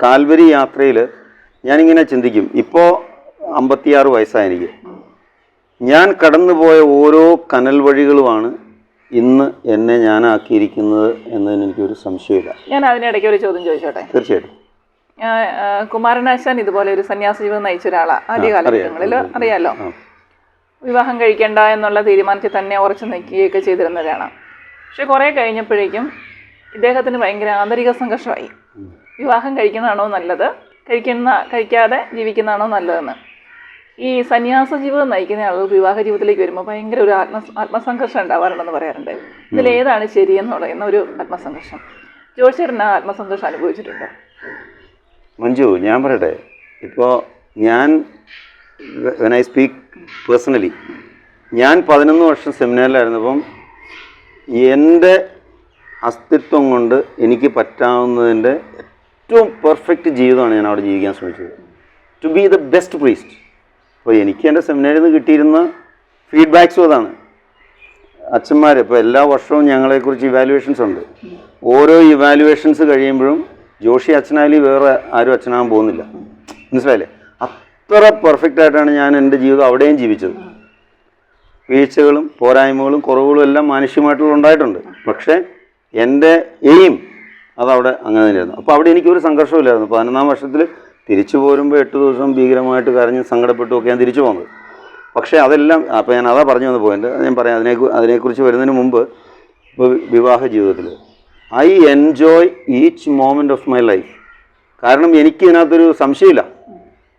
Calvary യാത്രയിൽ ഞാനിങ്ങനെ ചിന്തിക്കും. ഇപ്പോൾ 56 വയസ്സായി എനിക്ക്. ഞാൻ കടന്നുപോയ ഓരോ കനൽ വഴികളുമാണ് ഇന്ന് എന്നെ ഞാനാക്കിയിരിക്കുന്നത് എന്നതിന് എനിക്കൊരു സംശയമില്ല. ഞാൻ അതിനിടയ്ക്ക് ഒരു ചോദ്യം ചോദിച്ചോട്ടെ? തീർച്ചയായിട്ടും. കുമാരനാശാൻ ഇതുപോലെ ഒരു സന്യാസ ജീവിതം നയിച്ച ഒരാളാണ്. ആദ്യ കാലഘട്ടങ്ങളിൽ അറിയാലോ. വിവാഹം കഴിക്കേണ്ട എന്നുള്ള തീരുമാനത്തിൽ തന്നെ ഉറച്ചു നിൽക്കുകയൊക്കെ ചെയ്തിരുന്നവരാണ്. പക്ഷെ കുറേ കഴിഞ്ഞപ്പോഴേക്കും ഇദ്ദേഹത്തിന് ഭയങ്കര ആന്തരിക സംഘർഷമായി. വിവാഹം കഴിക്കുന്നതാണോ നല്ലത്, കഴിക്കാതെ ജീവിക്കുന്നതാണോ നല്ലതെന്ന്. ഈ സന്യാസ ജീവിതം നയിക്കുന്ന ആളുകൾ വിവാഹ ജീവിതത്തിലേക്ക് വരുമ്പോൾ ഭയങ്കര ഒരു ആത്മസംഘർഷം ഉണ്ടാവാറുണ്ടെന്ന് പറയാറുണ്ട്. ഇതിലേതാണ് ശരിയെന്ന് പറയുന്ന ഒരു ആത്മസംഘർഷം. ജോർജേട്ടൻ ആ ആത്മസംഘർഷം അനുഭവിച്ചിട്ടുണ്ടോ? മഞ്ജു, ഞാൻ പറയട്ടെ, ഇപ്പോൾ ഞാൻ വെൻ ഐ സ്പീക്ക് പേഴ്സണലി, ഞാൻ 11 വർഷം സെമിനാറിലായിരുന്നപ്പം എൻ്റെ അസ്തിത്വം കൊണ്ട് എനിക്ക് പറ്റാവുന്നതിൻ്റെ ഏറ്റവും പെർഫെക്റ്റ് ജീവിതമാണ് ഞാൻ അവിടെ ജീവിക്കാൻ ശ്രമിച്ചത്. To be the best priest. അപ്പോൾ എനിക്ക് എൻ്റെ സെമിനാറിൽ നിന്ന് കിട്ടിയിരുന്ന ഫീഡ്ബാക്സും അതാണ്. അച്ഛന്മാർ ഇപ്പോൾ എല്ലാ വർഷവും ഞങ്ങളെക്കുറിച്ച് ഇവാലുവേഷൻസ് ഉണ്ട്. ഓരോ ഇവാലുവേഷൻസ് കഴിയുമ്പോഴും ജോഷി അച്ഛനായാലും വേറെ ആരും അച്ഛനാകാൻ പോകുന്നില്ല. മനസ്സിലായില്ലേ? അത്ര പെർഫെക്റ്റ് ആയിട്ടാണ് ഞാൻ എൻ്റെ ജീവിതം അവിടെയും ജീവിച്ചത്. വീഴ്ചകളും പോരായ്മകളും കുറവുകളും എല്ലാം മാനുഷ്യമായിട്ടുള്ള ഉണ്ടായിട്ടുണ്ട്. പക്ഷേ എൻ്റെ എയിം അതവിടെ അങ്ങനെ തന്നെയായിരുന്നു. അപ്പോൾ അവിടെ എനിക്കൊരു സംഘർഷമില്ലായിരുന്നു. 11-ാം വർഷത്തിൽ തിരിച്ചു പോരുമ്പോൾ 8 ദിവസം ഭീകരമായിട്ട് കരഞ്ഞ് സങ്കടപ്പെട്ടു ഒക്കെ ഞാൻ തിരിച്ചു പോകുന്നത്. പക്ഷേ അതെല്ലാം അപ്പോൾ ഞാൻ അതാ പറഞ്ഞു വന്ന പോയിന്റ് ഞാൻ പറയാം. അതിനെക്കുറിച്ച് വരുന്നതിന് മുമ്പ് ഇപ്പോൾ വിവാഹ ജീവിതത്തിൽ I enjoy each moment of my life. കാരണം എനിക്ക് ഇതിനകത്തൊരു സംശയമില്ല,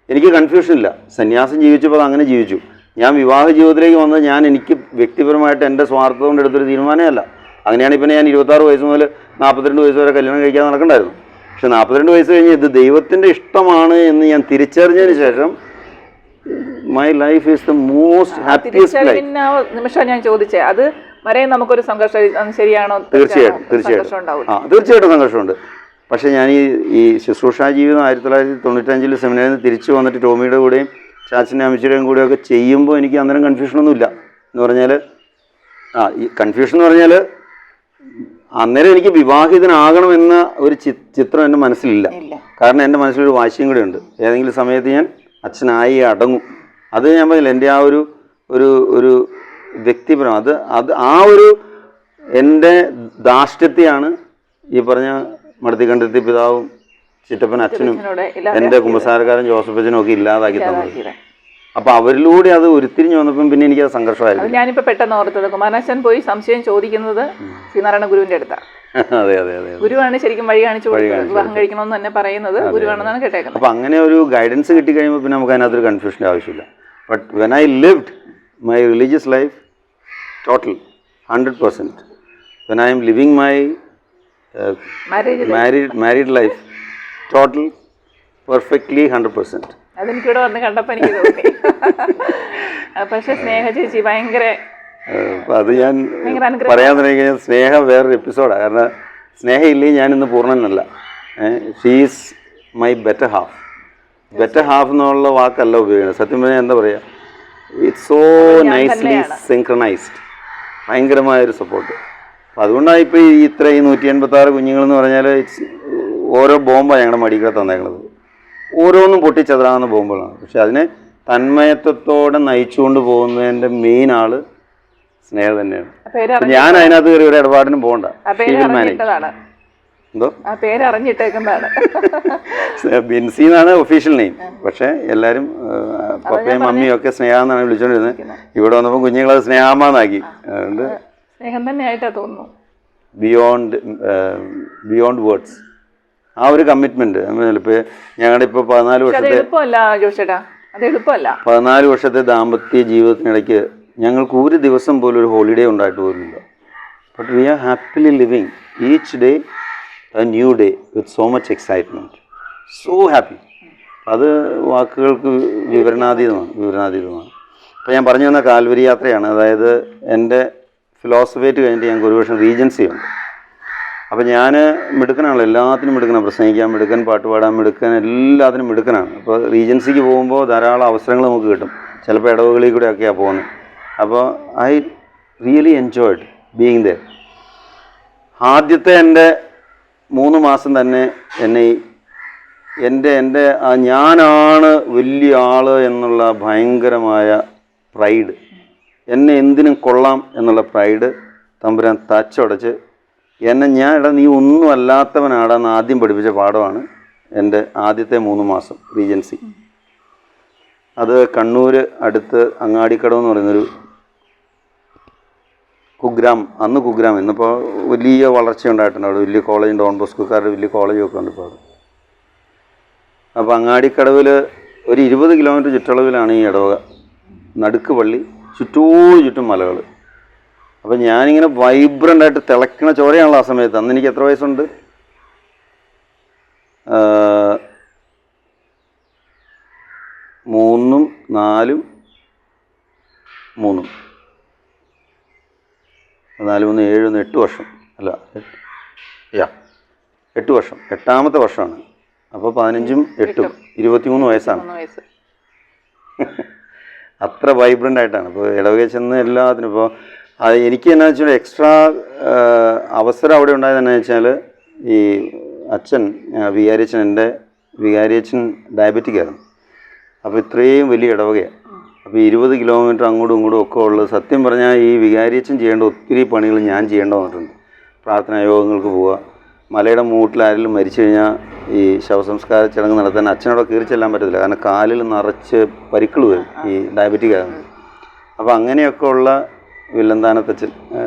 എനിക്ക് കൺഫ്യൂഷനില്ല. സന്യാസം ജീവിച്ചപ്പോൾ അത് അങ്ങനെ ജീവിച്ചു. ഞാൻ വിവാഹ ജീവിതത്തിലേക്ക് വന്നത് എനിക്ക് വ്യക്തിപരമായിട്ട് എൻ്റെ സ്വാർത്ഥം കൊണ്ട് എടുത്തൊരു തീരുമാനമല്ല. അങ്ങനെയാണെങ്കിൽ പിന്നെ ഞാൻ 26 വയസ്സ് മുതൽ 42 വയസ്സ് വരെ കല്യാണം കഴിക്കാൻ നടക്കണ്ടായിരുന്നു. പക്ഷെ 42 വയസ്സ് കഴിഞ്ഞ് ഇത് ദൈവത്തിൻ്റെ ഇഷ്ടമാണ് എന്ന് ഞാൻ തിരിച്ചറിഞ്ഞതിന് ശേഷം my life is the most happiest life. നിമിഷം ഞാൻ ചോദിച്ചേ, അത് വരെ നമുക്കൊരു സംഘർഷം ശരിയാണോ? തീർച്ചയായിട്ടും സംഘർഷമുണ്ട്. പക്ഷേ ഞാൻ ഈ ശുശ്രൂഷ ജീവിതം 1995 സെമിനാറിൽ നിന്ന് തിരിച്ചു വന്നിട്ട് ടോമിയുടെ കൂടെയും ചാച്ചൻ്റെ അമ്മച്ചിയുടെയും കൂടെയൊക്കെ ചെയ്യുമ്പോൾ എനിക്ക് അന്നേരം കൺഫ്യൂഷനൊന്നുമില്ല. എന്ന് പറഞ്ഞാൽ ഈ കൺഫ്യൂഷൻ എന്ന് പറഞ്ഞാൽ അന്നേരം എനിക്ക് വിവാഹിതനാകണമെന്ന ഒരു ചിത്രം എൻ്റെ മനസ്സിലില്ല. കാരണം എൻ്റെ മനസ്സിലൊരു വാശിയും കൂടെ ഉണ്ട്. ഏതെങ്കിലും സമയത്ത് ഞാൻ അച്ഛനായി അടങ്ങും. അത് ഞാൻ പറഞ്ഞില്ല, എൻ്റെ ആ ഒരു വ്യക്തിപരം അത് ആ ഒരു എൻ്റെ ധാർഷ്ട്യത്തെയാണ് ഈ പറഞ്ഞ മടത്തിക്കണ്ടത്തി പിതാവും ചിറ്റപ്പൻ അച്ഛനും എൻ്റെ കുമ്പസാരക്കാരൻ ജോസഫച്ചനും ഒക്കെ ഇല്ലാതാക്കി തന്നത്. അപ്പോൾ അവരിലൂടെ അത് ഉരുത്തിരിഞ്ഞ് വന്നപ്പം പിന്നെ എനിക്കത് സംഘർഷമായിരുന്നു. ഞാനിപ്പോൾ പെട്ടെന്ന് ഓർത്തത് കുമാരനാശാൻ പോയി സംശയം ചോദിക്കുന്നത് ശ്രീനാരായണ ഗുരുവിൻ്റെ അടുത്താണ്. അതെ അതെ അതെ, ഗുരുവാണ് ശരിക്കും വഴി കാണിച്ചു വിവാഹം കഴിക്കണമെന്ന് തന്നെ പറയുന്നത് ഗുരുവാണെന്നാണ് കേട്ടേക്കുന്നത്. അപ്പോൾ അങ്ങനെ ഒരു ഗൈഡൻസ് കിട്ടിക്കഴിയുമ്പോൾ പിന്നെ നമുക്ക് അതിനകത്തൊരു കൺഫ്യൂഷൻ്റെ ആവശ്യമില്ല. But when I lived my religious life total 100%, when I M living my married life total perfectly 100%. അതെനിക്കിവിടെ വന്ന് കണ്ടപ്പോൾ എനിക്ക് തോന്നി. പക്ഷെ സ്നേഹ ചേച്ചി ഭയങ്കര അത് ഞാൻ പറയാൻ തുടങ്ങി കഴിഞ്ഞാൽ സ്നേഹ വേറൊരു എപ്പിസോഡാണ്. കാരണം സ്നേഹ ഇല്ലെങ്കിൽ ഞാനിന്ന് പൂർണ്ണനല്ല. She's my better half. Better half എന്നുള്ള വാക്കല്ല ഉപയോഗിക്കുന്നത്. സത്യം പറഞ്ഞാൽ എന്താ പറയുക, ഇറ്റ്സ് സോ നൈസ്ലി സിങ്ക്രണൈസ്ഡ്. ഭയങ്കരമായൊരു സപ്പോർട്ട്. അപ്പോൾ അതുകൊണ്ടാണ് ഇപ്പോൾ ഈ 186 കുഞ്ഞുങ്ങളെന്ന് പറഞ്ഞാൽ ഓരോ ബോംബാണ് ഞങ്ങളുടെ മടിക്കൂടെ തന്നേക്കുന്നത്. ഓരോന്നും പൊട്ടിച്ചെതറാകുന്ന ബോംബുകളാണ്. പക്ഷെ അതിനെ തന്മയത്വത്തോടെ നയിച്ചുകൊണ്ട് പോകുന്നതിൻ്റെ മെയിൻ ആള് സ്നേഹം തന്നെയാണ്. ഞാൻ അതിനകത്ത് കയറി ഒരു ഇടപാടിനും പോകണ്ട. എന്തോ ബിൻസി എന്നാണ് ഒഫീഷ്യൽ നെയിം. പക്ഷെ എല്ലാവരും പപ്പയും മമ്മിയും ഒക്കെ സ്നേഹ എന്നാണ് വിളിച്ചോണ്ടിരുന്നത്. ഇവിടെ വന്നപ്പോൾ കുഞ്ഞുങ്ങളത് സ്നേഹമാന്നാക്കി. അതുകൊണ്ട് സ്നേഹം തന്നെയായിട്ടാണ് തോന്നുന്നു. ബിയോണ്ട് വേർഡ്സ് ആ ഒരു കമ്മിറ്റ്മെന്റ്. ഇപ്പോൾ ഞങ്ങളുടെ ഇപ്പോൾ 14 വർഷത്തെ ദാമ്പത്യ ജീവിതത്തിനിടയ്ക്ക് ഞങ്ങൾക്ക് ഒരു ദിവസം പോലും ഒരു ഹോളിഡേ ഉണ്ടായിട്ട് പോലുമില്ല. But we are happily living each day a new day with so much excitement, so happy. അത് വാക്കുകൾക്ക് വിവരണാതീതമാണ്. അപ്പോൾ ഞാൻ പറഞ്ഞു തന്ന കാൽവരി യാത്രയാണ്. അതായത് എൻ്റെ ഫിലോസഫേറ്റ് കഴിഞ്ഞിട്ട് ഞങ്ങൾക്ക് ഒരു വർഷം റീജൻസി ഉണ്ട്. അപ്പോൾ ഞാൻ മിടുക്കനാണല്ലോ, എല്ലാത്തിനും മിടുക്കനാണ്. പ്രസംഗിക്കാൻ മിടുക്കൻ, പാട്ട് പാടാൻ മിടുക്കൻ, എല്ലാത്തിനും മിടുക്കനാണ്. അപ്പോൾ റീജൻസിക്ക് പോകുമ്പോൾ ധാരാളം അവസരങ്ങൾ നമുക്ക് കിട്ടും. ചിലപ്പോൾ ഇടവകളിൽ കൂടെയൊക്കെയാണ് പോകുന്നത്. അപ്പോൾ I really enjoyed being there. ആദ്യത്തെ എൻ്റെ 3 മാസം തന്നെ എന്നെ ഞാനാണ് വലിയ ആള് എന്നുള്ള ഭയങ്കരമായ പ്രൈഡ്, എന്നെ എന്തിനും കൊള്ളാം എന്നുള്ള പ്രൈഡ് തമ്പുരാൻ തച്ചുടച്ച് എടാ നീ ഒന്നും അല്ലാത്തവനാടാന്ന് ആദ്യം പഠിപ്പിച്ച പാഠമാണ് എൻ്റെ ആദ്യത്തെ 3 മാസം റീജൻസി. അത് കണ്ണൂർ അടുത്ത് അങ്ങാടിക്കടവ് എന്ന് പറയുന്നൊരു അന്ന് കുഗ്രാം, ഇന്നിപ്പോൾ വലിയ വളർച്ച ഉണ്ടായിട്ടുണ്ട്. അവിടെ വലിയ കോളേജ്, ഡോൺ ബോസ്കോക്കാരുടെ വലിയ കോളേജൊക്കെ ഉണ്ട് ഇപ്പോൾ അവിടെ. അപ്പോൾ അങ്ങാടിക്കടവിൽ ഒരു 20 കിലോമീറ്റർ ചുറ്റളവിലാണ് ഈ ഇടവക. നടുക്ക് പള്ളി, ചുറ്റും മലകൾ. അപ്പോൾ ഞാനിങ്ങനെ വൈബ്രൻ്റായിട്ട് തിളക്കണ ചോരയാണല്ലോ ആ സമയത്ത്. അന്ന് എനിക്ക് എത്ര വയസ്സുണ്ട്? 3, 4, 3, 4, 3, 7, 8 വർഷം അല്ല 8 വർഷം, 8ാമത്തെ വർഷമാണ്. അപ്പോൾ 15ഉം 8ഉം 23 വയസ്സാണ്. അത്ര വൈബ്രൻ്റ് ആയിട്ടാണ്. ഇപ്പോൾ ഇടവകയിൽ ചെന്ന് എല്ലാത്തിനും ഇപ്പോൾ എനിക്ക് എന്നാ വെച്ചാൽ എക്സ്ട്രാ അവസരം അവിടെ ഉണ്ടായത് എന്നാ വെച്ചാൽ ഈ അച്ഛൻ വികാരിയച്ഛൻ, എൻ്റെ വികാരിയച്ഛൻ ഡയബറ്റിക് ആയിരുന്നു. അപ്പോൾ ഇത്രയും വലിയ ഇടവകയാണ്. അപ്പോൾ 20 കിലോമീറ്റർ അങ്ങോട്ടും ഇങ്ങോട്ടും ഒക്കെ ഉള്ളത്. സത്യം പറഞ്ഞാൽ ഈ വികാരിയച്ഛൻ ചെയ്യേണ്ട ഒത്തിരി പണികൾ ഞാൻ ചെയ്യേണ്ട വന്നിട്ടുണ്ട്. പ്രാർത്ഥനാ യോഗങ്ങൾക്ക് പോവുക, മലയുടെ മൂട്ടിൽ ആരെങ്കിലും മരിച്ചു കഴിഞ്ഞാൽ ഈ ശവസംസ്കാര ചടങ്ങ് നടത്താൻ അച്ഛനോടെ കയറി ചെല്ലാൻ പറ്റത്തില്ല, കാരണം കാലിൽ നിറച്ച് പരിക്കൾ വരും ഈ ഡയബറ്റിക് ആകുന്നത്. അപ്പോൾ അങ്ങനെയൊക്കെ ഉള്ള വില്ലന്താനത്തച്ഛൻ,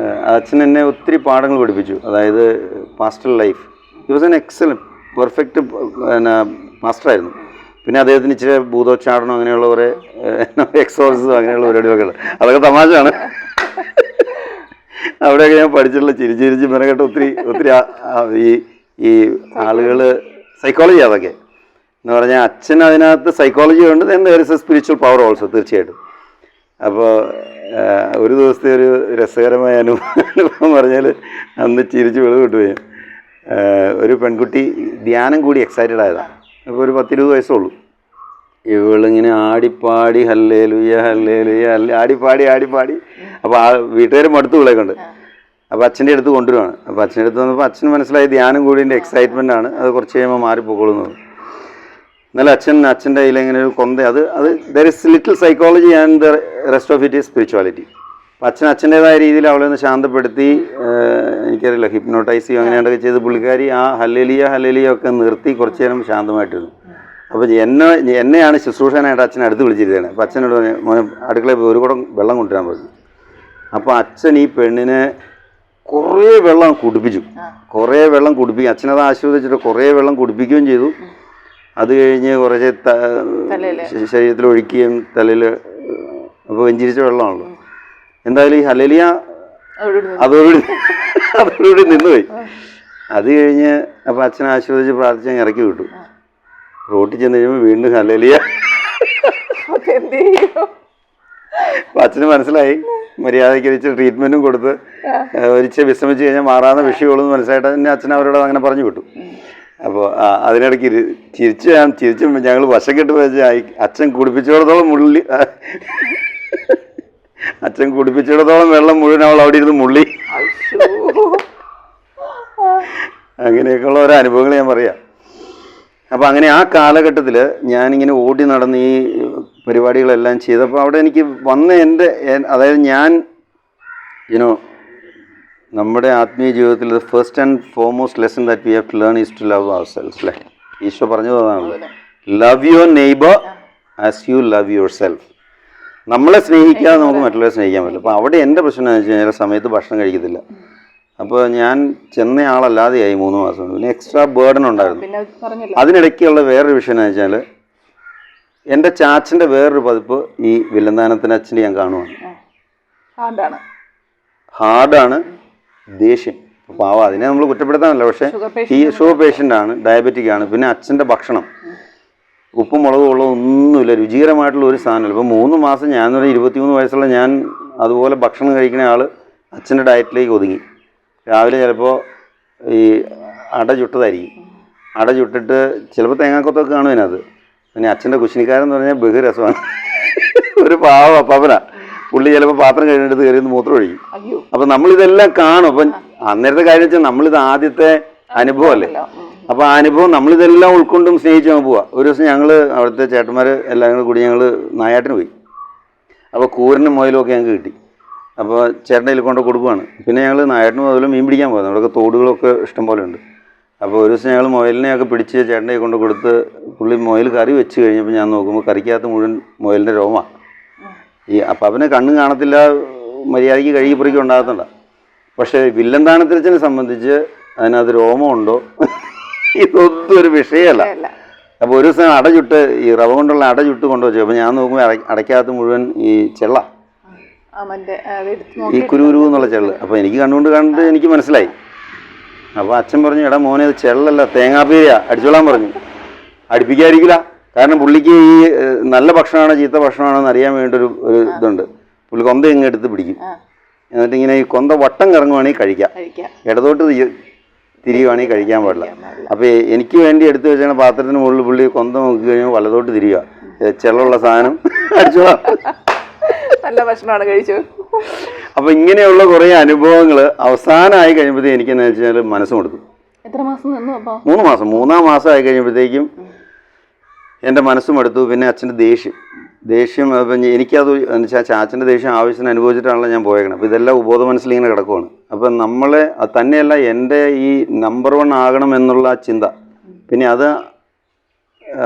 അച്ഛൻ എന്നെ ഒത്തിരി പാഠങ്ങൾ പഠിപ്പിച്ചു. അതായത് pastoral life, he was an excellent perfect മാസ്റ്ററായിരുന്നു. പിന്നെ അദ്ദേഹത്തിന് ഇച്ചിരി ഭൂതോച്ചാടനം അങ്ങനെയുള്ള കുറേ എക്സോർസിസും അങ്ങനെയുള്ള പരിപാടികളൊക്കെ ഉണ്ട്. അതൊക്കെ തമാശയാണ്. അവിടെയൊക്കെ ഞാൻ പഠിച്ചിട്ടുള്ള ചിരിച്ച് മെനക്കെട്ട് ഒത്തിരി ഈ ആളുകൾ സൈക്കോളജി അതൊക്കെ എന്ന് പറഞ്ഞാൽ അച്ഛൻ അതിനകത്ത് സൈക്കോളജി ഉണ്ട്, then there is a spiritual power also, തീർച്ചയായിട്ടും. അപ്പോൾ ഒരു ദിവസത്തെ ഒരു രസകരമായ അനുഭവം പറഞ്ഞാൽ അന്ന് ചിരിച്ച് വെളിവിട്ടുപോയി. ഒരു പെൺകുട്ടി ധ്യാനം കൂടി എക്സൈറ്റഡ് ആയതാണ്. അപ്പോൾ ഒരു 10-20 വയസ്സുള്ളൂ. ഇവളിങ്ങനെ ആടിപ്പാടി ഹല്ലേലൂയ ആടിപ്പാടി. അപ്പോൾ ആ വീട്ടുകാർ മടുത്ത് വിളേക്കുണ്ട്. അപ്പോൾ അച്ഛൻ്റെ അടുത്ത് കൊണ്ടുവരുവാണ്. അപ്പോൾ അച്ഛൻ്റെ അടുത്ത് വന്നപ്പോൾ അച്ഛന് മനസ്സിലായി ധ്യാനം കൂടിൻ്റെ എക്സൈറ്റ്മെൻ്റ് ആണ്, അത് കുറച്ച് കഴിയുമ്പോൾ മാറിപ്പോക്കോളുന്നു. എന്നാലും അച്ഛൻ്റെ കയ്യിൽ ഇങ്ങനെ ഒരു അത് there is little psychology and the rest of it is spirituality. അപ്പോൾ അച്ഛൻ്റേതായ രീതിയിൽ അവളെ ഒന്ന് ശാന്തപ്പെടുത്തി, എനിക്കറിയില്ല, ഹിപ്നോട്ടൈസ് ചെയ്യുക അങ്ങനെയൊക്കെ ചെയ്ത് പുള്ളിക്കാരി ആ ഹല്ലേലൂയ ഒക്കെ നിർത്തി കുറച്ച് നേരം ശാന്തമായിട്ടിരുന്നു. അപ്പോൾ എന്നെയാണ് ശുശ്രൂഷനായിട്ട് അച്ഛൻ അടുത്ത് വിളിച്ചിരുന്നത്. അപ്പോൾ അച്ഛനോട് മോനെ അടുക്കളയിൽ പോയി ഒരു കുടം വെള്ളം കൊണ്ടുവരാൻ പറഞ്ഞു. അപ്പോൾ അച്ഛൻ ഈ പെണ്ണിനെ കുറേ വെള്ളം കുടിപ്പിച്ചു. അച്ഛനത് ആശീർവദിച്ചിട്ട് കുറേ വെള്ളം കുടിപ്പിക്കുകയും ചെയ്തു. അത് കഴിഞ്ഞ് കുറച്ച് ശരീരത്തിൽ ഒഴിക്കുകയും തലയിൽ, അപ്പോൾ വെഞ്ചിരിച്ച വെള്ളമാണല്ലോ. എന്തായാലും ഈ ഹല്ലേലൂയ അതോടുകൂടി നിന്നുപോയി. അത് കഴിഞ്ഞ് അപ്പോൾ അച്ഛനെ ആശീർവദിച്ച് പ്രാർത്ഥിച്ച് ഇറക്കി വിട്ടു. റോട്ടിൽ ചെന്ന് കഴിയുമ്പോൾ വീണ്ടും ഹല്ലേലൂയ. അപ്പം അച്ഛന് മനസ്സിലായി, മര്യാദയ്ക്ക് വെച്ച് ട്രീറ്റ്മെൻറ്റും കൊടുത്ത് ഒരിച്ച് വിശ്രമിച്ച് കഴിഞ്ഞാൽ മാറാവുന്ന വിഷയമുള്ളൂ എന്ന് മനസ്സിലായിട്ട് തന്നെ അച്ഛൻ അവരോട് അങ്ങനെ പറഞ്ഞു വിട്ടു. അപ്പോൾ അതിനിടയ്ക്ക് ചിരിച്ച് ഞങ്ങൾ വശം കെട്ട് വെച്ചാൽ അച്ഛൻ കുടിപ്പിച്ചിടത്തോളം വെള്ളം മുഴുവൻ അവൾ അവിടെ ഇരുന്ന് മുള്ളി. അങ്ങനെയൊക്കെയുള്ള ഓരോ അനുഭവങ്ങൾ ഞാൻ പറയാം. അപ്പോൾ അങ്ങനെ ആ കാലഘട്ടത്തിൽ ഞാനിങ്ങനെ ഓടി നടന്ന് ഈ പരിപാടികളെല്ലാം ചെയ്തപ്പോൾ അവിടെ എനിക്ക് അതായത് ഞാൻ നമ്മുടെ ആത്മീയ ജീവിതത്തിൽ first and foremost lesson that we have to learn is to love our self. അല്ലേ, ഈശോ പറഞ്ഞത് അതാണല്ലോ, love your neighbour as you love your self. നമ്മളെ സ്നേഹിക്കാതെ നമുക്ക് മറ്റുള്ളവരെ സ്നേഹിക്കാൻ പറ്റില്ല. അപ്പോൾ അവിടെ എൻ്റെ പ്രശ്നം എന്ന് വെച്ച് കഴിഞ്ഞാൽ സമയത്ത് ഭക്ഷണം കഴിക്കത്തില്ല. അപ്പോൾ ഞാൻ ചെന്ന ആളല്ലാതെയായി 3 മാസം. പിന്നെ എക്സ്ട്രാ ബേർഡൻ ഉണ്ടായിരുന്നു. അതിനിടയ്ക്കുള്ള വേറൊരു വിഷയം എന്ന് വെച്ചാൽ എൻ്റെ ചാച്ചൻ്റെ വേറൊരു പതിപ്പ് ഈ വില്ലന്താനത്തിൻ്റെ അച്ഛൻ്റെ ഞാൻ കാണുവാണ്. ഹാർഡാണ്, ദേഷ്യം. പാവം, അതിനെ നമ്മൾ കുറ്റപ്പെടുത്താനല്ല. പക്ഷേ ഈ ഷുഗർ പേഷ്യൻ്റ് ആണ്, ഡയബറ്റിക് ആണ്. പിന്നെ അച്ഛൻ്റെ ഭക്ഷണം ഉപ്പും മുളകും ഉള്ള ഒന്നുമില്ല, രുചികരമായിട്ടുള്ള ഒരു സാധനമില്ല. ഇപ്പോൾ 3 മാസം ഞാൻ 23 വയസ്സുള്ള ഞാൻ അതുപോലെ ഭക്ഷണം കഴിക്കുന്ന ആൾ അച്ഛൻ്റെ ഡയറ്റിലേക്ക് ഒതുങ്ങി. രാവിലെ ചിലപ്പോൾ ഈ അട ചുട്ടതായിരിക്കും. അട ചുട്ടിട്ട് ചിലപ്പോൾ തേങ്ങാക്കൊത്തൊക്കെ കാണും അതിനകത്ത്. പിന്നെ അച്ഛൻ്റെ കുശിനിക്കാരൻ എന്ന് പറഞ്ഞാൽ ബഹുരസമാണ്. ഒരു പാവ അപ്പാപ്പനാ പുള്ളി. ചിലപ്പോൾ പാത്രം കഴിഞ്ഞെടുത്ത് കയറി മൂത്രം ഒഴിക്കും. അപ്പോൾ നമ്മളിതെല്ലാം കാണും. അപ്പം അന്നേരത്തെ കാര്യം വെച്ചാൽ നമ്മളിത് ആദ്യത്തെ അനുഭവമല്ലേ. അപ്പോൾ ആ അനുഭവം നമ്മളിതെല്ലാം ഉൾക്കൊണ്ടും സ്നേഹിച്ച് അങ്ങ് പോവാം. ഒരു ദിവസം ഞങ്ങൾ അവിടുത്തെ ചേട്ടന്മാർ എല്ലാവരും കൂടി ഞങ്ങൾ നായാട്ടിന് പോയി. അപ്പോൾ കൂരനും മുയലും ഒക്കെ ഞങ്ങൾക്ക് കിട്ടി. അപ്പോൾ ചേട്ടൻ്റെ കയ്യിൽ കൊണ്ട് കൊടുക്കുകയാണ്. പിന്നെ ഞങ്ങൾ നായാട്ടിന് മുതൽ മീൻ പിടിക്കാൻ പോകുന്നത്. അവിടെയൊക്കെ തോടുകളൊക്കെ ഇഷ്ടം പോലെ ഉണ്ട്. അപ്പോൾ ഒരു ദിവസം ഞങ്ങൾ മുയലിനെയൊക്കെ പിടിച്ച് ചേട്ടൻ്റെ കൊണ്ട് കൊടുത്ത് പുള്ളി മുയൽ കറി വെച്ച് കഴിഞ്ഞപ്പോൾ ഞാൻ നോക്കുമ്പോൾ കറിക്കകത്ത് മുഴുവൻ മുയലിൻ്റെ രോമമാണ്. അപ്പം അവനെ കണ്ണും കാണത്തില്ല, മര്യാദയ്ക്ക് കഴുകി പൊറിക്ക് ഉണ്ടാകത്തണ്ട. പക്ഷേ വില്ലൻ താനത്തിരച്ചനെ സംബന്ധിച്ച് അതിനകത്ത് രോമമുണ്ടോ ഇതൊന്നും ഒരു വിഷയമല്ല. അപ്പോൾ ഒരു ദിവസം അടചുട്ട് ഈ റവ കൊണ്ടുള്ള അടചുട്ട് കൊണ്ടുവച്ചു. അപ്പോൾ ഞാൻ നോക്കുമ്പോൾ അടയ്ക്കകത്ത് മുഴുവൻ ഈ ചെള്ള, ഈ കുരുകുരു എന്നുള്ള ചെള്ള്. അപ്പോൾ എനിക്ക് കണ്ടുകൊണ്ട് എനിക്ക് മനസ്സിലായി. അപ്പോൾ അച്ഛൻ പറഞ്ഞു, എടാ മോനെ ഇത് ചെള്ളല്ല തേങ്ങാപ്പീരയാ, അടിച്ചോളാൻ പറഞ്ഞു. അടുപ്പിക്കാതിരിക്കില്ല, കാരണം പുള്ളിക്ക് ഈ നല്ല ഭക്ഷണമാണോ ചീത്ത ഭക്ഷണമാണോ എന്ന് അറിയാൻ വേണ്ടിയൊരു ഇതുണ്ട്. പുള്ളി കൊന്ത ഇങ്ങ് എടുത്ത് പിടിക്കും. എന്നിട്ട് ഇങ്ങനെ ഈ കൊന്ത വട്ടം കറങ്ങുവാണെങ്കിൽ കഴിക്കാം, ഇടതോട്ട് തിരിയുവാണെങ്കിൽ കഴിക്കാൻ പാടില്ല. അപ്പോൾ എനിക്ക് വേണ്ടി എടുത്തു വെച്ചാൽ പാത്രത്തിന് മുകളിൽ പുള്ളി കൊന്ത നോക്കി കഴിഞ്ഞാൽ വലതോട്ട് തിരിയുക, ചെള്ളുള്ള സാധനം അടിച്ചോളാം, നല്ല ഭക്ഷണമാണ് കഴിച്ചു. അപ്പോൾ ഇങ്ങനെയുള്ള കുറേ അനുഭവങ്ങൾ അവസാനമായി കഴിയുമ്പോഴത്തേക്കും എനിക്ക് എന്താ വെച്ചാൽ മനസ്സും കൊടുത്തു. എത്ര മാസം നിന്നു? അപ്പോൾ 3 മാസം. 3-ാം മാസം ആയി കഴിയുമ്പോഴത്തേക്കും എൻ്റെ മനസ്സും എടുത്തു. പിന്നെ അച്ഛൻ്റെ ദേഷ്യം എനിക്കത് എന്ന് വെച്ചാൽ ചാച്ചൻ്റെ ദേഷ്യം ആവശ്യത്തിന് അനുഭവിച്ചിട്ടാണല്ലോ ഞാൻ പോയേക്കണം. അപ്പോൾ ഇതെല്ലാം ഉബോധ മനസ്സിലിങ്ങനെ കിടക്കുവാണ്. അപ്പം നമ്മളെ തന്നെയല്ല എൻ്റെ ഈ നമ്പർ 1 ആകണം എന്നുള്ള ചിന്ത. പിന്നെ അത്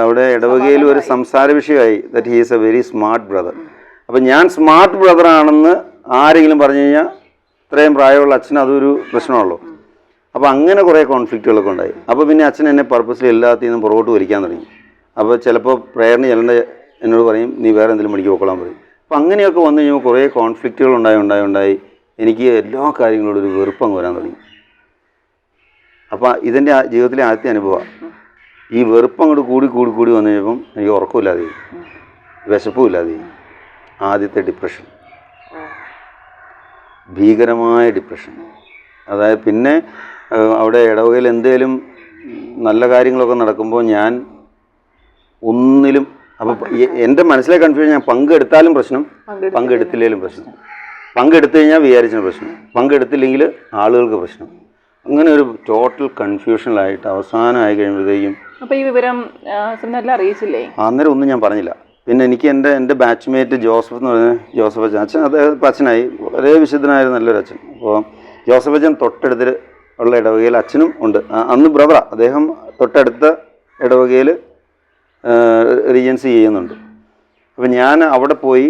അവിടെ ഇടവകയിൽ ഒരു സംസാര വിഷയമായി, that he is A very smart brother. അപ്പം ഞാൻ സ്മാർട്ട് ബ്രദർ ആണെന്ന് ആരെങ്കിലും പറഞ്ഞു കഴിഞ്ഞാൽ ഇത്രയും പ്രായമുള്ള അച്ഛന് അതൊരു പ്രശ്നമാണല്ലോ. അപ്പോൾ അങ്ങനെ കുറേ കോൺഫ്ലിക്റ്റുകളൊക്കെ ഉണ്ടായി. അപ്പോൾ പിന്നെ അച്ഛൻ എന്നെ പർപ്പസിൽ എല്ലാത്തിൽ നിന്നും പുറകോട്ട് വലിക്കാൻ തുടങ്ങി. അപ്പോൾ ചിലപ്പോൾ പ്രേയറിന് ചെല്ലേണ്ട എന്നോട് പറയും, നീ വേറെ എന്തെങ്കിലും മണിക്ക് പോക്കൊള്ളാൻ പറയും. അപ്പോൾ അങ്ങനെയൊക്കെ വന്നു കഴിഞ്ഞാൽ കുറേ കോൺഫ്ലിക്റ്റുകൾ ഉണ്ടായി എനിക്ക് എല്ലാ കാര്യങ്ങളോടും ഒരു വെറുപ്പങ്ങ് വരാൻ തുടങ്ങി. അപ്പോൾ ഇതെൻ്റെ ജീവിതത്തിലെ ആദ്യത്തെ അനുഭവമാണ്. ഈ വെറുപ്പ് അങ്ങോട്ട് കൂടി വന്നു കഴിഞ്ഞപ്പം എനിക്ക് ഉറക്കമില്ലാതെ, വിശപ്പുമില്ലാതെ, ആദ്യത്തെ ഡിപ്രഷൻ, ഭീകരമായ ഡിപ്രഷൻ. അതായത് പിന്നെ അവിടെ ഇടവകയിൽ എന്തെങ്കിലും നല്ല കാര്യങ്ങളൊക്കെ നടക്കുമ്പോൾ ഞാൻ ഒന്നിലും, അപ്പോൾ എൻ്റെ മനസ്സിലെ കൺഫ്യൂഷൻ, ഞാൻ പങ്കെടുത്താലും പ്രശ്നം, പങ്കെടുത്തില്ലെങ്കിലും പ്രശ്നം, പങ്കെടുത്തു കഴിഞ്ഞാൽ വിചാരിച്ച പ്രശ്നം, പങ്കെടുത്തില്ലെങ്കിൽ ആളുകൾക്ക് പ്രശ്നം. അങ്ങനെ ഒരു ടോട്ടൽ കൺഫ്യൂഷനിലായിട്ട് അവസാനമായി കഴിയുമ്പോഴത്തേക്കും. അപ്പോൾ ഈ വിവരം അറിയിച്ചില്ലേ? അന്നേരം ഒന്നും ഞാൻ പറഞ്ഞില്ല. പിന്നെ എനിക്ക് എൻ്റെ ബാച്ച്മേറ്റ് ജോസഫ് എന്ന് പറയുന്നത്, ജോസഫ് അച്ഛൻ, അദ്ദേഹം അച്ഛനായി, വളരെ വിശുദ്ധനായ നല്ലൊരു അച്ഛൻ. അപ്പോൾ ജോസഫ് അച്ഛൻ തൊട്ടടുത്ത് ഉള്ള ഇടവകയിൽ അച്ഛനും ഉണ്ട്. അന്ന് ബ്രദറാണ് അദ്ദേഹം. തൊട്ടടുത്ത ഇടവകയിൽ റീജൻസി ചെയ്യുന്നുണ്ട്. അപ്പോൾ ഞാൻ അവിടെ പോയി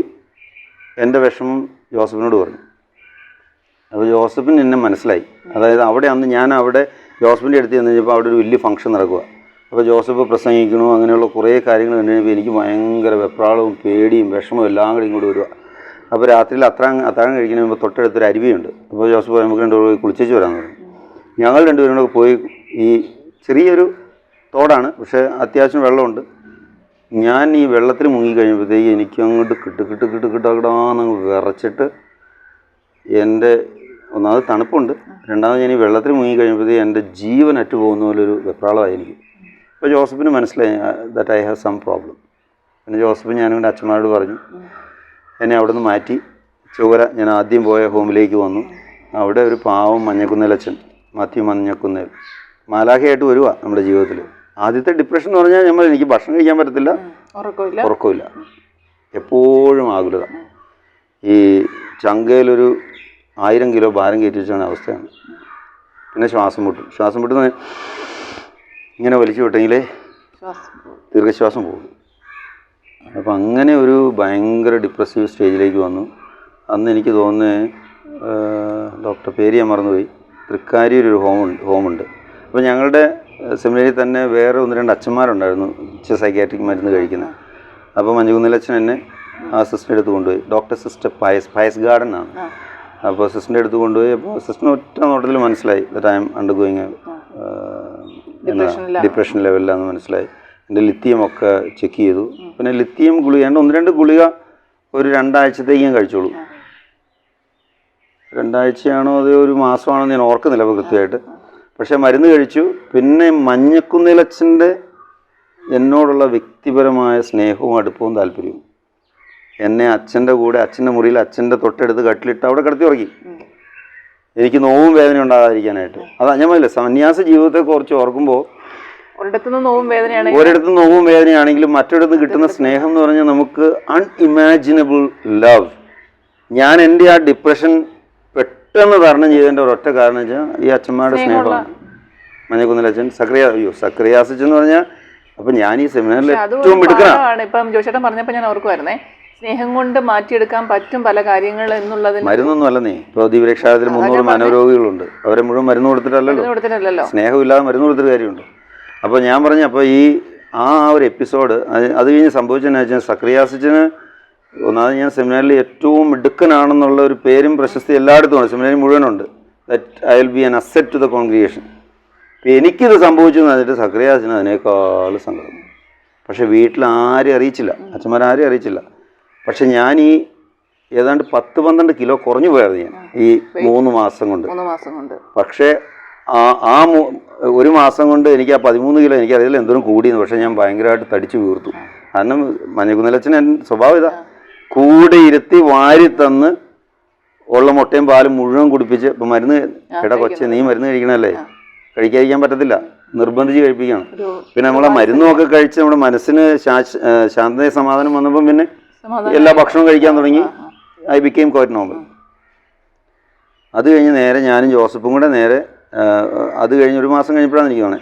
എൻ്റെ വിഷമം ജോസഫിനോട് പറഞ്ഞു. അപ്പോൾ ജോസഫിന് എന്നെ മനസ്സിലായി. അതായത് അവിടെ അന്ന് ഞാൻ അവിടെ ജോസഫിൻ്റെ അടുത്ത് ചെന്ന് കഴിഞ്ഞപ്പോൾ അവിടെ ഒരു വലിയ ഫംഗ്ഷൻ നടക്കുക. അപ്പോൾ ജോസഫ് പ്രസംഗിക്കണു, അങ്ങനെയുള്ള കുറേ കാര്യങ്ങൾ കണ്ടു കഴിഞ്ഞപ്പോൾ എനിക്ക് ഭയങ്കര വെപ്രാളവും പേടിയും വിഷമവും എല്ലാം കൂടി ഇങ്ങോട്ട് വരിക. അപ്പോൾ രാത്രിയിൽ അത്താഴം കഴിക്കുന്ന മുമ്പ് തൊട്ടടുത്തൊരു അരുവിയുണ്ട്. അപ്പോൾ ജോസഫ് നമുക്ക് രണ്ടുപേരും പോയി കുളിച്ചേച്ച് വരാമെന്ന് പറഞ്ഞു. ഞങ്ങൾ രണ്ടുപേരും കൂടെ പോയി, ഈ ചെറിയൊരു തോടാണ്, പക്ഷേ അത്യാവശ്യം വെള്ളമുണ്ട്. ഞാൻ ഈ വെള്ളത്തിൽ മുങ്ങിക്കഴിഞ്ഞപ്പോഴത്തേക്ക് എനിക്ക് അങ്ങോട്ട് കിട്ടാന്ന് വിറച്ചിട്ട്, എൻ്റെ ഒന്നാമത് തണുപ്പുണ്ട്, രണ്ടാമത് ഞാൻ ഈ വെള്ളത്തിൽ മുങ്ങിക്കഴിഞ്ഞപ്പോഴത്തേക്ക് എൻ്റെ ജീവൻ അറ്റു പോകുന്ന പോലൊരു വെപ്രാളമായി എനിക്ക്. അപ്പോൾ ജോസഫിന് മനസ്സിലായി that I have some problem. പിന്നെ ജോസഫ് ഞാനിവിടെ അച്ഛന്മാരോട് പറഞ്ഞു, എന്നെ അവിടെ നിന്ന് മാറ്റി ചുവര, ഞാൻ ആദ്യം പോയ ഹോമിലേക്ക് വന്നു. അവിടെ ഒരു പാവം മഞ്ഞക്കുന്നേലച്ഛൻ, മാത്യു മഞ്ഞക്കുന്നേൽ, മാലാഖയായിട്ട് വരുക നമ്മുടെ ജീവിതത്തിൽ. ആദ്യത്തെ ഡിപ്രഷൻ എന്ന് പറഞ്ഞാൽ എനിക്ക് ഭക്ഷണം കഴിക്കാൻ പറ്റത്തില്ല, ഉറക്കമില്ല, എപ്പോഴും ആകുലത, ഈ ചങ്കയിലൊരു 1000 കിലോ ഭാരം കയറ്റി വെച്ചാണ് അവസ്ഥയാണ്. പിന്നെ ശ്വാസം മുട്ടുന്ന ഇങ്ങനെ വലിച്ചു വിട്ടെങ്കിലേ ദീർഘശ്വാസം പോകും. അപ്പം അങ്ങനെ ഒരു ഭയങ്കര ഡിപ്രസീവ് സ്റ്റേജിലേക്ക് വന്നു. അന്ന് എനിക്ക് തോന്നുന്നത് ഡോക്ടർ പേര് ഞാൻ മറന്നുപോയി, തൃക്കാരിയൊരു ഹോമുണ്ട്. അപ്പോൾ ഞങ്ങളുടെ സെമിനാരിൽ തന്നെ വേറെ 1-2 അച്ഛന്മാരുണ്ടായിരുന്നു സൈക്യാട്രിക് മരുന്ന് കഴിക്കുന്നത്. അപ്പോൾ മഞ്ജുകുന്നിലച്ഛൻ എന്നെ ആ സിസ്റ്ററിൻ്റെ അടുത്ത് കൊണ്ടുപോയി. ഡോക്ടർ സിസ്റ്റർ പയസ് ഗാർഡൻ ആണ്. അപ്പോൾ സിസ്റ്ററിൻ്റെ അടുത്ത് കൊണ്ടുപോയി. അപ്പോൾ സിസ്റ്ററിന് ഒറ്റ നോട്ടത്തിൽ മനസ്സിലായി that I am undergoing depression ലെവലിലാണെന്ന് മനസ്സിലായി. എൻ്റെ ലിത്തിയമൊക്കെ ചെക്ക് ചെയ്തു. പിന്നെ ലിത്തിയം ഗുളിക, 1-2 ഗുളിക ഒരു 2 ആഴ്ചത്തേക്ക് ഞാൻ കഴിച്ചോളൂ. 2 ആഴ്ചയാണോ അതോ ഒരു മാസമാണോ ഞാൻ ഓർക്കുന്നില്ല അപ്പോൾ കൃത്യമായിട്ട്. പക്ഷേ മരുന്ന് കഴിച്ചു. പിന്നെ മഞ്ഞക്കുന്നേലച്ഛൻ്റെ എന്നോടുള്ള വ്യക്തിപരമായ സ്നേഹവും അടുപ്പവും താല്പര്യവും, എന്നെ അച്ഛൻ്റെ കൂടെ അച്ഛൻ്റെ മുറിയിൽ അച്ഛൻ്റെ തൊട്ടടുത്ത് കട്ടിലിട്ട് അവിടെ കിടത്തി ഉറക്കി. എനിക്ക് നോവും വേദന ഉണ്ടാകാതിരിക്കാനായിട്ട്. അതാ ഞാൻ പറഞ്ഞില്ല, സന്യാസ ജീവിതത്തെക്കുറിച്ച് ഓർക്കുമ്പോൾ ഒരിടത്തുനിന്ന് നോവും വേദനയാണ്. ഒരിടത്ത് നോവും വേദനയാണെങ്കിലും മറ്റൊരിടത്ത് കിട്ടുന്ന സ്നേഹം എന്ന് പറഞ്ഞാൽ നമുക്ക് അൺഇമാജിനബിൾ ലവ്. ഞാൻ എൻ്റെ ആ ഡിപ്രഷൻ പെട്ടെന്ന് തരണം ചെയ്തതിൻ്റെ ഒരൊറ്റ കാരണം വെച്ചാൽ ഈ അച്ഛന്മാരുടെ സ്നേഹമാണ്. മഞ്ഞക്കുന്നിലച്ഛൻ, സക്രിയാസിച്ച് എന്ന് പറഞ്ഞാൽ അപ്പം ഞാൻ ഈ സെമിനാറിൽ ഏറ്റവും എടുക്കണം. ഇപ്പം ജോഷേട്ടൻ പറഞ്ഞപ്പോൾ ഞാൻ ഓർക്കുമായിരുന്നേ, സ്നേഹം കൊണ്ട് മാറ്റിയെടുക്കാൻ പറ്റും പല കാര്യങ്ങൾ എന്നുള്ളത്. മരുന്നൊന്നും അല്ലെന്നേ. ഇപ്പോൾ ദീപരക്ഷാലയത്തിൽ 300 മനോരോഗികളുണ്ട്. അവരെ മുഴുവൻ മരുന്ന് കൊടുത്തിട്ടല്ലല്ലോ. സ്നേഹമില്ലാതെ മരുന്ന് കൊടുത്തിട്ട് കാര്യമുണ്ട്. അപ്പോൾ ഞാൻ പറഞ്ഞു, അപ്പോൾ ആ ഒരു എപ്പിസോഡ് അത് കഴിഞ്ഞ് സംഭവിച്ചതെന്ന് വെച്ചാൽ സക്രിയാസിച്ചിന് ഒന്നാമത് ഞാൻ സെമിനാറിൽ ഏറ്റവും മിടുക്കനാണെന്നുള്ള ഒരു പേരും പ്രശസ്തി എല്ലായിടത്തും ഉണ്ട്, സെമിനാറിൽ മുഴുവനുണ്ട്. That I will be an asset to the congregation. അപ്പോൾ എനിക്കിത് സംഭവിച്ചു എന്ന് പറഞ്ഞിട്ട് സക്രിയാസിന് അതിനേക്കാൾ സങ്കടം. പക്ഷേ വീട്ടിൽ ആരും അറിയിച്ചില്ല, അച്ഛന്മാരാരും അറിയിച്ചില്ല. പക്ഷെ ഞാൻ ഏതാണ്ട് 10-12 കിലോ കുറഞ്ഞു പോയായിരുന്നു ഞാൻ ഈ 3 മാസം കൊണ്ട്. പക്ഷേ ഒരു മാസം കൊണ്ട് എനിക്ക് ആ 13 കിലോ എനിക്കറിയില്ല എന്തോരം കൂടിയെന്ന്. പക്ഷേ ഞാൻ ഭയങ്കരമായിട്ട് തടിച്ചു വീർത്തു. കാരണം മഞ്ഞക്കുന്നിലച്ഛൻ സ്വഭാവം ഇതാ, കൂടെ ഇരുത്തി വാരി തന്ന് ഉള്ള മുട്ടയും പാലും മുഴുവൻ കുടിപ്പിച്ച്. ഇപ്പം മരുന്ന് കൊച്ചെ നീ മരുന്ന് കഴിക്കണമല്ലേ, കഴിക്കാതിരിക്കാൻ പറ്റത്തില്ല, നിർബന്ധിച്ച് കഴിപ്പിക്കണം. പിന്നെ നമ്മളെ മരുന്നുമൊക്കെ കഴിച്ച് നമ്മുടെ മനസ്സിന് ശാന്തത സമാധാനം വന്നപ്പം പിന്നെ എല്ലാ ഭക്ഷണവും കഴിക്കാൻ തുടങ്ങി. I became quite normal. അത് കഴിഞ്ഞ് നേരെ ഞാനും ജോസഫും കൂടെ നേരെ അത് കഴിഞ്ഞ് 1 മാസം കഴിഞ്ഞപ്പോഴാണ് എനിക്ക് തോന്നേ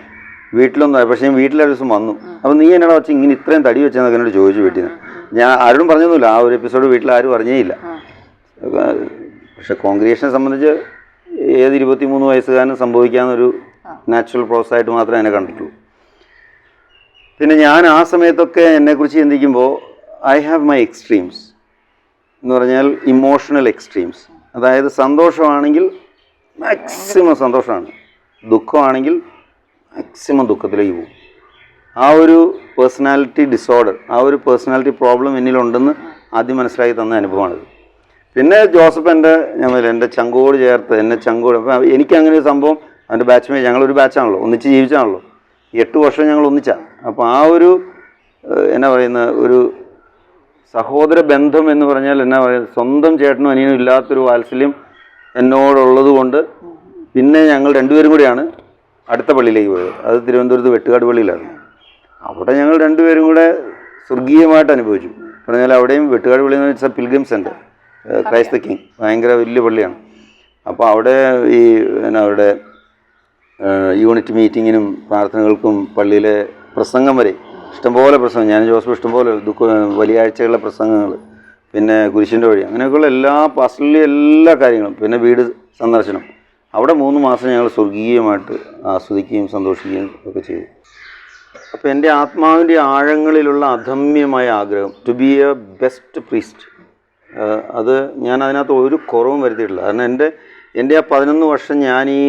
വീട്ടിലൊന്നും. പക്ഷേ ഞാൻ വീട്ടിലൊരു ദിവസം വന്നു. അപ്പോൾ നീ എന്നോട് വെച്ച് ഇങ്ങനെ ഇത്രയും തടി വെച്ചെന്നൊക്കെ എന്നോട് ചോദിച്ചു വീട്ടിൽ നിന്ന്. ഞാൻ ആരോടും പറഞ്ഞൊന്നുമില്ല, ആ ഒരു എപ്പിസോഡ് വീട്ടിൽ ആരും അറിഞ്ഞേയില്ല. പക്ഷെ കോൺഗ്രിഗേഷനെ സംബന്ധിച്ച് ഏത് 23 വയസ്സുകാരനും സംഭവിക്കാവുന്നൊരു നാച്ചുറൽ പ്രോസസ്സായിട്ട് മാത്രമേ അതിനെ കണ്ടിട്ടുള്ളൂ. പിന്നെ ഞാൻ ആ സമയത്തൊക്കെ എന്നെക്കുറിച്ച് ചിന്തിക്കുമ്പോൾ ഐ ഹാവ് മൈ എക്സ്ട്രീംസ് എന്ന് പറഞ്ഞാൽ ഇമോഷണൽ എക്സ്ട്രീംസ്. അതായത് സന്തോഷമാണെങ്കിൽ മാക്സിമം സന്തോഷമാണ്, ദുഃഖമാണെങ്കിൽ മാക്സിമം ദുഃഖത്തിലേക്ക് പോകും. ആ ഒരു പേഴ്സണാലിറ്റി ഡിസോർഡർ, ആ ഒരു പേഴ്സണാലിറ്റി പ്രോബ്ലം എന്നിലുണ്ടെന്ന് ആദ്യം മനസ്സിലാക്കി തന്ന അനുഭവമാണിത്. പിന്നെ ജോസഫ് എൻ്റെ ചങ്കോട് ചേർത്ത് അപ്പം എനിക്കങ്ങനെ ഒരു സംഭവം, അവൻ്റെ ബാച്ച്മേറ്റ്, ഞങ്ങളൊരു ബാച്ചാണല്ലോ, ഒന്നിച്ച് ജീവിച്ചാണല്ലോ, 8 വർഷം ഞങ്ങൾ ഒന്നിച്ചാണ്. അപ്പോൾ ആ ഒരു എന്നാ പറയുന്ന ഒരു സഹോദര ബന്ധം എന്ന് പറഞ്ഞാൽ എന്നാ പറയുക, സ്വന്തം ചേട്ടനും അനിയനും ഇല്ലാത്തൊരു വാത്സല്യം എന്നോടുള്ളത് കൊണ്ട് പിന്നെ ഞങ്ങൾ 2 പേരും കൂടിയാണ് അടുത്ത പള്ളിയിലേക്ക് പോയത്. അത് തിരുവനന്തപുരത്ത് വെട്ടുകാട് പള്ളിയിലായിരുന്നു. അവിടെ ഞങ്ങൾ 2 പേരും കൂടെ സ്വർഗീയമായിട്ട് അനുഭവിച്ചു. പറഞ്ഞാൽ അവിടെയും വെട്ടുകാട് പള്ളി എന്ന് വെച്ചാൽ pilgrim centre, Christ the king, ഭയങ്കര വലിയ പള്ളിയാണ്. അപ്പോൾ അവിടെ അവരുടെ യൂണിറ്റ് മീറ്റിങ്ങിനും പ്രാർത്ഥനകൾക്കും പള്ളിയിലെ പ്രസംഗം വരെ ഇഷ്ടംപോലെ പ്രസംഗം, ഞാൻ ജോസഫ് ഇഷ്ടംപോലെ വലിയാഴ്ചകളിലെ പ്രസംഗങ്ങൾ, പിന്നെ കുരിശിൻ്റെ വഴി, അങ്ങനെയൊക്കെയുള്ള എല്ലാ പാസ്റ്ററിലെ എല്ലാ കാര്യങ്ങളും, പിന്നെ വീട് സന്ദർശനം, അവിടെ 3 മാസം ഞങ്ങൾ സ്വർഗീയമായിട്ട് ആസ്വദിക്കുകയും സന്തോഷിക്കുകയും ഒക്കെ ചെയ്തു. അപ്പോൾ എൻ്റെ ആത്മാവിൻ്റെ ആഴങ്ങളിലുള്ള അധമ്യമായ ആഗ്രഹം to be a best priest, അത് ഞാൻ അതിനകത്ത് ഒരു കുറവും വരുത്തിയിട്ടില്ല. കാരണം എൻ്റെ ആ 11 വർഷം ഞാൻ ഈ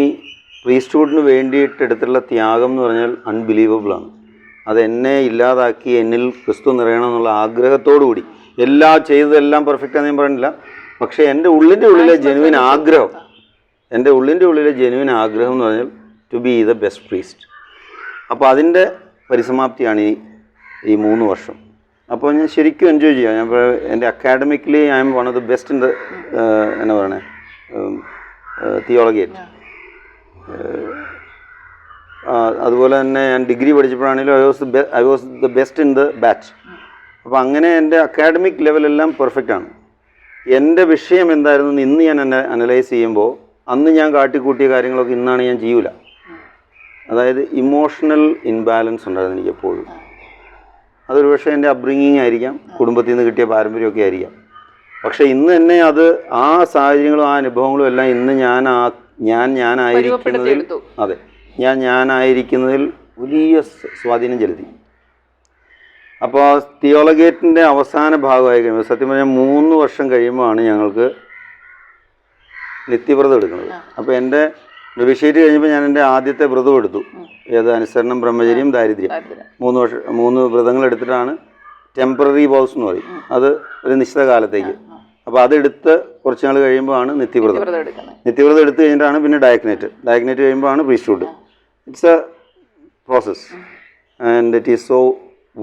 പ്രീസ്റ്റ്ഹുഡിന് വേണ്ടിയിട്ട് എടുത്തിട്ടുള്ള ത്യാഗം എന്ന് പറഞ്ഞാൽ അൺബിലീവബിളാണ്. അത് എന്നെ ഇല്ലാതാക്കി എന്നിൽ ക്രിസ്തു നിറയണം എന്നുള്ള ആഗ്രഹത്തോടു കൂടി, ചെയ്തതെല്ലാം പെർഫെക്റ്റാന്ന് ഞാൻ പറഞ്ഞില്ല, പക്ഷേ എൻ്റെ ഉള്ളിൻ്റെ ഉള്ളിലെ ജെനുവിൻ ആഗ്രഹം എന്ന് പറഞ്ഞാൽ to be the best priest. അപ്പോൾ അതിൻ്റെ പരിസമാപ്തിയാണ് ഈ 3 വർഷം. അപ്പോൾ ഞാൻ ശരിക്കും എൻജോയ് ചെയ്യാം. ഞാൻ എൻ്റെ academically I am one of the best in the എന്നാ പറയണേ തിയോളജിയേറ്റ്. അതുപോലെ തന്നെ ഞാൻ ഡിഗ്രി പഠിച്ചപ്പോഴാണെങ്കിലും I was the best in the batch. അപ്പോൾ അങ്ങനെ എൻ്റെ അക്കാഡമിക് ലെവലെല്ലാം പെർഫെക്റ്റാണ്. എൻ്റെ വിഷയം എന്തായിരുന്നു ഇന്ന് ഞാൻ എന്നെ അനലൈസ് ചെയ്യുമ്പോൾ അന്ന് ഞാൻ കാട്ടിക്കൂട്ടിയ കാര്യങ്ങളൊക്കെ ഇന്നാണ് ഞാൻ ചെയ്യൂല. അതായത് ഇമോഷണൽ ഇൻബാലൻസ് ഉണ്ടായിരുന്നു എനിക്ക് എപ്പോഴും. അതൊരു പക്ഷേ എൻ്റെ അപ്ബ്രിങ്ങിങ് ആയിരിക്കാം, കുടുംബത്തിൽ നിന്ന് കിട്ടിയ പാരമ്പര്യമൊക്കെ ആയിരിക്കാം. പക്ഷേ ഇന്ന് തന്നെ അത് ആ സാഹചര്യങ്ങളും ആ അനുഭവങ്ങളും എല്ലാം ഇന്ന് ഞാനായിരിക്കുന്നതിൽ ഞാനായിരിക്കുന്നതിൽ വലിയ സ്വാധീനം ചെലുത്തി. അപ്പോൾ തിയോളജിയേറ്റിൻ്റെ അവസാന ഭാഗമായി കഴിയുമ്പോൾ സത്യം പറഞ്ഞാൽ 3 വർഷം കഴിയുമ്പോഴാണ് ഞങ്ങൾക്ക് നിത്യവ്രതം എടുക്കുന്നത്. അപ്പോൾ എൻ്റെ നൊവിഷ്യേറ്റ് കഴിഞ്ഞപ്പോൾ ഞാൻ എൻ്റെ ആദ്യത്തെ വ്രതം എടുത്തു. അനുസരണം, ബ്രഹ്മചര്യം, ദാരിദ്ര്യം, 3 വ്രതങ്ങൾ എടുത്തിട്ടാണ് ടെമ്പററി വോവ്സ് എന്ന് പറയും. അത് ഒരു നിശ്ചിത കാലത്തേക്ക്. അപ്പോൾ അതെടുത്ത് കുറച്ച് നാൾ കഴിയുമ്പോഴാണ് നിത്യവ്രതം എടുത്ത് കഴിഞ്ഞിട്ടാണ് പിന്നെ ഡയഗ്നേറ്റ് കഴിയുമ്പോഴാണ് priesthood. It's A process and it is so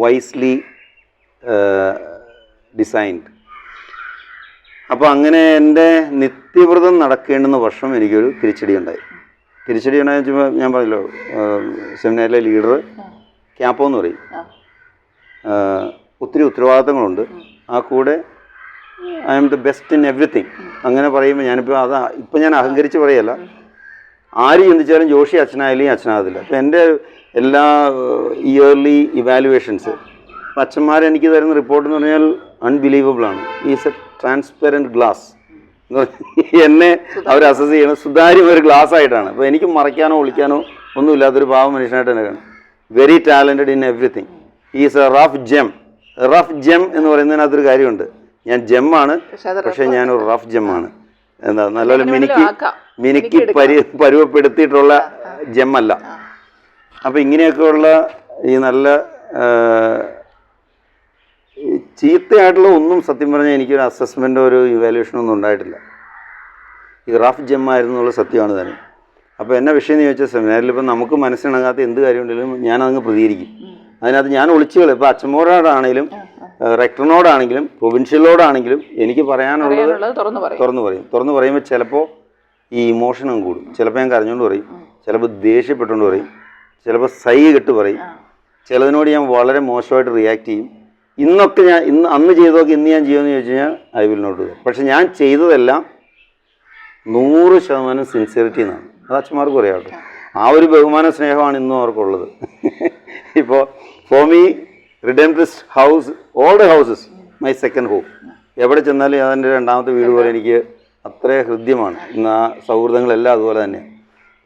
wisely designed. അപ്പോൾ അങ്ങനെ എൻ്റെ നിത്യവ്രതം നടക്കേണ്ടുന്ന വർഷം എനിക്കൊരു തിരിച്ചടി ഉണ്ടായെന്ന് വെച്ചാൽ ഞാൻ പറഞ്ഞല്ലോ, സെമിനാറിലെ ലീഡർ ക്യാപ്പോ എന്ന് പറയും. ഒത്തിരി ഉത്തരവാദിത്തങ്ങളുണ്ട്. ആ കൂടെ I am the best in everything. അങ്ങനെ പറയുമ്പോൾ ഞാനിപ്പോൾ ഇപ്പം ഞാൻ അഹങ്കരിച്ച് പറയല്ല. ആര് ചിന്തിച്ചാലും ജോഷി അച്ഛനായാലും അച്ഛനാകത്തില്ല. അപ്പം എൻ്റെ എല്ലാ ഇയർലി ഇവാലുവേഷൻസ് അച്ഛന്മാരെനിക്ക് തരുന്ന റിപ്പോർട്ട് എന്ന് പറഞ്ഞാൽ അൺബിലീവബിളാണ്. ഈസ് എ ട്രാൻസ്പെറൻറ്റ് ഗ്ലാസ് എന്ന് പറഞ്ഞാൽ എന്നെ അവർ അസസ് ചെയ്യണം സുതാര്യം ഒരു ഗ്ലാസ് ആയിട്ടാണ്. അപ്പോൾ എനിക്ക് മറയ്ക്കാനോ ഒളിക്കാനോ ഒന്നുമില്ലാത്തൊരു പാവം മനുഷ്യനായിട്ട് തന്നെ കാണും. Very talented in everything. Is a rough gem. Rough gem എന്ന് പറയുന്നതിനകത്തൊരു കാര്യമുണ്ട്. ഞാൻ ജെമ്മാണ്, പക്ഷേ ഞാനൊരു റഫ് ജെമ്മാണ്. എന്താ നല്ലപോലെ മിനുക്കി പരുവപ്പെടുത്തിയിട്ടുള്ള ജെമ്മല്ല. അപ്പം ഇങ്ങനെയൊക്കെയുള്ള ഈ നല്ല ചീത്തയായിട്ടുള്ള ഒന്നും സത്യം പറഞ്ഞാൽ എനിക്കൊരു അസസ്മെൻ്റോ ഒരു ഇവാലുവേഷനോ ഒന്നും ഉണ്ടായിട്ടില്ല. ഈ റഫ് ജെമ്മായിരുന്നു എന്നുള്ള സത്യമാണ് തന്നെ. അപ്പോൾ എന്നെ വിഷയം എന്ന് ചോദിച്ചാൽ സെമിനാറിൽ ഇപ്പം നമുക്ക് മനസ്സിനകത്ത് എന്ത് കാര്യമുണ്ടെങ്കിലും ഞാനതങ്ങ് പ്രതികരിക്കും. അതിനകത്ത് ഞാൻ ഒളിച്ചുകളി ഇപ്പോൾ അച്ഛനോടാണെങ്കിലും റെക്ടറിനോടാണെങ്കിലും പ്രൊവിൻഷ്യലോടാണെങ്കിലും എനിക്ക് പറയാനുള്ളത് തുറന്നു പറയുമ്പോൾ ചിലപ്പോൾ ഈ ഇമോഷനും കൂടും. ചിലപ്പോൾ ഞാൻ കരഞ്ഞുകൊണ്ട് പറയും, ചിലപ്പോൾ ദേഷ്യപ്പെട്ടുകൊണ്ട് പറയും, ചിലപ്പോൾ സൈ കെട്ട് പറയും. ചിലതിനോട് ഞാൻ വളരെ മോശമായിട്ട് റിയാക്ട് ചെയ്യും. ഇന്നൊക്കെ ഞാൻ അന്ന് ചെയ്തതൊക്കെ ഇന്ന് ഞാൻ ചെയ്യുമെന്ന് ചോദിച്ചു കഴിഞ്ഞാൽ I will not do that. പക്ഷെ ഞാൻ ചെയ്തതെല്ലാം 100% സിൻസിയറിറ്റി എന്നാണ്. അത് അച്ഛന്മാർക്ക് പറയാം. ആ ഒരു ബഹുമാന സ്നേഹമാണ് ഇന്നും അവർക്കുള്ളത്. ഇപ്പോൾ for me Redemptorist house, all the houses my second home. എവിടെ ചെന്നാലും അതിൻ്റെ രണ്ടാമത്തെ വീട് പോലെ എനിക്ക് അത്ര ഹൃദ്യമാണ്. ഇന്ന് ആ സൗഹൃദങ്ങളെല്ലാം അതുപോലെ തന്നെയാണ്.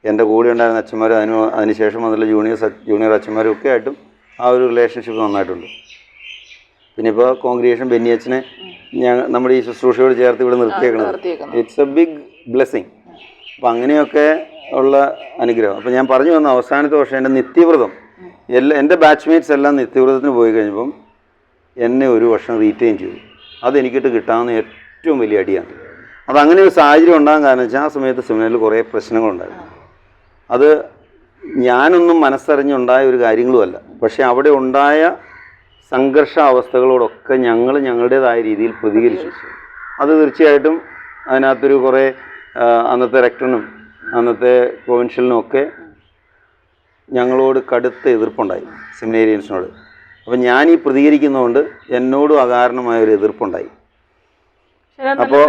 എൻ്റെ കൂടെ ഉണ്ടായിരുന്ന അച്ഛന്മാരും അതിനുശേഷം വന്നുള്ള ജൂനിയർ അച്ഛന്മാരും ഒക്കെ ആയിട്ടും ആ ഒരു റിലേഷൻഷിപ്പ് നന്നായിട്ടുണ്ട്. പിന്നെ ഇപ്പോൾ കോൺഗ്രിഗേഷൻ ബെന്നിയച്ഛനെ നമ്മുടെ ഈ ശുശ്രൂഷയോട് ചേർത്ത് ഇവിടെ നിർത്തിയേക്കുന്നത് ഇറ്റ്സ് എ ബിഗ് ബ്ലെസ്സിങ്. അപ്പം അങ്ങനെയൊക്കെ ഉള്ള അനുഗ്രഹം. അപ്പം ഞാൻ പറഞ്ഞു വന്ന അവസാനത്തെ വർഷം എൻ്റെ നിത്യവ്രതം എൻ്റെ ബാച്ച്മേറ്റ്സ് എല്ലാം നിത്യവ്രതത്തിന് പോയി കഴിഞ്ഞപ്പം എന്നെ ഒരു വർഷം റീറ്റെയിൻ ചെയ്തു. അതെനിക്കിട്ട് കിട്ടാവുന്ന ഏറ്റവും വലിയ അടിയാണ്. അതങ്ങനെ ഒരു സാഹചര്യം ഉണ്ടാകാൻ കാരണം വെച്ചാൽ ആ സമയത്ത് സെമിനാറിൽ കുറേ പ്രശ്നങ്ങളുണ്ടായിരുന്നു. അത് ഞാനൊന്നും മനസ്സറിഞ്ഞുണ്ടായ ഒരു കാര്യങ്ങളുമല്ല. പക്ഷേ അവിടെ ഉണ്ടായ സംഘർഷാവസ്ഥകളോടൊക്കെ ഞങ്ങൾ ഞങ്ങളുടേതായ രീതിയിൽ പ്രതികരിച്ചു. അത് തീർച്ചയായിട്ടും അതിനകത്തൊരു കുറേ അന്നത്തെ റെക്ടറിനും അന്നത്തെ പ്രൊവിൻഷ്യലിനും ഒക്കെ ഞങ്ങളോട് കടുത്ത എതിർപ്പുണ്ടായി, സെമിനേറിയൻസിനോട്. അപ്പം ഞാനീ പ്രതികരിക്കുന്നതുകൊണ്ട് എന്നോടും അകാരണമായൊരു എതിർപ്പുണ്ടായി. അപ്പോൾ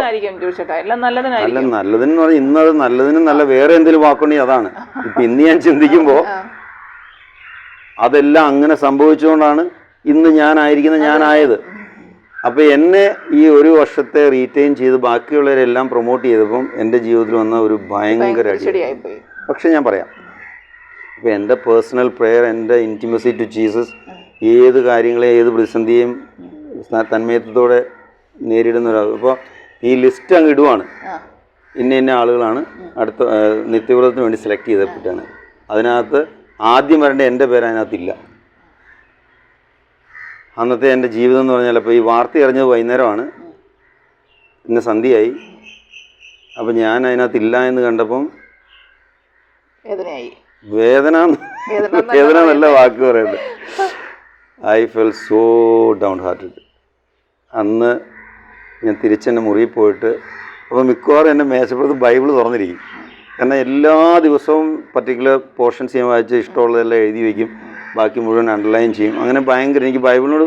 അല്ല നല്ലതിന് പറഞ്ഞാൽ ഇന്നത് നല്ലതിനും നല്ല വേറെ എന്തെങ്കിലും വാക്കുണ്ടെങ്കിൽ അതാണ്. ഇപ്പം ഇന്ന് ഞാൻ ചിന്തിക്കുമ്പോൾ അതെല്ലാം അങ്ങനെ സംഭവിച്ചുകൊണ്ടാണ് ഇന്ന് ഞാനായത്. അപ്പോൾ എന്നെ ഈ ഒരു വർഷത്തെ റീറ്റെയിൻ ചെയ്ത് ബാക്കിയുള്ളവരെല്ലാം പ്രൊമോട്ട് ചെയ്തപ്പം എൻ്റെ ജീവിതത്തിൽ വന്ന ഒരു ഭയങ്കര അടിയായിപ്പോയി. പക്ഷെ ഞാൻ പറയാം, ഇപ്പോൾ എൻ്റെ പേഴ്സണൽ പ്രെയർ, എൻ്റെ ഇൻറ്റിമസി ടു ജീസസ് ഏത് കാര്യങ്ങളെയും ഏത് പ്രതിസന്ധിയെയും തന്മയത്വത്തോടെ നേരിടുന്ന ഒരാൾ. ഇപ്പോൾ ഈ ലിസ്റ്റ് അങ്ങ് ഇടുവാണ്, ഇന്ന ആളുകളാണ് അടുത്ത നിത്യവ്രതത്തിന് വേണ്ടി സെലക്ട് ചെയ്തപ്പെട്ടാണ്. അതിനകത്ത് ആദ്യം വരേണ്ട എൻ്റെ പേര് അതിനകത്തില്ല. അന്നത്തെ എൻ്റെ ജീവിതം എന്ന് പറഞ്ഞാൽ ഇപ്പോൾ ഈ വാർത്ത അറിഞ്ഞത് വൈകുന്നേരമാണ്, ഇന്ന് സന്ധ്യയായി. അപ്പം ഞാൻ അതിനകത്തില്ല എന്ന് കണ്ടപ്പം വേദന നല്ല വാക്ക് പറയുന്നത്. I fell so down hearted. അന്ന് ഞാൻ തിരിച്ചെൻ്റെ മുറിയിൽ പോയിട്ട്, അപ്പോൾ മിക്കവാറും എൻ്റെ മേശപ്പുറത്ത് ബൈബിൾ തുറന്നിരിക്കും. കാരണം എല്ലാ ദിവസവും പർട്ടിക്കുലർ പോർഷൻസ് ഞാൻ വായിച്ച് ഇഷ്ടമുള്ളതെല്ലാം എഴുതി വയ്ക്കും, ബാക്കി മുഴുവൻ അണ്ടർലൈൻ ചെയ്യും. അങ്ങനെ ഭയങ്കര എനിക്ക് ബൈബിളിനോട്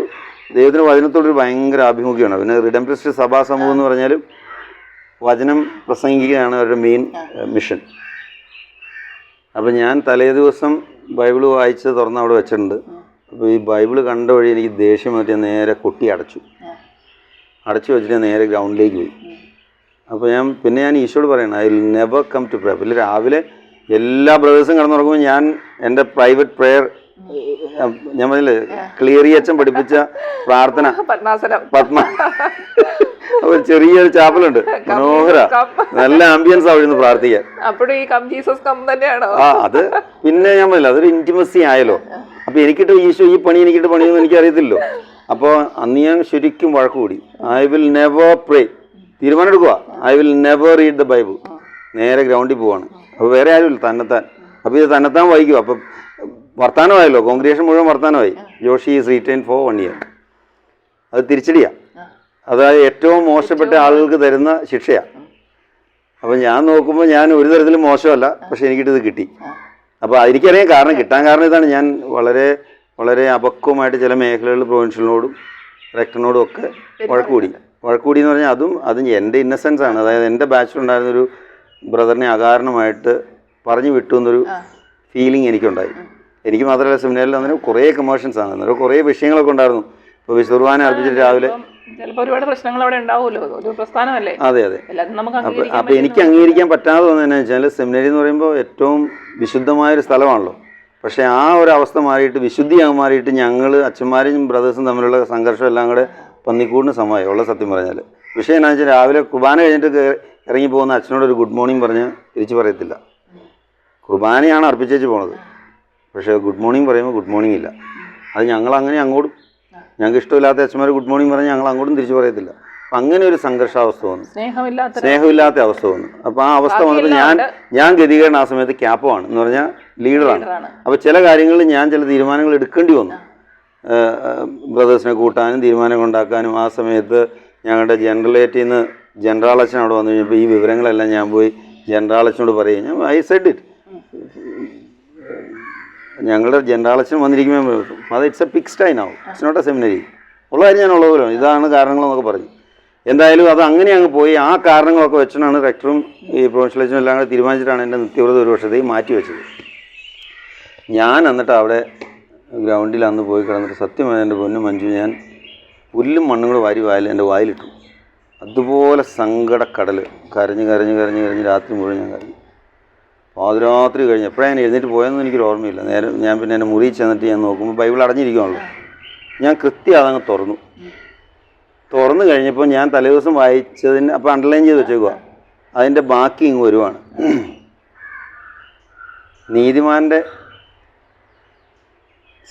ദൈവത്തിൻ്റെ വചനത്തോടൊരു ഭയങ്കര ആഭിമുഖ്യമാണ്. പിന്നെ റിഡംപ്റ്റിസ്റ്റ് സഭാ സമൂഹം എന്ന് പറഞ്ഞാലും വചനം പ്രസംഗിക്കുകയാണ് അവരുടെ മെയിൻ മിഷൻ. അപ്പോൾ ഞാൻ തലേ ദിവസം ബൈബിൾ വായിച്ച് തുറന്ന് അവിടെ വെച്ചിട്ടുണ്ട്. അപ്പോൾ ഈ ബൈബിൾ കണ്ട വഴി എനിക്ക് ദേഷ്യം പറ്റിയ നേരെ കൊട്ടി അടച്ചു വെച്ചിട്ട് നേരെ ഗ്രൗണ്ടിലേക്ക് പോയി. അപ്പോൾ ഞാൻ ഈശോയോട് പറയണം, I will never come to prayer. പിന്നെ രാവിലെ എല്ലാ ബ്രദേഴ്സും കിടന്നുറങ്ങുമ്പോൾ ഞാൻ എൻ്റെ പ്രൈവറ്റ് പ്രെയർ, ഞാൻ പറഞ്ഞില്ലേ ക്ലിയറിയച്ചൻ പഠിപ്പിച്ച പ്രാർത്ഥന പത്മ, അപ്പോൾ ചെറിയൊരു ചാപ്പലുണ്ട്, മനോഹര, നല്ല ആംബിയൻസ് അവിടെ നിന്ന് പ്രാർത്ഥിക്കാൻ. അത് പിന്നെ ഞാൻ പറഞ്ഞില്ല, അതൊരു ഇൻറ്റിമസി ആയല്ലോ. അപ്പോൾ എനിക്കിട്ട് ഈശോ ഈ പണി എനിക്കിട്ട് പണിയൊന്നും എനിക്കറിയത്തില്ലോ. അപ്പോൾ അന്ന് ഞാൻ ശരിക്കും വഴക്ക് കൂടി. ഐ വിൽ നെവർ പ്രേ, തീരുമാനം എടുക്കുക. I will never read the Bible. നേരെ ഗ്രൗണ്ടിൽ പോവാണ്. അപ്പോൾ വേറെ ആരുമില്ല, തന്നെത്താൻ. അപ്പോൾ ഇത് തന്നെത്താൻ വായിക്കും. അപ്പം വർത്താനമായല്ലോ, കോൺഗ്രിഗേഷൻ മുഴുവൻ വർത്താനമായി. Joshy is retain for 1 year. അത് തിരിച്ചടിയാണ്. അതായത് ഏറ്റവും മോശപ്പെട്ട ആളുകൾക്ക് തരുന്ന ശിക്ഷയാണ്. അപ്പോൾ ഞാൻ നോക്കുമ്പോൾ ഞാൻ ഒരു തരത്തിലും മോശമല്ല, പക്ഷെ എനിക്കിട്ടത് കിട്ടി. അപ്പോൾ എനിക്കറിയാം കാരണം, കിട്ടാൻ കാരണം ഇതാണ്. ഞാൻ വളരെ വളരെ അപക്വമായിട്ട് ചില മേഖലകളിൽ പ്രൊവിൻഷ്യലിനോടും റെക്ടറിനോടും ഒക്കെ വഴക്കുകൂടി എന്ന് പറഞ്ഞാൽ അതും എൻ്റെ ഇന്നസെൻസ് ആണ്. അതായത് എൻ്റെ ബാച്ചിലുണ്ടായിരുന്നൊരു ബ്രദറിനെ അകാരണമായിട്ട് പറഞ്ഞു വിട്ടു എന്നൊരു ഫീലിംഗ് എനിക്കുണ്ടായി. എനിക്ക് മാത്രമല്ല, സെമിനാറിൽ അന്നേരം കുറേ കമേഴ്ഷ്യൻസ് ആണ്, അന്നേരം കുറേ വിഷയങ്ങളൊക്കെ ഉണ്ടായിരുന്നു. ഇപ്പോൾ വിശുദ്ധ കുർബാന അർപ്പിച്ചിട്ട് രാവിലെ ചിലപ്പോൾ ഒരുപാട് പ്രശ്നങ്ങൾ അവിടെ ഉണ്ടാവുമല്ലോ, ഒരു പ്രസ്ഥാനമല്ലേ. അതെ. അപ്പോൾ എനിക്ക് അംഗീകരിക്കാൻ പറ്റാതെ വന്നതെന്നു വെച്ചാൽ, സെമിനാരി എന്ന് പറയുമ്പോൾ ഏറ്റവും വിശുദ്ധമായൊരു സ്ഥലമാണല്ലോ. പക്ഷേ ആ ഒരു അവസ്ഥ മാറിയിട്ട് വിശുദ്ധിയാകാൻ മാറിയിട്ട് ഞങ്ങൾ അച്ഛന്മാരും ബ്രദേഴ്സും തമ്മിലുള്ള സംഘർഷം എല്ലാം കൂടെ പന്നിക്കൂടിന് സമയമായി ഉള്ള സത്യം പറഞ്ഞാൽ. വിഷയം എന്താണെന്ന് വെച്ചാൽ, രാവിലെ കുർബാന കഴിഞ്ഞിട്ട് ഇറങ്ങി പോകുന്ന അച്ഛനോട് ഒരു ഗുഡ് മോർണിംഗ് പറഞ്ഞ് തിരിച്ച് പറയത്തില്ല. കുർബാനയാണ് അർപ്പിച്ചേച്ച് പോണത്, പക്ഷേ ഗുഡ് മോർണിംഗ് പറയുമ്പോൾ ഗുഡ് മോർണിംഗ് ഇല്ല. അത് ഞങ്ങളങ്ങനെ അങ്ങോട്ടും, ഞങ്ങൾക്ക് ഇഷ്ടമില്ലാത്ത അച്ഛന്മാർ ഗുഡ് മോർണിംഗ് പറഞ്ഞ് ഞങ്ങൾ അങ്ങോട്ടും തിരിച്ച് പറയത്തില്ല. അപ്പം അങ്ങനെ ഒരു സംഘർഷാവസ്ഥ വന്നു, സ്നേഹമില്ലാത്ത അവസ്ഥ വന്നു. അപ്പോൾ ആ അവസ്ഥ വന്നപ്പോൾ ഞാൻ ഗതികേടൻ ആ സമയത്ത് ക്യാപ്പമാണ് എന്ന് പറഞ്ഞാൽ ലീഡറാണ്. അപ്പോൾ ചില കാര്യങ്ങളിൽ ഞാൻ ചില തീരുമാനങ്ങൾ എടുക്കേണ്ടി വന്നു, ബ്രദേഴ്സിനെ കൂട്ടാനും തീരുമാനങ്ങൾ ഉണ്ടാക്കാനും. ആ സമയത്ത് ഞങ്ങളുടെ ജനറലേറ്റിൽ നിന്ന് ജനറാളച്ചൻ അവിടെ വന്നു കഴിഞ്ഞപ്പോൾ ഈ വിവരങ്ങളെല്ലാം ഞാൻ പോയി ജനറാളച്ചനോട് പറയും. ഞാൻ ഐ സെഡ് ഇറ്റ്, ഞങ്ങളുടെ ജനറാളച്ചൻ വന്നിരിക്കുമ്പോൾ അത് ഇറ്റ്സ് എ പിക്സ്റ്റൈൻ ആവും, ഇറ്റ്സ് നോട്ട് എ സെമിനറി. ഉള്ള കാര്യം ഞാൻ ഉള്ളതുപോലെ ഇതാണ് കാരണങ്ങളെന്നൊക്കെ പറഞ്ഞു. എന്തായാലും അത് അങ്ങനെ അങ്ങ് പോയി. ആ കാരണങ്ങളൊക്കെ വെച്ചാണ് റെക്ടറും ഈ പ്രൊവിൻഷ്യലൈസും എല്ലാം കൂടെ തീരുമാനിച്ചിട്ടാണ് എൻ്റെ നിത്യവ്രതം ഒരു വർഷത്തേക്ക് മാറ്റി വെച്ചത്. ഞാൻ എന്നിട്ട് അവിടെ ഗ്രൗണ്ടിൽ അന്ന് പോയി കിടന്നിട്ട് സത്യമായി എൻ്റെ പൊന്നും മഞ്ജു, ഞാൻ പുല്ലും മണ്ണും കൂടെ വാരി എൻ്റെ വായിലിട്ടു. അതുപോലെ സങ്കടക്കടൽ കരഞ്ഞ് രാത്രി മുഴുവൻ ഞാൻ കരഞ്ഞു. പാതിരാത്രി കഴിഞ്ഞ് എപ്പോഴാണ് ഞാൻ എഴുന്നേറ്റ് പോയെന്ന് എനിക്കൊരു ഓർമ്മയില്ല. നേരെ ഞാൻ പിന്നെ എൻ്റെ മുറിയിൽ ചെന്നിട്ട് ഞാൻ നോക്കുമ്പോൾ ബൈബിൾ അടഞ്ഞിരിക്കുകയാണല്ലോ. ഞാൻ കൃത്യം അതങ്ങ് തുറന്നു കഴിഞ്ഞപ്പോൾ ഞാൻ തലേദിവസം വായിച്ചതിന് അപ്പോൾ അണ്ടർലൈൻ ചെയ്ത് വെച്ചേക്കുക, അതിൻ്റെ ബാക്കി ഇങ്ങ് വരുവാണ്. നീതിമാൻ്റെ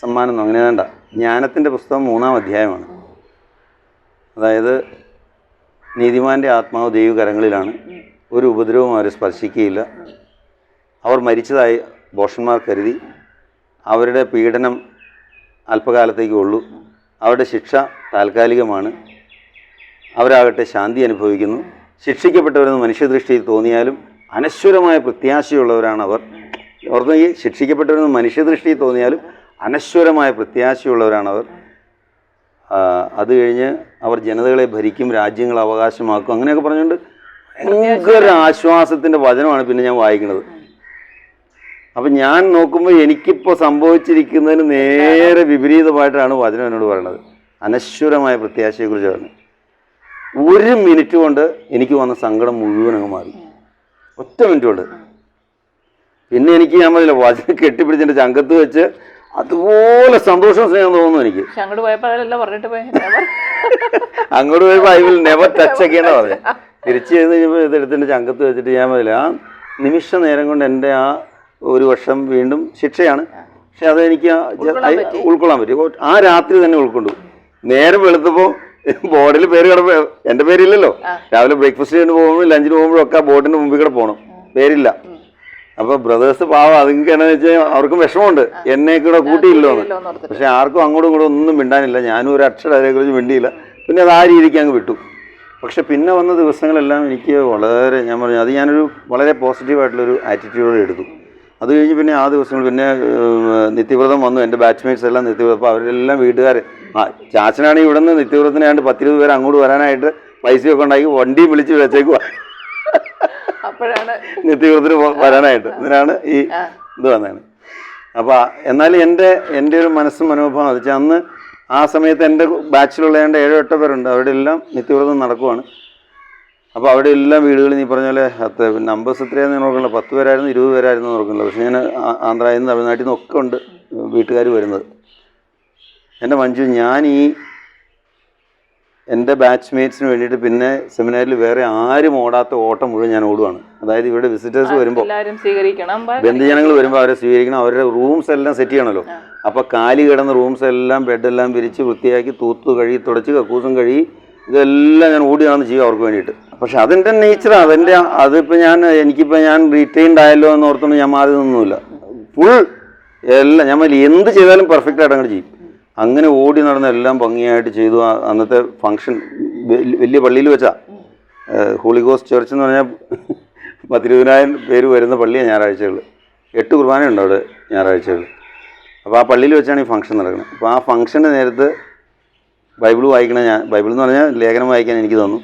സമ്മാനം എന്നോ അങ്ങനെ വേണ്ട, ജ്ഞാനത്തിൻ്റെ പുസ്തകം 3-ാം അധ്യായമാണ്. അതായത് നീതിമാൻ്റെ ആത്മാവ് ദൈവകരങ്ങളിലാണ്, ഒരു ഉപദ്രവവും അവരെ സ്പർശിക്കുകയില്ല. അവർ മരിച്ചതായി ഭോഷന്മാർ കരുതി, അവരുടെ പീഡനം അല്പകാലത്തേക്കേ ഉള്ളൂ, അവരുടെ ശിക്ഷ താൽക്കാലികമാണ്, അവരാകട്ടെ ശാന്തി അനുഭവിക്കുന്നു. ശിക്ഷിക്കപ്പെട്ടവരെന്ന് മനുഷ്യദൃഷ്ടിയിൽ തോന്നിയാലും അനശ്വരമായ പ്രത്യാശയുള്ളവരാണ് അവർ. ഓർത്ത് ഈ ശിക്ഷിക്കപ്പെട്ടവരെന്ന് മനുഷ്യദൃഷ്ടിയിൽ തോന്നിയാലും അനശ്വരമായ പ്രത്യാശയുള്ളവരാണവർ. അത് കഴിഞ്ഞ് അവർ ജനതകളെ ഭരിക്കും, രാജ്യങ്ങൾ അവകാശമാക്കും, അങ്ങനെയൊക്കെ പറഞ്ഞുകൊണ്ട് ഭയങ്കര ആശ്വാസത്തിൻ്റെ വചനമാണ് പിന്നെ ഞാൻ വായിക്കുന്നത്. അപ്പം ഞാൻ നോക്കുമ്പോൾ എനിക്കിപ്പോൾ സംഭവിച്ചിരിക്കുന്നതിന് നേരെ വിപരീതമായിട്ടാണ് വചനം എന്നോട് പറയുന്നത്. അനശ്വരമായ പ്രത്യാശയെക്കുറിച്ച് പറഞ്ഞു. 1 മിനിറ്റ് കൊണ്ട് എനിക്ക് വന്ന സങ്കടം മുഴുവൻ അങ്ങ് മാറി, ഒറ്റ മിനിറ്റ് കൊണ്ട്. പിന്നെ എനിക്ക് ഞാൻ പറഞ്ഞില്ല, വചനം കെട്ടിപ്പിടിച്ചെൻ്റെ ചങ്കത്ത് വെച്ച് അതുപോലെ സന്തോഷം സ്നേഹം തോന്നുന്നു എനിക്ക്. അങ്ങോട്ട് പോയപ്പോൾ I will never touch again പറഞ്ഞു. തിരിച്ചു ചെയ്ത് കഴിഞ്ഞപ്പോൾ ഇതെടുത്തിൻ്റെ ചങ്കത്ത് വെച്ചിട്ട് ഞാൻ പറഞ്ഞില്ല, ആ നിമിഷ നേരം കൊണ്ട് എൻ്റെ ആ 1 വർഷം വീണ്ടും ശിക്ഷയാണ്. പക്ഷെ അതെനിക്ക് ഉൾക്കൊള്ളാൻ പറ്റി. ആ രാത്രി തന്നെ ഉൾക്കൊണ്ടു. നേരം വെളുത്തപ്പോൾ ബോർഡിൽ പേര് കിടപ്പോ, എൻ്റെ പേരില്ലല്ലോ. രാവിലെ ബ്രേക്ക്ഫാസ്റ്റ് ചെയ്യാൻ പോകുമ്പോൾ ലഞ്ചിന് പോകുമ്പോഴൊക്കെ ആ ബോർഡിൻ്റെ മുമ്പിൽ കൂടെ പോകണം, പേരില്ല. അപ്പോൾ ബ്രദേഴ്സ് പാവം, അതൊക്കെ എന്താണെന്ന് വെച്ചാൽ അവർക്കും വിഷമമുണ്ട്, എന്നെ കൂടെ കൂട്ടിയില്ലോ എന്ന്. പക്ഷെ ആർക്കും അങ്ങോട്ടും ഇങ്ങോട്ടും ഒന്നും മിണ്ടാനില്ല. ഞാനും ഒരു അക്ഷരം അതിനെക്കുറിച്ച് മിണ്ടിയില്ല. പിന്നെ അത് ആ രീതിക്ക് അങ്ങ് വിട്ടു. പക്ഷെ പിന്നെ വന്ന ദിവസങ്ങളെല്ലാം എനിക്ക് വളരെ, ഞാൻ പറഞ്ഞു, അത് ഞാനൊരു വളരെ പോസിറ്റീവായിട്ടുള്ളൊരു ആറ്റിറ്റ്യൂഡോടെ എടുത്തു. അത് കഴിഞ്ഞ് പിന്നെ ആ ദിവസങ്ങൾ പിന്നെ നിത്യവ്രതം വന്നു. എൻ്റെ ബാച്ച്മേറ്റ്സ് എല്ലാം നിത്യവ്രതം. അപ്പോൾ അവരെല്ലാം വീട്ടുകാർ, ചാച്ചനാണെങ്കിൽ ഇവിടെ നിന്ന് നിത്യവ്രതത്തിനാണ്ട് 10-20 പേര് അങ്ങോട്ട് വരാനായിട്ട് പൈസയൊക്കെ ഉണ്ടാക്കി വണ്ടിയും വിളിച്ച് വെച്ചേക്കുക നിത്യവ്രതത്തിന് വരാനായിട്ട്. ഇതിനാണ് ഈ ഇത് വന്നതാണ്. അപ്പോൾ എന്നാലും എൻ്റെ ഒരു മനസ്സും മനോഭാവം അത് വെച്ചാൽ അന്ന് ആ സമയത്ത് എൻ്റെ ബാച്ചിലുള്ള 7-8 പേരുണ്ട്, അവിടെ എല്ലാം നിത്യവ്രതം നടക്കുവാണ്. അപ്പോൾ അവിടെ എല്ലാം വീടുകളിൽ നീ പറഞ്ഞ പോലെ നമ്പേഴ്സ് എത്രയാണെന്ന് നോക്കണില്ല, 10 പേരായിരുന്നു 20 പേരായിരുന്നു നോക്കണില്ല. പക്ഷേ ഞാൻ ആന്ധ്രയിൽ നിന്ന് തമിഴ്നാട്ടിൽ നിന്നൊക്കെ ഉണ്ട് വീട്ടുകാർ വരുന്നത്. എൻ്റെ മഞ്ജു, ഞാൻ എൻ്റെ ബാച്ച്മേറ്റ്സിന് വേണ്ടിയിട്ട് പിന്നെ സെമിനാറിൽ വേറെ ആരും ഓടാത്ത ഓട്ടം മുഴുവൻ ഞാൻ ഓടുവാണ്. അതായത് ഇവിടെ വിസിറ്റേഴ്സ് വരുമ്പോൾ, ബന്ധുജനങ്ങൾ വരുമ്പോൾ അവരെ സ്വീകരിക്കണം, അവരുടെ റൂംസ് എല്ലാം സെറ്റ് ചെയ്യണമല്ലോ. അപ്പോൾ കാലി കിടന്ന റൂംസ് എല്ലാം ബെഡെല്ലാം വിരിച്ച് വൃത്തിയാക്കി തൂത്ത് കഴുകി തുടച്ച് കക്കൂസും കഴുകി ഇതെല്ലാം ഞാൻ ഓടുകയാണ് ചെയ്യുക അവർക്ക് വേണ്ടിയിട്ട്. പക്ഷെ അതെൻ്റെ നേച്ചറാണ്, അതെൻ്റെ. അതിപ്പോൾ ഞാൻ റീറ്റെയിൻഡ് ആയല്ലോ എന്ന് ഓർത്തുകൊണ്ട് ഞാൻ മാറി നിന്നൊന്നുമില്ല. ഫുൾ എല്ലാം ഞാൻ എന്ത് ചെയ്താലും പെർഫെക്റ്റ് ആയിട്ട് അങ്ങോട്ട് ചെയ്യും. അങ്ങനെ ഓടി നടന്ന എല്ലാം ഭംഗിയായിട്ട് ചെയ്തു. അന്നത്തെ ഫംഗ്ഷൻ വലിയ പള്ളിയിൽ വെച്ചാൽ, ഹോളി ഗോസ്റ്റ് ചർച്ച് എന്ന് പറഞ്ഞാൽ 10-20,000 പേര് വരുന്ന പള്ളിയാണ് ഞായറാഴ്ചകൾ. 8 കുർബാനയുണ്ട് അവിടെ ഞായറാഴ്ചകൾ. അപ്പോൾ ആ പള്ളിയിൽ വെച്ചാണ് ഈ ഫംഗ്ഷൻ നടക്കുന്നത്. അപ്പോൾ ആ ഫംഗ്ഷൻ്റെ നേരത്ത് ബൈബിൾ വായിക്കണ ഞാൻ, ബൈബിൾ എന്ന് പറഞ്ഞാൽ ലേഖനം വായിക്കാൻ എനിക്ക് തന്നു.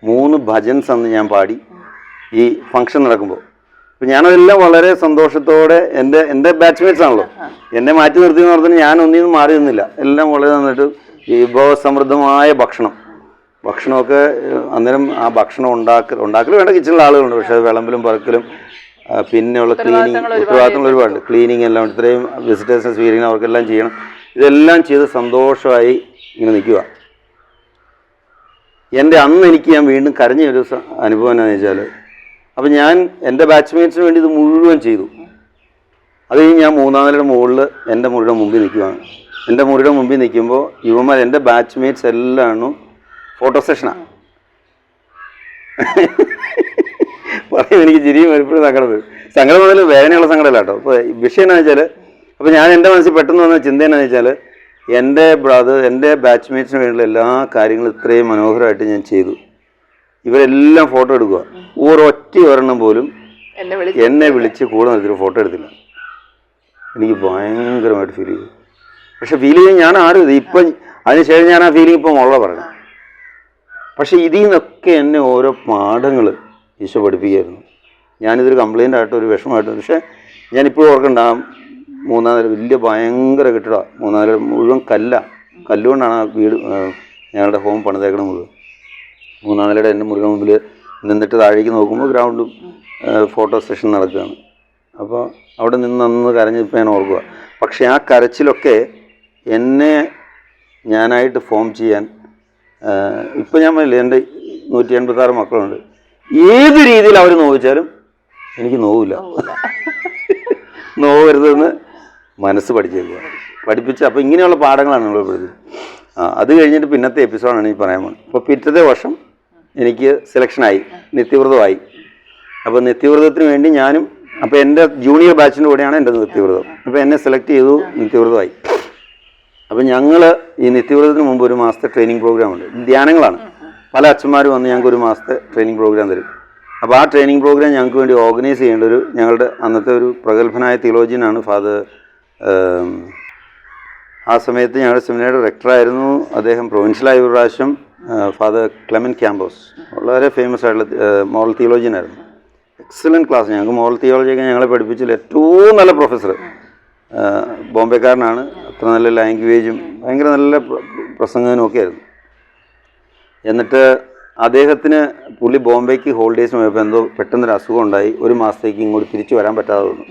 3 ഭജൻസ് അന്ന് ഞാൻ പാടി ഈ ഫംഗ്ഷൻ നടക്കുമ്പോൾ. അപ്പോൾ ഞാനതെല്ലാം വളരെ സന്തോഷത്തോടെ, എൻ്റെ ബാച്ച്മേറ്റ്സ് ആണല്ലോ, എന്നെ മാറ്റി നിർത്തി എന്ന് പറഞ്ഞാൽ ഞാൻ ഒന്നിൽ നിന്നും മാറി നിന്നില്ല. എല്ലാം വളരെ നന്നായിട്ട് വിഭവസമൃദ്ധമായ ഭക്ഷണമൊക്കെ അന്നേരം ആ ഭക്ഷണം ഉണ്ടാക്കൽ വേണ്ട കിച്ചണിലെ ആളുകളുണ്ട്. പക്ഷേ വിളമ്പലും പറക്കലും പിന്നെയുള്ള ഉത്തരവാദിത്തങ്ങൾ ഒരുപാടുണ്ട്. ക്ലീനിങ് എല്ലാം ഇത്രയും വിസിറ്റേഴ്സിനെ സ്വീകരിക്കണം, അവർക്കെല്ലാം ചെയ്യണം. ഇതെല്ലാം ചെയ്ത് സന്തോഷമായി ഇങ്ങനെ നിൽക്കുക. അന്ന് ഞാൻ വീണ്ടും കരഞ്ഞ ഒരു അനുഭവം എന്താണെന്ന് വെച്ചാൽ, അപ്പം ഞാൻ എൻ്റെ ബാച്ച്മേറ്റ്സിന് വേണ്ടി ഇത് മുഴുവൻ ചെയ്തു. അത് കഴിഞ്ഞ് ഞാൻ 3-ാം നിലയുടെ മുകളിൽ എൻ്റെ മുറിയുടെ മുമ്പിൽ നിൽക്കുകയാണ്. എൻ്റെ മുറിയുടെ മുമ്പിൽ നിൽക്കുമ്പോൾ ഇവന്മാർ എൻ്റെ ബാച്ച്മേറ്റ്സ് എല്ലാം ഫോട്ടോ സെഷനാണ്. പറയും എനിക്ക് ചിരിയും എപ്പോഴും സങ്കടം വന്നാലും വേദനയുള്ള സങ്കടമല്ല കേട്ടോ. അപ്പോൾ വിഷയം എന്താണെന്ന് വെച്ചാൽ, അപ്പോൾ ഞാൻ എൻ്റെ മനസ്സിൽ പെട്ടെന്ന് വന്ന ചിന്ത എന്താണെന്ന് വെച്ചാൽ, എൻ്റെ ബാച്ച്മേറ്റ്സിന് വേണ്ടിയുള്ള എല്ലാ കാര്യങ്ങളും ഇത്രയും മനോഹരമായിട്ട് ഞാൻ ചെയ്തു. ഇവരെല്ലാം ഫോട്ടോ എടുക്കുക. ഒരെണ്ണം പോലും എന്നെ വിളിച്ച് കൂടെ നിർത്തിയൊരു ഫോട്ടോ എടുത്തില്ല. എനിക്ക് ഭയങ്കരമായിട്ട് ഫീൽ ചെയ്തു. പക്ഷെ ഫീൽ ചെയ്യാൻ ഞാൻ ആരും ഇത് ഇപ്പം അതിനുശേഷം ഞാൻ ആ ഫീലിംഗ് ഇപ്പം ഉള്ള പറഞ്ഞു. പക്ഷെ ഇതിൽ നിന്നൊക്കെ എന്നെ ഓരോ പാഠങ്ങൾ ഈശോ പഠിപ്പിക്കുകയായിരുന്നു. ഞാനിതൊരു കംപ്ലയിൻ്റ് ആയിട്ടോ ഒരു വിഷമമായിട്ടോ, പക്ഷേ ഞാനിപ്പോഴും ഓർക്കണ്ട, ആ 3-ാം നില വലിയ ഭയങ്കര കെട്ടിടമാണ്. 3-ാം നില മുഴുവൻ കല്ലുകൊണ്ടാണ് ആ വീട്, ഞങ്ങളുടെ ഹോം പണിതേക്കണം മുഴുവൻ. 3-ാം നിലയുടെ എൻ്റെ മുറിയുടെ മുമ്പിൽ നിന്നിട്ട് താഴേക്ക് നോക്കുമ്പോൾ ഗ്രൗണ്ടും ഫോട്ടോ സെഷൻ നടക്കുകയാണ്. അപ്പോൾ അവിടെ നിന്ന് കരഞ്ഞിപ്പോൾ ഞാൻ ഓർക്കുക. പക്ഷേ ആ കരച്ചിലൊക്കെ എന്നെ ഞാനായിട്ട് ഫോം ചെയ്യാൻ, ഇപ്പം ഞാൻ പറയില്ല, എൻ്റെ 186 മക്കളുണ്ട്. ഏത് രീതിയിൽ അവർ നോവിച്ചാലും എനിക്ക് നോവില്ല. നോവരുതെന്ന് മനസ്സ് പഠിപ്പിച്ച്. അപ്പോൾ ഇങ്ങനെയുള്ള പാഠങ്ങളാണ് നമ്മൾ പഠിച്ചത്. അത് കഴിഞ്ഞിട്ട് പിന്നത്തെ എപ്പിസോഡാണ് എനിക്ക് പറയാൻ പോകുന്നത്. അപ്പോൾ പിറ്റത്തെ വർഷം എനിക്ക് സെലക്ഷനായി, നിത്യവ്രതമായി. അപ്പോൾ നിത്യവ്രതത്തിന് വേണ്ടി ഞാനും, അപ്പോൾ എൻ്റെ ജൂനിയർ ബാച്ചിൻ്റെ കൂടെയാണ് എൻ്റെ നിത്യവ്രതം. അപ്പോൾ എന്നെ സെലക്ട് ചെയ്തു, നിത്യവ്രതമായി. അപ്പോൾ ഞങ്ങൾ ഈ നിത്യവ്രതത്തിന് മുമ്പ് 1 മാസത്തെ ട്രെയിനിങ് പ്രോഗ്രാം ഉണ്ട്. ധ്യാനങ്ങളാണ്. പല അച്ഛന്മാർ വന്ന് ഞങ്ങൾക്ക് 1 മാസത്തെ ട്രെയിനിങ് പ്രോഗ്രാം തരും. അപ്പോൾ ആ ട്രെയിനിങ് പ്രോഗ്രാം ഞങ്ങൾക്ക് വേണ്ടി ഓർഗനൈസ് ചെയ്യേണ്ട ഞങ്ങളുടെ അന്നത്തെ ഒരു പ്രഗത്ഭനായ തിയോളജിയനാണ് ഫാദർ. ആ സമയത്ത് ഞങ്ങളുടെ സെമിനാരിയുടെ റെക്ടറായിരുന്നു അദ്ദേഹം. പ്രൊവിൻഷ്യലായ ഒരു പ്രാവശ്യം ഫാദർ ക്ലെമൻ ക്യാമ്പോസ്, വളരെ ഫേമസ് ആയിട്ടുള്ള മോറൽ തിയോളജിയനായിരുന്നു. Excellent class. ഞങ്ങൾക്ക് മോറൽ തിയോളജിയൊക്കെ ഞങ്ങളെ പഠിപ്പിച്ചതിൽ ഏറ്റവും നല്ല പ്രൊഫസർ. ബോംബെക്കാരനാണ്. അത്ര നല്ല ലാംഗ്വേജും ഭയങ്കര നല്ല പ്രസംഗനും ഒക്കെ ആയിരുന്നു. എന്നിട്ട് പുള്ളി ബോംബെക്ക് ഹോളിഡേയ്സിന് പോയപ്പോൾ എന്തോ പെട്ടെന്നൊരു അസുഖം ഉണ്ടായി. 1 മാസത്തേക്ക് ഇങ്ങോട്ട് തിരിച്ചു വരാൻ പറ്റാതെ വന്നു.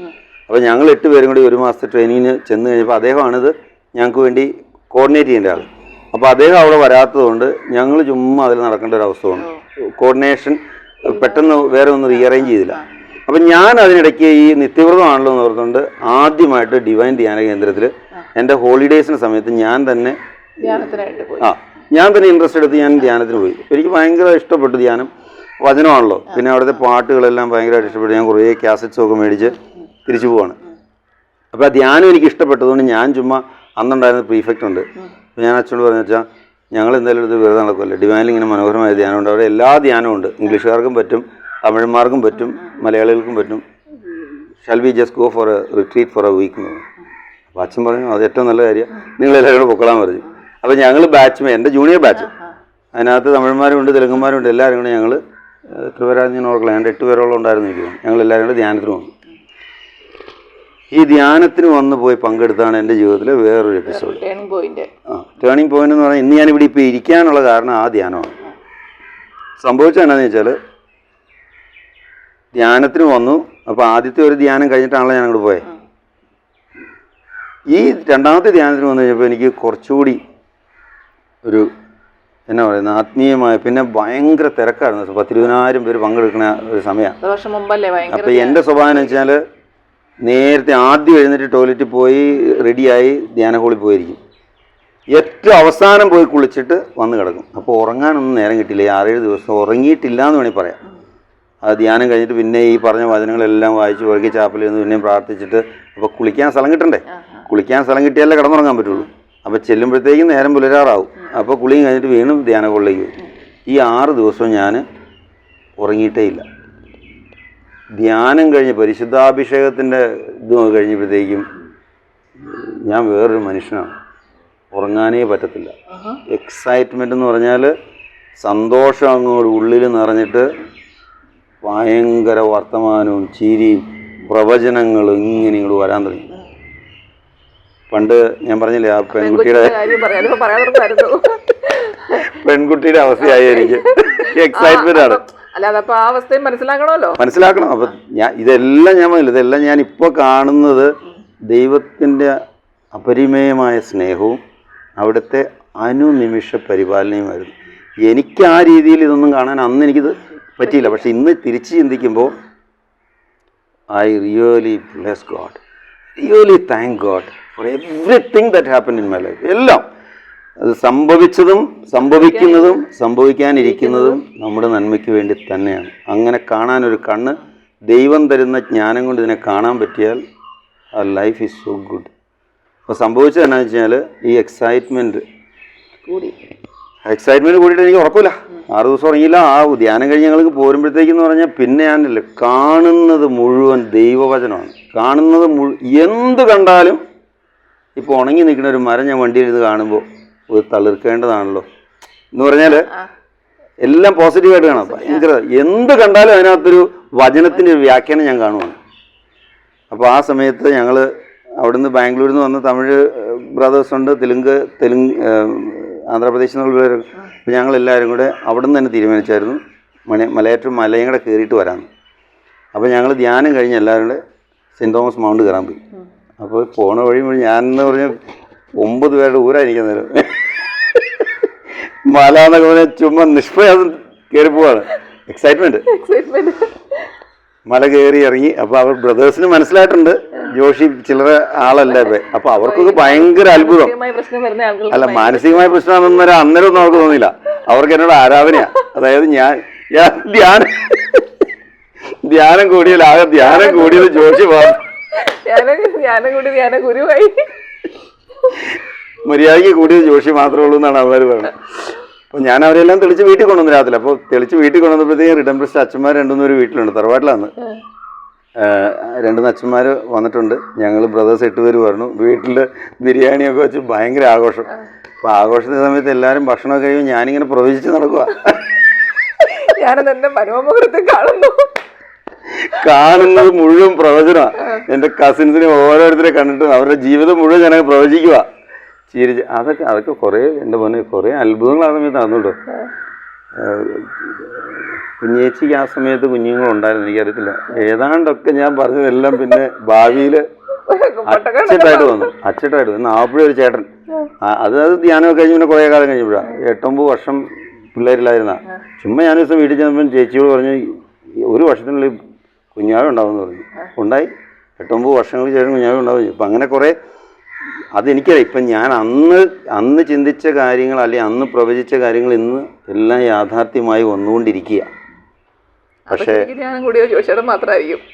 അപ്പോൾ ഞങ്ങൾ 8 പേരും കൂടി 1 മാസത്തെ ട്രെയിനിങ്ങിന് ചെന്ന് കഴിഞ്ഞപ്പോൾ അദ്ദേഹമാണിത് ഞങ്ങൾക്ക് വേണ്ടി കോർഡിനേറ്റ് ചെയ്യേണ്ട ആൾ. അപ്പോൾ അദ്ദേഹം അവിടെ വരാത്തതുകൊണ്ട് ഞങ്ങൾ ചുമ്മാ അതിൽ നടക്കേണ്ട ഒരു അവസ്ഥ വന്നു. കോർഡിനേഷൻ പെട്ടെന്ന് വേറെ ഒന്നും റീഅറേഞ്ച് ചെയ്തില്ല. അപ്പം ഞാൻ അതിനിടയ്ക്ക് ഈ നിത്യവ്രതമാണല്ലോ എന്ന് ഓർത്തുകൊണ്ട് ആദ്യമായിട്ട് ഡിവൈൻ ധ്യാന കേന്ദ്രത്തിൽ എൻ്റെ ഹോളിഡേയ്സിൻ്റെ സമയത്ത് ഞാൻ തന്നെ ഇൻട്രസ്റ്റ് എടുത്ത് ഞാൻ ധ്യാനത്തിന് പോയി. എനിക്ക് ഭയങ്കര ഇഷ്ടപ്പെട്ടു ധ്യാനം. വചനമാണല്ലോ, പിന്നെ അവിടുത്തെ പാട്ടുകളെല്ലാം ഭയങ്കരമായിട്ട് ഇഷ്ടപ്പെട്ടു. ഞാൻ കുറേ കാസറ്റ്സൊക്കെ മേടിച്ച് തിരിച്ചു പോവാണ്. അപ്പോൾ ആ ധ്യാനം എനിക്ക് ഇഷ്ടപ്പെട്ടതുകൊണ്ട് ഞാൻ ചുമ്മാ അന്നുണ്ടായിരുന്ന പ്രീഫെക്റ്റ് ഉണ്ട്. അപ്പോൾ ഞാൻ അച്ഛനോട് പറഞ്ഞു വെച്ചാൽ, ഞങ്ങൾ എന്തായാലും ഇത് വെറുതെ നടക്കുമല്ലോ, ഡിവൈനിൽ ഇങ്ങനെ മനോഹരമായ ധ്യാനമുണ്ട്, അവിടെ എല്ലാ ധ്യാനവും ഉണ്ട്, ഇംഗ്ലീഷുകാർക്കും പറ്റും, തമിഴന്മാർക്കും പറ്റും, മലയാളികൾക്കും പറ്റും. Shall we just go for a retreat for a week എന്ന് പറഞ്ഞു. അപ്പോൾ അച്ഛൻ പറഞ്ഞു അത് ഏറ്റവും നല്ല കാര്യം, നിങ്ങളെല്ലാവരും കൂടെ പൊക്കളാൻ പറഞ്ഞു. അപ്പോൾ ഞങ്ങൾ എൻ്റെ ജൂനിയർ ബാച്ച്, അതിനകത്ത് തമിഴന്മാരും ഉണ്ട്, തെലുങ്കന്മാരും ഉണ്ട്, എല്ലാവരും കൂടെ ഞങ്ങൾ എത്ര പേരാണ് ഞാൻ ഓർക്കണം, 8 പേരോളം ഉണ്ടായിരുന്നു എനിക്ക്. ഞങ്ങളെല്ലാവരും കൂടെ ധ്യാനത്തിന് വന്നു. ഈ ധ്യാനത്തിന് പോയി പങ്കെടുത്താണ് എൻ്റെ ജീവിതത്തിലെ വേറൊരു എപ്പിസോഡ്. ടേണിംഗ് പോയിന്റ് എന്ന് പറഞ്ഞാൽ ഇന്ന് ഞാനിവിടെ ഇപ്പോൾ ഇരിക്കാനുള്ള കാരണം ആ ധ്യാനമാണ്. സംഭവിച്ചത് എന്താണെന്ന് വെച്ചാൽ, ധ്യാനത്തിന് വന്നു. അപ്പോൾ ആദ്യത്തെ ഒരു ധ്യാനം കഴിഞ്ഞിട്ടാണല്ലോ ഞാൻ അങ്ങോട്ട് പോയത്. ഈ 2ാമത്തെ ധ്യാനത്തിന് വന്നു കഴിഞ്ഞപ്പോൾ എനിക്ക് കുറച്ചുകൂടി ഒരു എന്നാ പറയുന്നത് ആത്മീയമായ, പിന്നെ ഭയങ്കര തിരക്കായിരുന്നു. 10,000-20,000 പേര് പങ്കെടുക്കുന്ന ഒരു സമയമാണ്. അപ്പോൾ എൻ്റെ സ്വഭാവം എന്ന് വെച്ചാൽ, നേരത്തെ ആദ്യം എഴുന്നേറ്റ് ടോയ്ലറ്റിൽ പോയി റെഡിയായി ധ്യാന ഹോളിൽ പോയിരിക്കും. ഏറ്റവും അവസാനം പോയി കുളിച്ചിട്ട് വന്ന് കിടക്കും. അപ്പോൾ ഉറങ്ങാനൊന്നും നേരം കിട്ടില്ല. 6-7 ദിവസം ഉറങ്ങിയിട്ടില്ല എന്ന് വേണമെങ്കിൽ പറയാം. ആ ധ്യാനം കഴിഞ്ഞിട്ട് പിന്നെ ഈ പറഞ്ഞ വചനങ്ങളെല്ലാം വായിച്ച് ഒഴുകി ചാപ്പലിൽ നിന്ന് പിന്നെയും പ്രാർത്ഥിച്ചിട്ട്, അപ്പോൾ കുളിക്കാൻ സ്ഥലം കിട്ടണ്ടേ, കുളിക്കാൻ സ്ഥലം കിട്ടിയാലേ കിടന്നുറങ്ങാൻ പറ്റുള്ളൂ. അപ്പോൾ ചെല്ലുമ്പോഴത്തേക്കും നേരം പുലരാറാവും. അപ്പോൾ കുളിയും കഴിഞ്ഞിട്ട് വീണ്ടും ധ്യാന ഹോളിലേക്ക് വരും. ഈ 6 ദിവസവും ഞാൻ ഉറങ്ങിയിട്ടേ ഇല്ല. ധ്യാനം കഴിഞ്ഞ് പരിശുദ്ധാഭിഷേകത്തിൻ്റെ ഇത് കഴിഞ്ഞപ്പോഴത്തേക്കും ഞാൻ വേറൊരു മനുഷ്യനാണ്, ഉറങ്ങാനേ പറ്റത്തില്ല. എക്സൈറ്റ്മെൻ്റ് എന്ന് പറഞ്ഞാൽ സന്തോഷം അങ്ങോട്ട് ഉള്ളിൽ നിറഞ്ഞിട്ട് ഭയങ്കര വർത്തമാനവും ചിരിയും പ്രവചനങ്ങളും ഇങ്ങനെ ഇങ്ങോട്ട് വരാൻ തുടങ്ങി. പണ്ട് ഞാൻ പറഞ്ഞില്ലേ ആ പെൺകുട്ടിയുടെ അവസ്ഥയായി എനിക്ക് എക്സൈറ്റ്മെന്റ് ആണ്. മനസ്സിലാക്കണം. അപ്പൊ ഇതെല്ലാം ഞാൻ ഇപ്പോൾ കാണുന്നത് ദൈവത്തിൻ്റെ അപരിമേയമായ സ്നേഹവും അവിടുത്തെ അനുനിമിഷ പരിപാലനയുമായിരുന്നു. എനിക്ക് ആ രീതിയിൽ ഇതൊന്നും കാണാൻ അന്ന് എനിക്കിത് പറ്റിയില്ല. പക്ഷെ ഇന്ന് തിരിച്ച് ചിന്തിക്കുമ്പോൾ I really bless God, really thank God four everything that happened in my life. എല്ലാം അത് സംഭവിച്ചതും സംഭവിക്കുന്നതും സംഭവിക്കാനിരിക്കുന്നതും നമ്മുടെ നന്മയ്ക്ക് വേണ്ടി തന്നെയാണ്. അങ്ങനെ കാണാനൊരു കണ്ണ് ദൈവം തരുന്ന ജ്ഞാനം കൊണ്ട് ഇതിനെ കാണാൻ പറ്റിയാൽ ആ ലൈഫ് ഈസ് സോ ഗുഡ്. അപ്പോൾ സംഭവിച്ചത് എന്നാന്ന് വെച്ചാൽ ഈ എക്സൈറ്റ്മെൻറ്റ് കൂടിയിട്ട് എനിക്ക് ഉറപ്പില്ല. 6 ദിവസം ഉറങ്ങിയില്ല. ആ ധ്യാനം കഴിഞ്ഞ് ഞങ്ങൾക്ക് പോരുമ്പോഴത്തേക്കെന്ന് പറഞ്ഞാൽ പിന്നെ ഞാനില്ല, കാണുന്നത് മുഴുവൻ ദൈവവചനമാണ്. കാണുന്നത് എന്ത് കണ്ടാലും ഇപ്പോൾ ഉണങ്ങി നിൽക്കുന്ന ഒരു മരം ഞാൻ വണ്ടിയിൽ ഇത് കാണുമ്പോൾ ഒരു തളിർക്കേണ്ടതാണല്ലോ എന്ന് പറഞ്ഞാൽ എല്ലാം പോസിറ്റീവായിട്ട് കാണാം. ഭയങ്കര എന്ത് കണ്ടാലും അതിനകത്തൊരു വചനത്തിൻ്റെ ഒരു വ്യാഖ്യാനം ഞാൻ കാണുവാണ്. അപ്പോൾ ആ സമയത്ത് ഞങ്ങൾ അവിടുന്ന് ബാംഗ്ലൂരിൽ നിന്ന് വന്ന തമിഴ് ബ്രദേഴ്സ് ഉണ്ട്, തെലുങ്ക് ആന്ധ്രാപ്രദേശിൽ നിന്നുള്ളവർ. അപ്പോൾ ഞങ്ങളെല്ലാവരും കൂടെ അവിടെ നിന്ന് തന്നെ തീരുമാനിച്ചായിരുന്നു മലയാറ്റൂർ മലയും കൂടെ കയറിയിട്ട് വരാമെന്ന്. അപ്പോൾ ഞങ്ങൾ ധ്യാനം കഴിഞ്ഞ് എല്ലാവരും കൂടെ സെൻറ്റ് തോമസ് മൗണ്ട് കയറാൻ പോയി. അപ്പോൾ പോണ വഴി ഞാനെന്ന് പറഞ്ഞാൽ 9 പേരുടെ ഊരായിരിക്കാൻ നേരം മല എന്നൊക്കെ പറഞ്ഞാൽ ചുമ്മാ നിഷ്പ്രയാസം കയറി പോവാണ്. എക്സൈറ്റ്മെൻറ്റ്. മല കയറി ഇറങ്ങി. അപ്പോൾ അവർ ബ്രദേഴ്സിന് മനസ്സിലായിട്ടുണ്ട് ജോഷി ചില്ലറ ആളല്ല ഇപ്പം. അപ്പോൾ അവർക്കൊക്കെ ഭയങ്കര അത്ഭുതം. അല്ല, മാനസികമായ പ്രശ്നമാണെന്നേരം അന്നേരം ഒന്നും അവർക്ക് തോന്നിയില്ല. അവർക്ക് എന്നോട് ആരാധനയാണ്. അതായത് ഞാൻ ധ്യാനം കൂടിയാൽ ആകെ ധ്യാനം കൂടിയത് ജോഷി മാത്രം. മര്യാദയ്ക്ക് കൂടിയത് ജോഷി മാത്രമേ ഉള്ളൂ എന്നാണ് അവർ പറയുന്നത്. അപ്പോൾ ഞാൻ അവരെല്ലാം തെളിച്ച് വീട്ടിൽ കൊണ്ടുവന്നു രാത്രി. അപ്പോൾ തെളിച്ച് വീട്ടിൽ കൊണ്ടുവന്നപ്പോഴത്തേക്കും റിഡംബ്രിസ്റ്റ് അച്ഛന്മാർ 2-3 വീട്ടിലുണ്ട്, തറവാട്ടിലാണ്. 2 അച്ഛന്മാർ വന്നിട്ടുണ്ട്. ഞങ്ങൾ ബ്രദേഴ്സ് 8 പേര് പറഞ്ഞു. വീട്ടിൽ ബിരിയാണിയൊക്കെ വെച്ച് ഭയങ്കര ആഘോഷം. അപ്പോൾ ആഘോഷത്തിൻ്റെ സമയത്ത് എല്ലാവരും ഭക്ഷണമൊക്കെ കഴിയുമ്പോൾ ഞാനിങ്ങനെ പ്രവചിച്ച് നടക്കുക. കാണുന്നത് മുഴുവൻ പ്രവചനമാണ്. എൻ്റെ കസിൻസിനെ ഓരോരുത്തരെ കണ്ടിട്ട് അവരുടെ ജീവിതം മുഴുവൻ ഞാനങ്ങ് പ്രവചിക്കുക, ചിരിച്ച്. അതൊക്കെ കുറേ എൻ്റെ മോനെ കുറേ അത്ഭുതങ്ങൾ ആ സമയത്ത് നടന്നുണ്ടോ. കുഞ്ഞേച്ചിക്ക് ആ സമയത്ത് കുഞ്ഞുങ്ങളുണ്ടായിരുന്നു, എനിക്കറിയത്തില്ല. ഏതാണ്ടൊക്കെ ഞാൻ പറഞ്ഞതെല്ലാം പിന്നെ ഭാവിയിൽ അച്ചട്ടായിട്ട് വന്നു. എന്നാൽ ആപ്പിളെ ഒരു ചേട്ടൻ അത് ധ്യാനമൊക്കെ കഴിഞ്ഞ് പിന്നെ കുറേ കാലം കഴിഞ്ഞപ്പോഴാണ് 8-9 വർഷം പിള്ളേരില്ലായിരുന്ന. ചുമ്മാ ഞാൻ ദിവസം വീട്ടിൽ ചെന്നപ്പോൾ ചേച്ചിയോട് പറഞ്ഞു 1 വർഷത്തിനുള്ളിൽ കുഞ്ഞാവുണ്ടാവുമെന്ന് പറഞ്ഞു. ഉണ്ടായി. 8-9 വർഷങ്ങൾക്ക് ശേഷം കുഞ്ഞാവുണ്ടാവും. ഇപ്പം അങ്ങനെ കുറേ അതെനിക്കറിയാം. ഇപ്പം ഞാൻ അന്ന് ചിന്തിച്ച കാര്യങ്ങൾ അല്ലെങ്കിൽ അന്ന് പ്രവചിച്ച കാര്യങ്ങൾ ഇന്ന് എല്ലാം യാഥാർത്ഥ്യമായി വന്നുകൊണ്ടിരിക്കുക.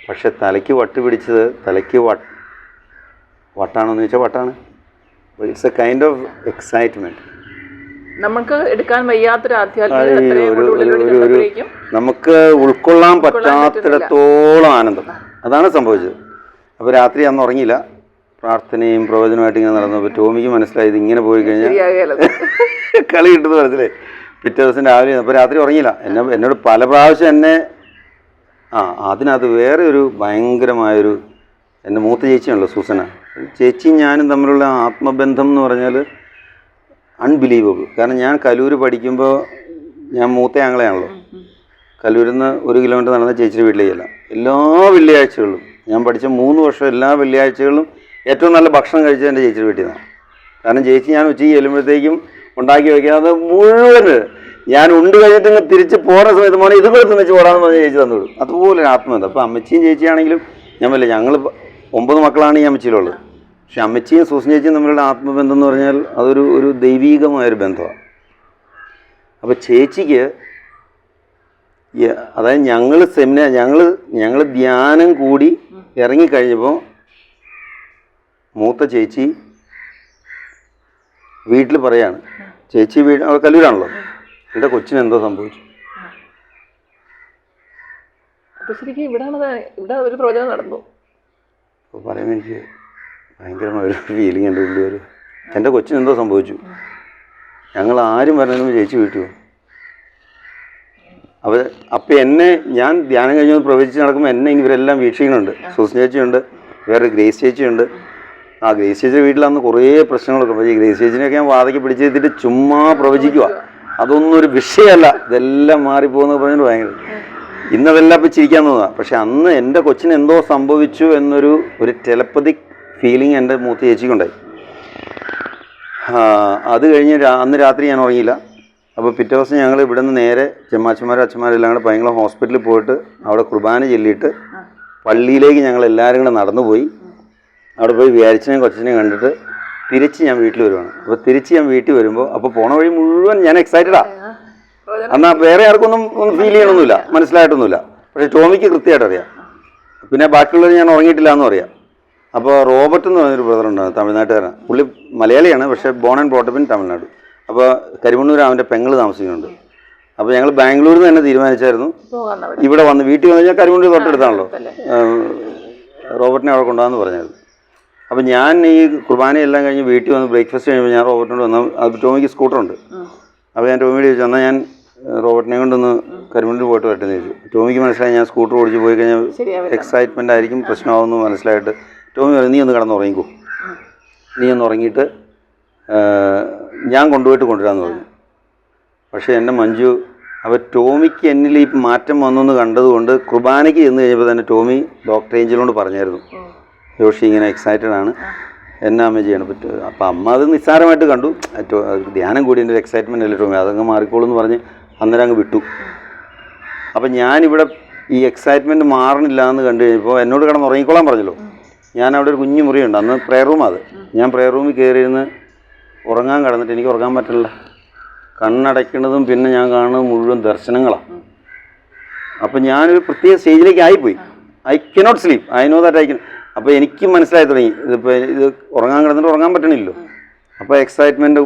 പക്ഷേ തലയ്ക്ക് വട്ട് പിടിച്ചത് വട്ടാണോന്ന് ചോദിച്ചാൽ വട്ടാണ്. It's a kind of excitement. നമുക്ക് എടുക്കാൻ വയ്യാത്തൊരു നമുക്ക് ഉൾക്കൊള്ളാൻ പറ്റാത്തിടത്തോളം ആനന്ദം. അതാണ് സംഭവിച്ചത്. അപ്പോൾ രാത്രി അന്ന് ഉറങ്ങിയില്ല, പ്രാർത്ഥനയും പ്രവചനമായിട്ട് ഇങ്ങനെ നടന്നപ്പോൾ ടോമിക്ക് മനസ്സിലായത് ഇങ്ങനെ പോയി കഴിഞ്ഞാൽ കളി കിട്ടുന്നത് മനസ്സിലായി. പിറ്റേ ദിവസം രാവിലെ. അപ്പോൾ രാത്രി ഉറങ്ങിയില്ല. എന്നോട് പല പ്രാവശ്യം അതിനകത്ത് വേറെ ഒരു ഭയങ്കരമായൊരു എൻ്റെ മൂത്ത ചേച്ചിയാണല്ലോ സൂസന. ചേച്ചിയും ഞാനും തമ്മിലുള്ള ആത്മബന്ധം എന്ന് പറഞ്ഞാൽ അൺബിലീവബിൾ. കാരണം ഞാൻ കലൂര് പഠിക്കുമ്പോൾ ഞാൻ മൂത്ത ആങ്ങളെയാണല്ലോ. കലൂരിൽ നിന്ന് 1 കിലോമീറ്റർ നടന്ന ചേച്ചിയുടെ വീട്ടിലേക്കല്ല. എല്ലാ വെള്ളിയാഴ്ചകളിലും ഞാൻ പഠിച്ച 3 വർഷം എല്ലാ വെള്ളിയാഴ്ചകളിലും ഏറ്റവും നല്ല ഭക്ഷണം കഴിച്ചത് എൻ്റെ ചേച്ചിയുടെ വീട്ടിൽ നിന്നാണ്. കാരണം ചേച്ചി ഞാൻ ഉച്ചയ്ക്ക് ചെല്ലുമ്പോഴത്തേക്കും ഉണ്ടാക്കി വയ്ക്കാതെ മുഴുവൻ ഞാൻ ഉണ്ട് കഴിഞ്ഞിട്ട് ഇങ്ങ് തിരിച്ച് പോകുന്ന സമയത്ത് മോനെ ഇത് കൂടെ തിന്നിച്ച് പോടാന്ന് പറഞ്ഞ് ചേച്ചി തന്നുവിടും. അതുപോലെ ആത്മബന്ധം. അപ്പോൾ അമ്മച്ചിയും ചേച്ചിയാണെങ്കിലും ഞാൻ പറയില്ല, ഞങ്ങൾ 9 മക്കളാണ് ഈ അമ്മച്ചിയിലുള്ളത്. പക്ഷെ അമ്മച്ചിയും സൂസൻ ചേച്ചിയും തമ്മിലുള്ള ആത്മബന്ധം എന്ന് പറഞ്ഞാൽ അതൊരു ദൈവീകമായൊരു ബന്ധമാണ്. അപ്പോൾ ചേച്ചിക്ക് അതായത് ഞങ്ങൾ ധ്യാനം കൂടി ഇറങ്ങിക്കഴിഞ്ഞപ്പോൾ മൂത്ത ചേച്ചി വീട്ടിൽ പറയാണ്, ചേച്ചി കല്ലൂരാണല്ലോ, എൻ്റെ കൊച്ചിന് എന്തോ സംഭവിച്ചു. ശരിക്കും ഇവിടെ ഒരു പ്രവചനം നടന്നു. അപ്പോൾ പറയുമ്പോൾ എനിക്ക് ഭയങ്കരമായൊരു ഫീലിംഗ് ഉണ്ട് ഉള്ളിൽ ഒരു എൻ്റെ കൊച്ചിന് എന്തോ സംഭവിച്ചു, ഞങ്ങൾ ആരും പറഞ്ഞതിന് ചേച്ചി വീട്ടു പോകും. അപ്പം എന്നെ ഞാൻ ധ്യാനം കഴിഞ്ഞ് പ്രവചിച്ച് നടക്കുമ്പോൾ എന്നെ ഇവരെല്ലാം വീക്ഷിക്കുന്നുണ്ട്. സൂസൻ ചേച്ചിയുണ്ട്, വേറെ ഗ്രേസ് ചേച്ചിയുണ്ട്. ആ ഗ്രേസ് ചേച്ചിയുടെ വീട്ടിലന്ന് കുറേ പ്രശ്നങ്ങളൊക്കെ. അപ്പോൾ ഈ ഗ്രേസ് ചേച്ചിനെയൊക്കെ ഞാൻ വാതയ്ക്ക് പിടിച്ചെടുത്തിട്ട് ചുമ്മാ പ്രവചിക്കുക, അതൊന്നും ഒരു വിഷയമല്ല, ഇതെല്ലാം മാറിപ്പോകുന്നത് പറഞ്ഞിട്ട് ഭയങ്കര. ഇന്നതെല്ലാം ഇപ്പം ചിരിക്കാൻ തോന്നുക. പക്ഷെ അന്ന് എൻ്റെ കൊച്ചിന് എന്തോ സംഭവിച്ചു എന്നൊരു ടെലപ്പതിക് ഫീലിംഗ് എൻ്റെ മൂത്ത ചേച്ചിക്കുണ്ടായി. അത് കഴിഞ്ഞ് അന്ന് രാത്രി ഞാൻ ഉറങ്ങിയില്ല. അപ്പോൾ പിറ്റേ ദിവസം ഞങ്ങൾ ഇവിടെ നിന്ന് നേരെ ചെമ്മാച്ചന്മാരും അച്ഛന്മാരെല്ലാം കൂടെ ഭയങ്കര ഹോസ്പിറ്റലിൽ പോയിട്ട് അവിടെ കുർബാന ചൊല്ലിയിട്ട് പള്ളിയിലേക്ക് ഞങ്ങൾ എല്ലാവരും കൂടെ നടന്നു പോയി. അവിടെ പോയി വിചാരിച്ചതിനെയും കൊച്ചിനെയും കണ്ടിട്ട് തിരിച്ച് ഞാൻ വീട്ടിൽ വരുവാണ്. അപ്പോൾ തിരിച്ച് ഞാൻ വീട്ടിൽ വരുമ്പോൾ അപ്പോൾ പോണ വഴി മുഴുവൻ ഞാൻ എക്സൈറ്റഡാണ്. എന്നാൽ വേറെ ആർക്കൊന്നും ഫീൽ ചെയ്യണമൊന്നുമില്ല, മനസ്സിലായിട്ടൊന്നുമില്ല. പക്ഷേ ടോമിക്ക് കൃത്യമായിട്ട് അറിയാം. പിന്നെ ബാക്കിയുള്ളവർ ഞാൻ ഉറങ്ങിയിട്ടില്ല എന്നും അറിയാം. അപ്പോൾ റോബർട്ട് എന്ന് പറഞ്ഞൊരു ബ്രദറുണ്ടാണ്, തമിഴ്നാട്ടുകാരൻ. പുള്ളി മലയാളിയാണ്, പക്ഷേ born and brought up in Tamil Nadu. അപ്പോൾ കരിമണ്ണൂർ അവൻ്റെ പെങ്ങൾ താമസിക്കുന്നുണ്ട്. അപ്പോൾ ഞങ്ങൾ ബാംഗ്ലൂരിൽ നിന്ന് തന്നെ തീരുമാനിച്ചായിരുന്നു ഇവിടെ വന്ന് വീട്ടിൽ വന്നു കഴിഞ്ഞാൽ കരിമണ്ണൂർ തൊട്ടടുത്താണല്ലോ, റോബർട്ടിനെ അവിടെ കൊണ്ടുപോകാമെന്ന് പറഞ്ഞായിരുന്നു. അപ്പോൾ ഞാൻ ഈ കുർബാനയെല്ലാം കഴിഞ്ഞ് വീട്ടിൽ വന്ന് ബ്രേക്ക്ഫാസ്റ്റ് കഴിയുമ്പോൾ ഞാൻ റോബർട്ടിനോട് വന്നാൽ അത് ടോമിക്ക് സ്കൂട്ടറുണ്ട്. അപ്പോൾ ഞാൻ ടോമിയോട് ചോദിച്ചു, എന്നാൽ ഞാൻ റോബർട്ടിനെ കൊണ്ടൊന്ന് കരിമണ്ണൂർ പോയിട്ട് വരട്ടെന്ന് ചോദിച്ചു. ടോമിക്ക് മനസ്സിലായി ഞാൻ സ്കൂട്ടർ ഓടിച്ച് പോയി കഴിഞ്ഞാൽ എക്സൈറ്റ്മെൻ്റ് ആയിരിക്കും, പ്രശ്നമാവുമെന്ന് മനസ്സിലായിട്ട് ടോമി പറഞ്ഞു, നീ ഒന്ന് കിടന്നുറങ്ങിക്കോ, നീ ഒന്ന് ഉറങ്ങിയിട്ട് ഞാൻ കൊണ്ടുവരാമെന്ന് പറഞ്ഞു. പക്ഷേ എൻ്റെ മഞ്ജു, അപ്പോൾ ടോമിക്ക് എന്നിൽ ഈ മാറ്റം വന്നെന്ന് കണ്ടതുകൊണ്ട് കുർബാനയ്ക്ക് ചെന്ന് കഴിഞ്ഞപ്പോൾ തന്നെ ടോമി ഡോക്ടർ ഏഞ്ചലോട് പറഞ്ഞായിരുന്നു, ജോഷി ഇങ്ങനെ എക്സൈറ്റഡ് ആണ്, എന്നാ അമ്മ ചെയ്യണം പറ്റും. അപ്പം അമ്മ അത് നിസ്സാരമായിട്ട് കണ്ടു. ധ്യാനം കൂടി എൻ്റെ ഒരു എക്സൈറ്റ്മെൻ്റ് അല്ലേ ടോമി, അതങ്ങ് മാറിക്കോളൂ എന്ന് പറഞ്ഞ് അന്നേരം അങ്ങ് വിട്ടു. അപ്പം ഞാനിവിടെ ഈ എക്സൈറ്റ്മെൻറ്റ് മാറണില്ല എന്ന് കണ്ടു കഴിഞ്ഞപ്പോൾ എന്നോട് കിടന്ന് ഉറങ്ങിക്കോളാൻ പറഞ്ഞല്ലോ. ഞാൻ അവിടെ ഒരു കുഞ്ഞു മുറിയുണ്ട്, അന്ന് പ്രെയർ റൂം. അത് ഞാൻ പ്രെയർ റൂമിൽ കയറിയിരുന്ന് ഉറങ്ങാൻ കിടന്നിട്ട് എനിക്ക് ഉറങ്ങാൻ പറ്റില്ല. കണ്ണടയ്ക്കുന്നതും പിന്നെ ഞാൻ കാണുന്നത് മുഴുവൻ ദർശനങ്ങളാണ്. അപ്പം ഞാനൊരു പ്രത്യേക സ്റ്റേജിലേക്ക് ആയിപ്പോയി. I cannot sleep, I know that I can. അപ്പോൾ എനിക്ക് മനസ്സിലായി തുടങ്ങി ഇത് ഉറങ്ങാൻ കിടന്നിട്ട് ഉറങ്ങാൻ പറ്റണില്ലല്ലോ. അപ്പോൾ എക്സൈറ്റ്മെൻറ്റ്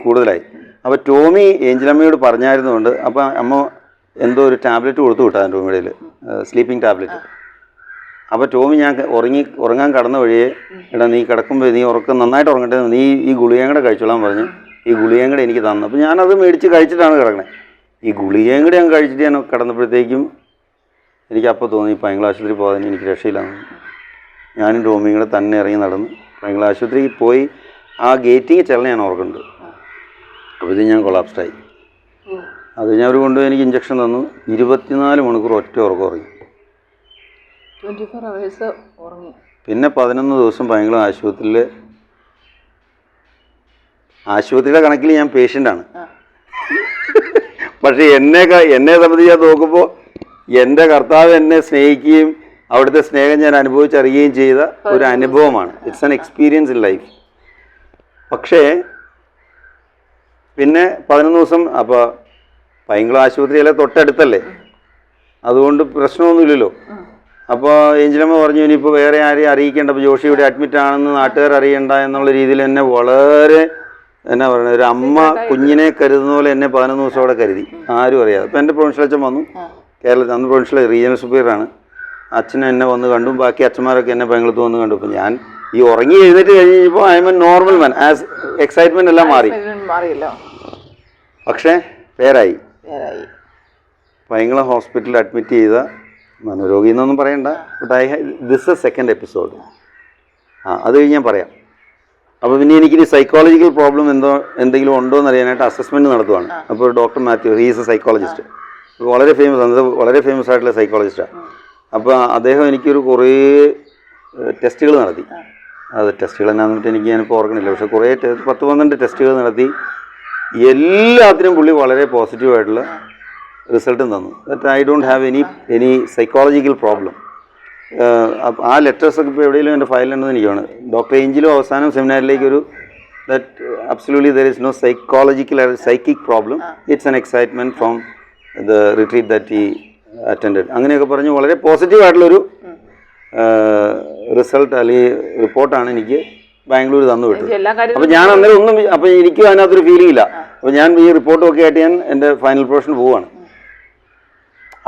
കൂടുതലായി. അപ്പോൾ ടോമി ഏഞ്ചലമ്മയോട് പറഞ്ഞായിരുന്നുകൊണ്ട് അപ്പോൾ അമ്മ എന്തോ ഒരു ടാബ്ലറ്റ് കൊടുത്തു വിട്ടാൽ ടോമിയുടെ കയ്യിൽ, സ്ലീപ്പിംഗ് ടാബ്ലറ്റ്. അപ്പോൾ ടോമി ഞാൻ ഉറങ്ങാൻ കടന്ന വഴിയെ, എടാ നീ കിടക്കുമ്പോൾ നീ ഉറക്കം നന്നായിട്ട് ഉറങ്ങട്ടെ, നീ ഈ ഗുളികയും കൂടെ കഴിച്ചോളാൻ പറഞ്ഞു. ഈ ഗുളികയും കൂടെ എനിക്ക് തന്നു. അപ്പോൾ ഞാനത് മേടിച്ച് കഴിച്ചിട്ടാണ് കിടക്കണേ. ഈ ഗുളികയും കൂടെ ഞാൻ കഴിച്ചിട്ട് ഞാൻ കിടന്നപ്പോഴത്തേക്കും എനിക്ക് അപ്പോൾ തോന്നി പൈങ്കൾ ആശുപത്രി പോകാൻ എനിക്ക് രക്ഷയില്ലാന്ന്. ഞാനും ടോമിയും കൂടെ തന്നെ ഇറങ്ങി നടന്നു പൈങ്കൾ ആശുപത്രിക്ക് പോയി. ആ ഗേറ്റിങ് ചെല്ലണ ഞാൻ ഓർക്കുന്നുണ്ട്. അപ്പോൾ ഇത് ഞാൻ കൊളാപ്സ്ഡായി. അത് ഞാൻ അവർ കൊണ്ടുപോയി എനിക്ക് ഇഞ്ചക്ഷൻ തന്നു. 24 മണിക്കൂർ ഒറ്റ ഉറക്കം ഉറങ്ങി. 24 hours ഉറങ്ങി. പിന്നെ 11 ദിവസം പൈങ്കൾ ആശുപത്രിയുടെ കണക്കിൽ ഞാൻ പേഷ്യൻ്റാണ്. പക്ഷേ എന്നെ സംബന്ധിച്ച് ഞാൻ നോക്കുമ്പോൾ എൻ്റെ കർത്താവ് എന്നെ സ്നേഹിക്കുകയും അവിടുത്തെ സ്നേഹം ഞാൻ അനുഭവിച്ചറിയുകയും ചെയ്ത ഒരു അനുഭവമാണ്. It's an experience in life. പക്ഷേ പിന്നെ 11 ദിവസം അപ്പോൾ പൈങ്കൾ ആശുപത്രിയിലെ തൊട്ടടുത്തല്ലേ, അതുകൊണ്ട് പ്രശ്നമൊന്നുമില്ലല്ലോ. അപ്പോൾ ഏഞ്ചലമ്മ പറഞ്ഞു ഇനിയിപ്പോൾ വേറെ ആരെയും അറിയിക്കേണ്ട, അപ്പോൾ ജോഷി ഇവിടെ അഡ്മിറ്റ് ആണെന്ന് നാട്ടുകാർ അറിയണ്ട എന്നുള്ള രീതിയിൽ എന്നെ വളരെ എന്നാ പറയുന്നത്, ഒരു അമ്മ കുഞ്ഞിനെ കരുതുന്ന പോലെ എന്നെ 11 ദിവസം അവിടെ കരുതി, ആരും അറിയാതെ. അപ്പോൾ എൻ്റെ പ്രൊവിൻഷ്യൽ അച്ഛൻ വന്നു, കേരളത്തിൽ അന്ന് പ്രൊവിൻഷ്യൽ റീജിയണൽ സുപ്പീരിയറാണ്. അച്ഛനെ എന്നെ വന്ന് കണ്ടു, ബാക്കി അച്ഛന്മാരൊക്കെ എന്നെ പൈങ്കളത്ത് വന്ന് കണ്ടു. അപ്പോൾ ഞാൻ ഈ ഉറങ്ങി എഴുന്നേറ്റ് കഴിഞ്ഞപ്പോൾ I M A normal man. As excitement എല്ലാം മാറിയല്ലോ. പക്ഷേ പേരായി. പൈങ്കള ഹോസ്പിറ്റലിൽ അഡ്മിറ്റ് ചെയ്ത മനോരോഗി എന്നൊന്നും പറയണ്ട, but this A second episode. അത് കഴിഞ്ഞ് ഞാൻ പറയാം. അപ്പോൾ പിന്നെ എനിക്കിനി സൈക്കോളജിക്കൽ പ്രോബ്ലം എന്തെങ്കിലും ഉണ്ടോ എന്ന് അറിയാനായിട്ട് അസസ്മെൻറ്റ് നടത്തുവാണ്. അപ്പോൾ doctor Mathew, he's A psychologist, വളരെ ഫേമസ് ആണ്, വളരെ ഫേമസ് ആയിട്ടുള്ള സൈക്കോളജിസ്റ്റാണ്. അപ്പോൾ അദ്ദേഹം എനിക്കൊരു കുറേ ടെസ്റ്റുകൾ നടത്തി. അത് ടെസ്റ്റുകൾ എന്നാന്നിട്ട് എനിക്ക് ഞാനിപ്പോൾ ഓർക്കണില്ല, പക്ഷേ കുറേ 10-12 ടെസ്റ്റുകൾ നടത്തി. എല്ലാത്തിനും പുള്ളി വളരെ പോസിറ്റീവായിട്ടുള്ള റിസൾട്ടും തന്നു. That I don't have any psychological problem. ആ ലെറ്റേഴ്സൊക്കെ ഇപ്പോൾ എവിടെയെങ്കിലും എൻ്റെ ഫയലുണ്ടെന്ന് എനിക്കാണ്. ഡോക്ടർ ഏഞ്ചലോ അവസാനം സെമിനാറിലേക്കൊരു that absolutely there is no psychic problem, it's an excitement from the retreat that he attended. അങ്ങനെയൊക്കെ പറഞ്ഞ് വളരെ പോസിറ്റീവായിട്ടുള്ളൊരു റിസൾട്ട് അല്ലെങ്കിൽ റിപ്പോർട്ടാണ് എനിക്ക് ബാംഗ്ലൂർ തന്നു വിട്ടത്. അപ്പോൾ ഞാൻ അന്നേരം ഒന്നും, അപ്പോൾ എനിക്കും അതിനകത്തൊരു ഫീലിംഗ് ഇല്ല. അപ്പോൾ ഞാൻ ഈ റിപ്പോർട്ടൊക്കെ ആയിട്ട് ഞാൻ എൻ്റെ ഫൈനൽ പ്രൊഫഷൻ പോവുകയാണ്.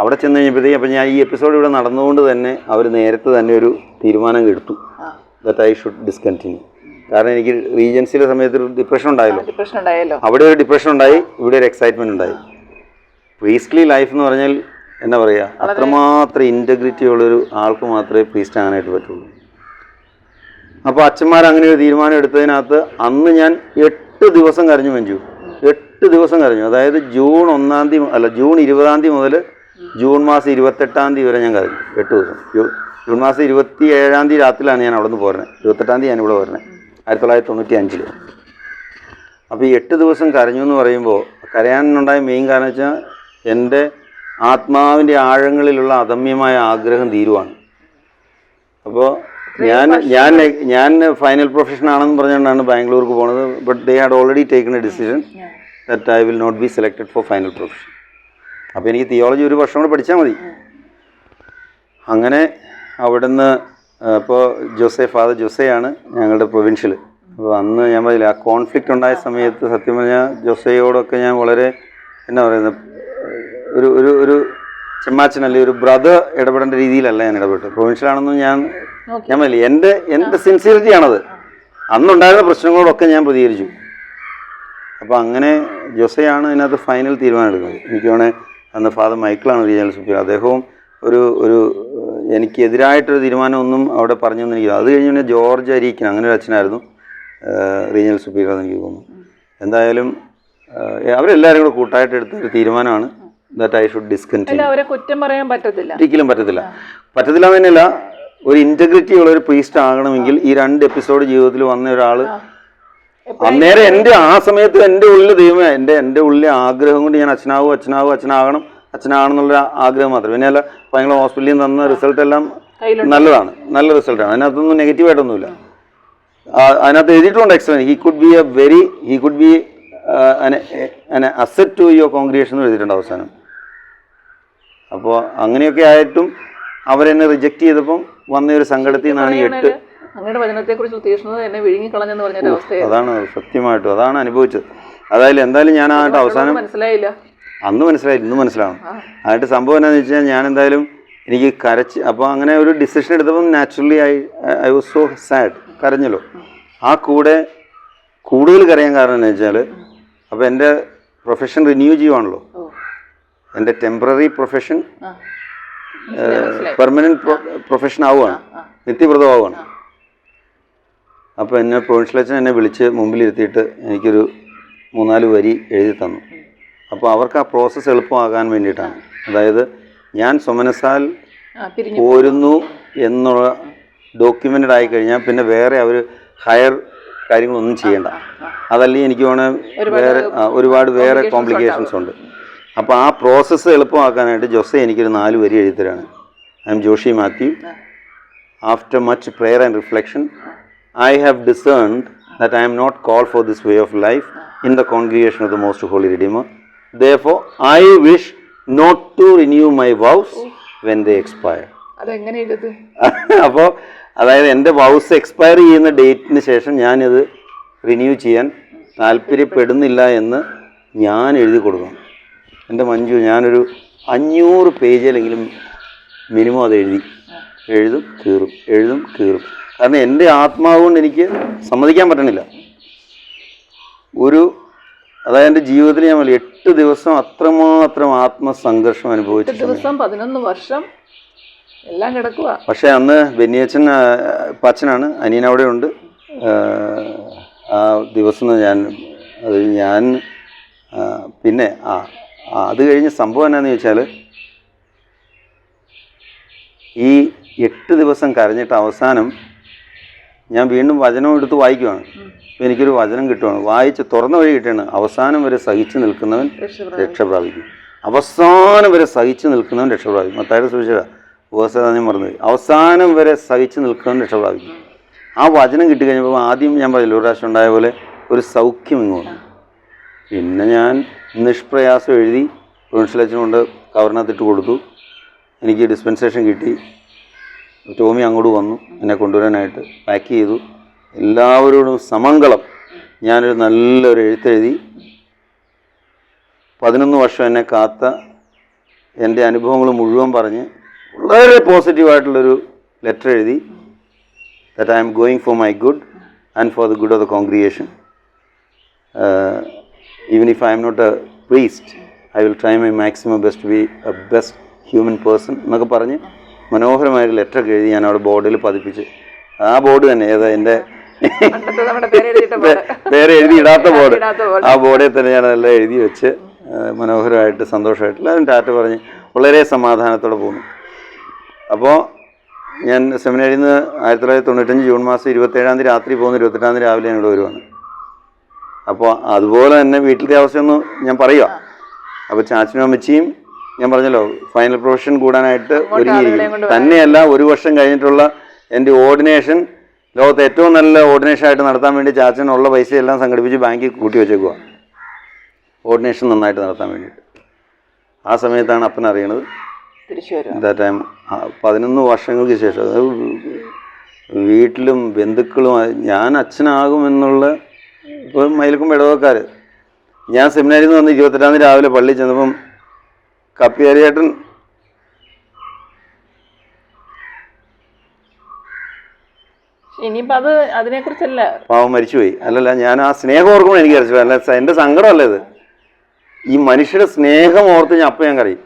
അവിടെ ചെന്ന് കഴിഞ്ഞപ്പോഴത്തേക്കും അപ്പോൾ ഞാൻ ഈ എപ്പിസോഡ് ഇവിടെ നടന്നുകൊണ്ട് തന്നെ അവർ നേരത്തെ തന്നെ ഒരു തീരുമാനം എടുത്തു. That I should discontinue. കാരണം എനിക്ക് റീജൻസിയുടെ സമയത്ത് ഒരു ഡിപ്രഷൻ ഉണ്ടായല്ലോ. അവിടെ ഒരു ഡിപ്രഷൻ ഉണ്ടായി, ഇവിടെ ഒരു എക്സൈറ്റ്മെൻറ്റ് ഉണ്ടായി. പ്രീസ്റ്റ്ലി ലൈഫ് എന്ന് പറഞ്ഞാൽ എന്നാ പറയുക, അത്രമാത്രം ഇൻറ്റഗ്രിറ്റി ഉള്ളൊരു ആൾക്ക് മാത്രമേ പ്രീസ്റ്റ് ആകാനായിട്ട് പറ്റുള്ളൂ. അപ്പോൾ അച്ഛന്മാർ അങ്ങനെ ഒരു തീരുമാനം എടുത്തതിനകത്ത് അന്ന് ഞാൻ 8 ദിവസം കരഞ്ഞു മഞ്ജു. 8 ദിവസം കരഞ്ഞു. അതായത് ജൂൺ 20 മുതൽ ജൂൺ മാസം 28 വരെ ഞാൻ കരഞ്ഞു. 8 ദിവസം. ജൂൺ മാസം 27 രാത്രിയിലാണ് ഞാൻ അവിടെ നിന്ന് പോരുന്നത്. 28 ഞാൻ ഇവിടെ പോരുന്നത് 1995. അപ്പോൾ ഈ 8 ദിവസം കരഞ്ഞു എന്ന് പറയുമ്പോൾ കരയാനുണ്ടായ മെയിൻ കാരണം വെച്ചാൽ എൻ്റെ ആത്മാവിൻ്റെ ആഴങ്ങളിലുള്ള അദമ്യമായ ആഗ്രഹം തീരുവാണ്. അപ്പോൾ ഞാൻ ഫൈനൽ പ്രൊഫഷൻ ആണെന്ന് പറഞ്ഞുകൊണ്ടാണ് ബാംഗ്ലൂർക്ക് പോകുന്നത്. But they had already taken a decision that I will not be selected for final profession. അപ്പോൾ എനിക്ക് തിയോളജി 1 വർഷം കൂടെ പഠിച്ചാൽ മതി. അങ്ങനെ അവിടുന്ന് ഇപ്പോൾ ഫാദർ ജോസെയാണ് ഞങ്ങളുടെ പ്രൊവിൻഷ്യൽ. അപ്പോൾ അന്ന് ഞാൻ പറഞ്ഞില്ല, ആ കോൺഫ്ലിക്റ്റ് ഉണ്ടായ സമയത്ത് സത്യം പറഞ്ഞാൽ ജോസയോടൊക്കെ ഞാൻ വളരെ എന്നാ പറയുന്നത്, ഒരു ചെമ്മാച്ചനല്ലേ, ഒരു ബ്രദർ ഇടപെടേണ്ട രീതിയിലല്ല ഞാൻ ഇടപെട്ടു. പ്രൊവിൻഷ്യലാണെന്നും ഞാൻ പറഞ്ഞില്ല, എൻ്റെ സിൻസിയറിറ്റിയാണത്. അന്നുണ്ടായിരുന്ന പ്രശ്നങ്ങളോടൊക്കെ ഞാൻ പ്രതികരിച്ചു. അപ്പോൾ അങ്ങനെ ജോസയാണ് ഇതിനകത്ത് ഫൈനൽ തീരുമാനം എടുക്കുന്നത്. എനിക്ക് വേണേൽ അന്ന് ഫാദർ മൈക്കിളാണ് റീജിയണൽ സുപ്പീരിയർ. അദ്ദേഹവും ഒരു എനിക്കെതിരായിട്ടൊരു തീരുമാനമൊന്നും അവിടെ പറഞ്ഞൊന്നും എനിക്ക്. അത് കഴിഞ്ഞ് പിന്നെ ജോർജ് അരീക്കൻ, അങ്ങനെ ഒരു അച്ഛനായിരുന്നു റീജിയണൽ സുപ്പീരിയർ എന്ന് എനിക്ക് തോന്നുന്നു. എന്തായാലും അവരെല്ലാവരും കൂടെ കൂട്ടായിട്ട് എടുത്ത ഒരു തീരുമാനമാണ് ദാറ്റ് ഐ ഷുഡ് ഡിസ്കണ്ടിന്യൂ. അവരെ കുറ്റം പറയാൻ പറ്റത്തില്ല, ഒരിക്കലും പറ്റത്തില്ല എന്ന് തന്നെയല്ല. ഒരു ഇൻറ്റഗ്രിറ്റി ഉള്ള ഒരു പ്രീസ്റ്റ് ആകണമെങ്കിൽ ഈ 2 എപ്പിസോഡ് ജീവിതത്തിൽ വന്ന ഒരാൾ അന്നേരം എൻ്റെ ആ സമയത്ത് എൻ്റെ ഉള്ളിൽ ദൈവമേ, എൻ്റെ ഉള്ളിലെ ആഗ്രഹം കൊണ്ട് ഞാൻ അച്ഛനാകണം എന്നുള്ള ആഗ്രഹം മാത്രം. പിന്നെ അല്ല, ഭയങ്കര ഹോസ്പിറ്റലിൽ നിന്ന് തന്ന റിസൾട്ട് എല്ലാം നല്ലതാണ്, നല്ല റിസൾട്ടാണ്. അതിനകത്തൊന്നും നെഗറ്റീവായിട്ടൊന്നുമില്ല. അതിനകത്ത് എഴുതിയിട്ടുണ്ട് excellent. He could be an asset to your congregation എന്ന് എഴുതിയിട്ടുണ്ട് അവസാനം. അപ്പോൾ അങ്ങനെയൊക്കെ ആയിട്ടും അവരെന്നെ റിജക്റ്റ് ചെയ്തപ്പം വന്ന ഒരു സങ്കടത്തിൽ നിന്നാണ് 8. അതാണ് സത്യമായിട്ടും അതാണ് അനുഭവിച്ചത്. അതായത് എന്തായാലും ഞാൻ ആയിട്ട് അവസാനം അന്ന് മനസ്സിലായില്ല, ഇന്ന് മനസ്സിലാവണം. ആയിട്ട് സംഭവം എന്താണെന്ന് വെച്ച് കഴിഞ്ഞാൽ ഞാൻ എന്തായാലും എനിക്ക് കരച്ച്, അപ്പോൾ അങ്ങനെ ഒരു ഡിസിഷൻ എടുത്തപ്പം naturally I was so sad. കരഞ്ഞല്ലോ. ആ കൂടെ കൂടുതൽ കരയാൻ കാരണം എന്ന് വെച്ചാൽ, അപ്പോൾ എൻ്റെ പ്രൊഫഷൻ റിന്യൂ ചെയ്യുവാണല്ലോ. എൻ്റെ ടെമ്പററി പ്രൊഫഷൻ പെർമനൻറ്റ് പ്രൊഫഷൻ ആവുകയാണ്, നിത്യവ്രതമാവുകയാണ്. അപ്പോൾ എന്നെ പ്രൊവിൻഷ്യൽ അച്ഛൻ എന്നെ വിളിച്ച് മുമ്പിലിരുത്തിയിട്ട് എനിക്കൊരു 3-4 വരി എഴുതി തന്നു. അപ്പോൾ അവർക്ക് ആ പ്രോസസ്സ് എളുപ്പമാകാൻ വേണ്ടിയിട്ടാണ്. അതായത് ഞാൻ സൊമനസാൽ പോരുന്നു എന്നുള്ള ഡോക്യുമെൻ്റഡ് ആയി കഴിഞ്ഞാൽ പിന്നെ വേറെ അവർ ഹയർ കാര്യങ്ങളൊന്നും ചെയ്യേണ്ട. അതല്ലെങ്കിൽ എനിക്ക് ഒരുപാട് വേറെ കോംപ്ലിക്കേഷൻസ് ഉണ്ട്. അപ്പോൾ ആ പ്രോസസ്സ് എളുപ്പമാക്കാനായിട്ട് ജോസെ എനിക്കൊരു 4 വരി എഴുതരാണ്. I am Joshy Mathew. After much prayer and reflection I have discerned that I am not called for this way of life in the congregation of the Most Holy Redeemer. Therefore, I wish not to renew my vows when they expire. അതെങ്ങനെ എഴുതും? അപ്പോൾ അതായത് എൻ്റെ വൗസ് expire ചെയ്യുന്ന ഡേറ്റിന് ശേഷം ഞാനിത് renew ചെയ്യാൻ താല്പര്യപ്പെടുന്നില്ല എന്ന് ഞാൻ എഴുതി കൊടുക്കണം. എൻ്റെ മഞ്ജു, ഞാനൊരു 500 പേജിലെങ്കിലും മിനിമം അത് എഴുതും കീറും. കാരണം എൻ്റെ ആത്മാവ് കൊണ്ട് എനിക്ക് സമ്മതിക്കാൻ പറ്റണില്ല. അതായത് എൻ്റെ ജീവിതത്തിൽ ഞാൻ 8 ദിവസം അത്രമാത്രം ആത്മസംഘർഷം അനുഭവിച്ചു. 11 വർഷം എല്ലാം കിടക്കുക. പക്ഷേ അന്ന് ബെന്നിയച്ചൻ അച്ഛനാണ്, അനിയൻ അവിടെ ഉണ്ട്. ആ ദിവസം ഞാൻ പിന്നെ അത് കഴിഞ്ഞ് സംഭവം എന്നാന്ന് ചോദിച്ചാൽ, ഈ 8 ദിവസം കരഞ്ഞിട്ട് അവസാനം ഞാൻ വീണ്ടും വചനം എടുത്ത് വായിക്കുവാണ്. അപ്പോൾ എനിക്കൊരു വചനം കിട്ടുവാണ്, വായിച്ച് തുറന്ന വഴി കിട്ടുകയാണ്. അവസാനം വരെ സഹിച്ചു നിൽക്കുന്നവൻ രക്ഷ പ്രാപിക്കും. അവസാനം വരെ സഹിച്ചു നിൽക്കുന്നവൻ രക്ഷ പ്രാപിക്കും. മത്തായിയുടെ സുവിശേഷം ഉപവാസം മറന്നുപോയി. അവസാനം വരെ സഹിച്ചു നിൽക്കുന്നവൻ രക്ഷ പ്രാപിക്കും. ആ വചനം കിട്ടിക്കഴിഞ്ഞപ്പോൾ ആദ്യം ഞാൻ പറയില്ല, ഒരു പ്രാവശ്യം ഉണ്ടായ പോലെ ഒരു സൗഖ്യം ഇങ്ങോട്ട്. പിന്നെ ഞാൻ നിഷ്പ്രയാസം എഴുതി പ്രൊവിൻഷ്യൽ അച്ഛൻ കൊണ്ട് കവറിനകത്തിട്ട് കൊടുത്തു. എനിക്ക് ഡിസ്പെൻസേഷൻ കിട്ടി. ടോമി അങ്ങോട്ട് വന്നു എന്നെ കൊണ്ടുവരാനായിട്ട്, പാക്ക് ചെയ്തു. എല്ലാവരോടും സമങ്കളം ഞാനൊരു നല്ലൊരു എഴുത്തെഴുതി. 11 വർഷം എന്നെ കാത്ത എൻ്റെ അനുഭവങ്ങൾ മുഴുവൻ പറഞ്ഞ് വളരെ പോസിറ്റീവായിട്ടുള്ളൊരു ലെറ്റർ എഴുതി. that I am going for my good and for the good of the congregation. Even if I am not a priest, I will try my maximum best to be a best human person എന്നൊക്കെ പറഞ്ഞ് മനോഹരമായൊരു ലെറ്ററൊക്കെ എഴുതി ഞാൻ അവിടെ ബോർഡിൽ പതിപ്പിച്ച്, ആ board തന്നെ ഏതാ എൻ്റെ പേര് എഴുതി ഇടാത്ത ബോർഡ്, ആ ബോർഡിൽ തന്നെ ഞാൻ അതെല്ലാം എഴുതി വെച്ച് മനോഹരമായിട്ട് സന്തോഷമായിട്ട് എല്ലാവരും ടാറ്റ പറഞ്ഞ് വളരെ സമാധാനത്തോടെ പോകുന്നു. അപ്പോൾ ഞാൻ സെമിനാരിയിൽ നിന്ന് 1995 ജൂൺ മാസം 27 രാത്രി പോകുന്നു, 28 രാവിലെ ഞാൻ ഇവിടെ വരുവാണ്. അപ്പോൾ അതുപോലെ തന്നെ വീട്ടിലത്തെ അവസ്ഥയൊന്നും ഞാൻ പറയുക. അപ്പോൾ ചാച്ചനും അമ്മച്ചിയും ഞാൻ പറഞ്ഞല്ലോ ഫൈനൽ പ്രൊഫഷൻ കൂടാനായിട്ട് ഒരുങ്ങിയിരിക്കും. തന്നെയല്ല, 1 വർഷം കഴിഞ്ഞിട്ടുള്ള എൻ്റെ ഓർഡിനേഷൻ ലോകത്തെ ഏറ്റവും നല്ല ഓർഡിനേഷൻ ആയിട്ട് നടത്താൻ വേണ്ടി ചാച്ചനുള്ള പൈസയെല്ലാം സംഘടിപ്പിച്ച് ബാങ്കിൽ കൂട്ടി വെച്ചേക്കുക, ഓർഡിനേഷൻ നന്നായിട്ട് നടത്താൻ വേണ്ടിയിട്ട്. ആ സമയത്താണ് അപ്പൻ അറിയണത്. ദാറ്റ് ടൈം 11 വർഷങ്ങൾക്ക് ശേഷം വീട്ടിലും ബന്ധുക്കളും ഞാൻ അച്ഛനാകുമെന്നുള്ള, ഇപ്പോൾ മയിലക്കും ഇടവക്കാർ, ഞാൻ സെമിനാരിൽ നിന്ന് വന്ന് 28 രാവിലെ പള്ളി ചെന്നപ്പം കപ്പിയാരിയേട്ടൻ ഇനിയിപ്പോൾ അത് അതിനെക്കുറിച്ചല്ല, പാവം മരിച്ചുപോയി. അല്ലല്ല, ഞാൻ ആ സ്നേഹം ഓർക്കുമ്പോൾ എനിക്ക് കരച്ചു. അല്ല, എൻ്റെ സങ്കടമല്ല ഇത്, ഈ മനുഷ്യരുടെ സ്നേഹം ഓർത്ത് ഞാൻ അപ്പം ഞാൻ കരയും.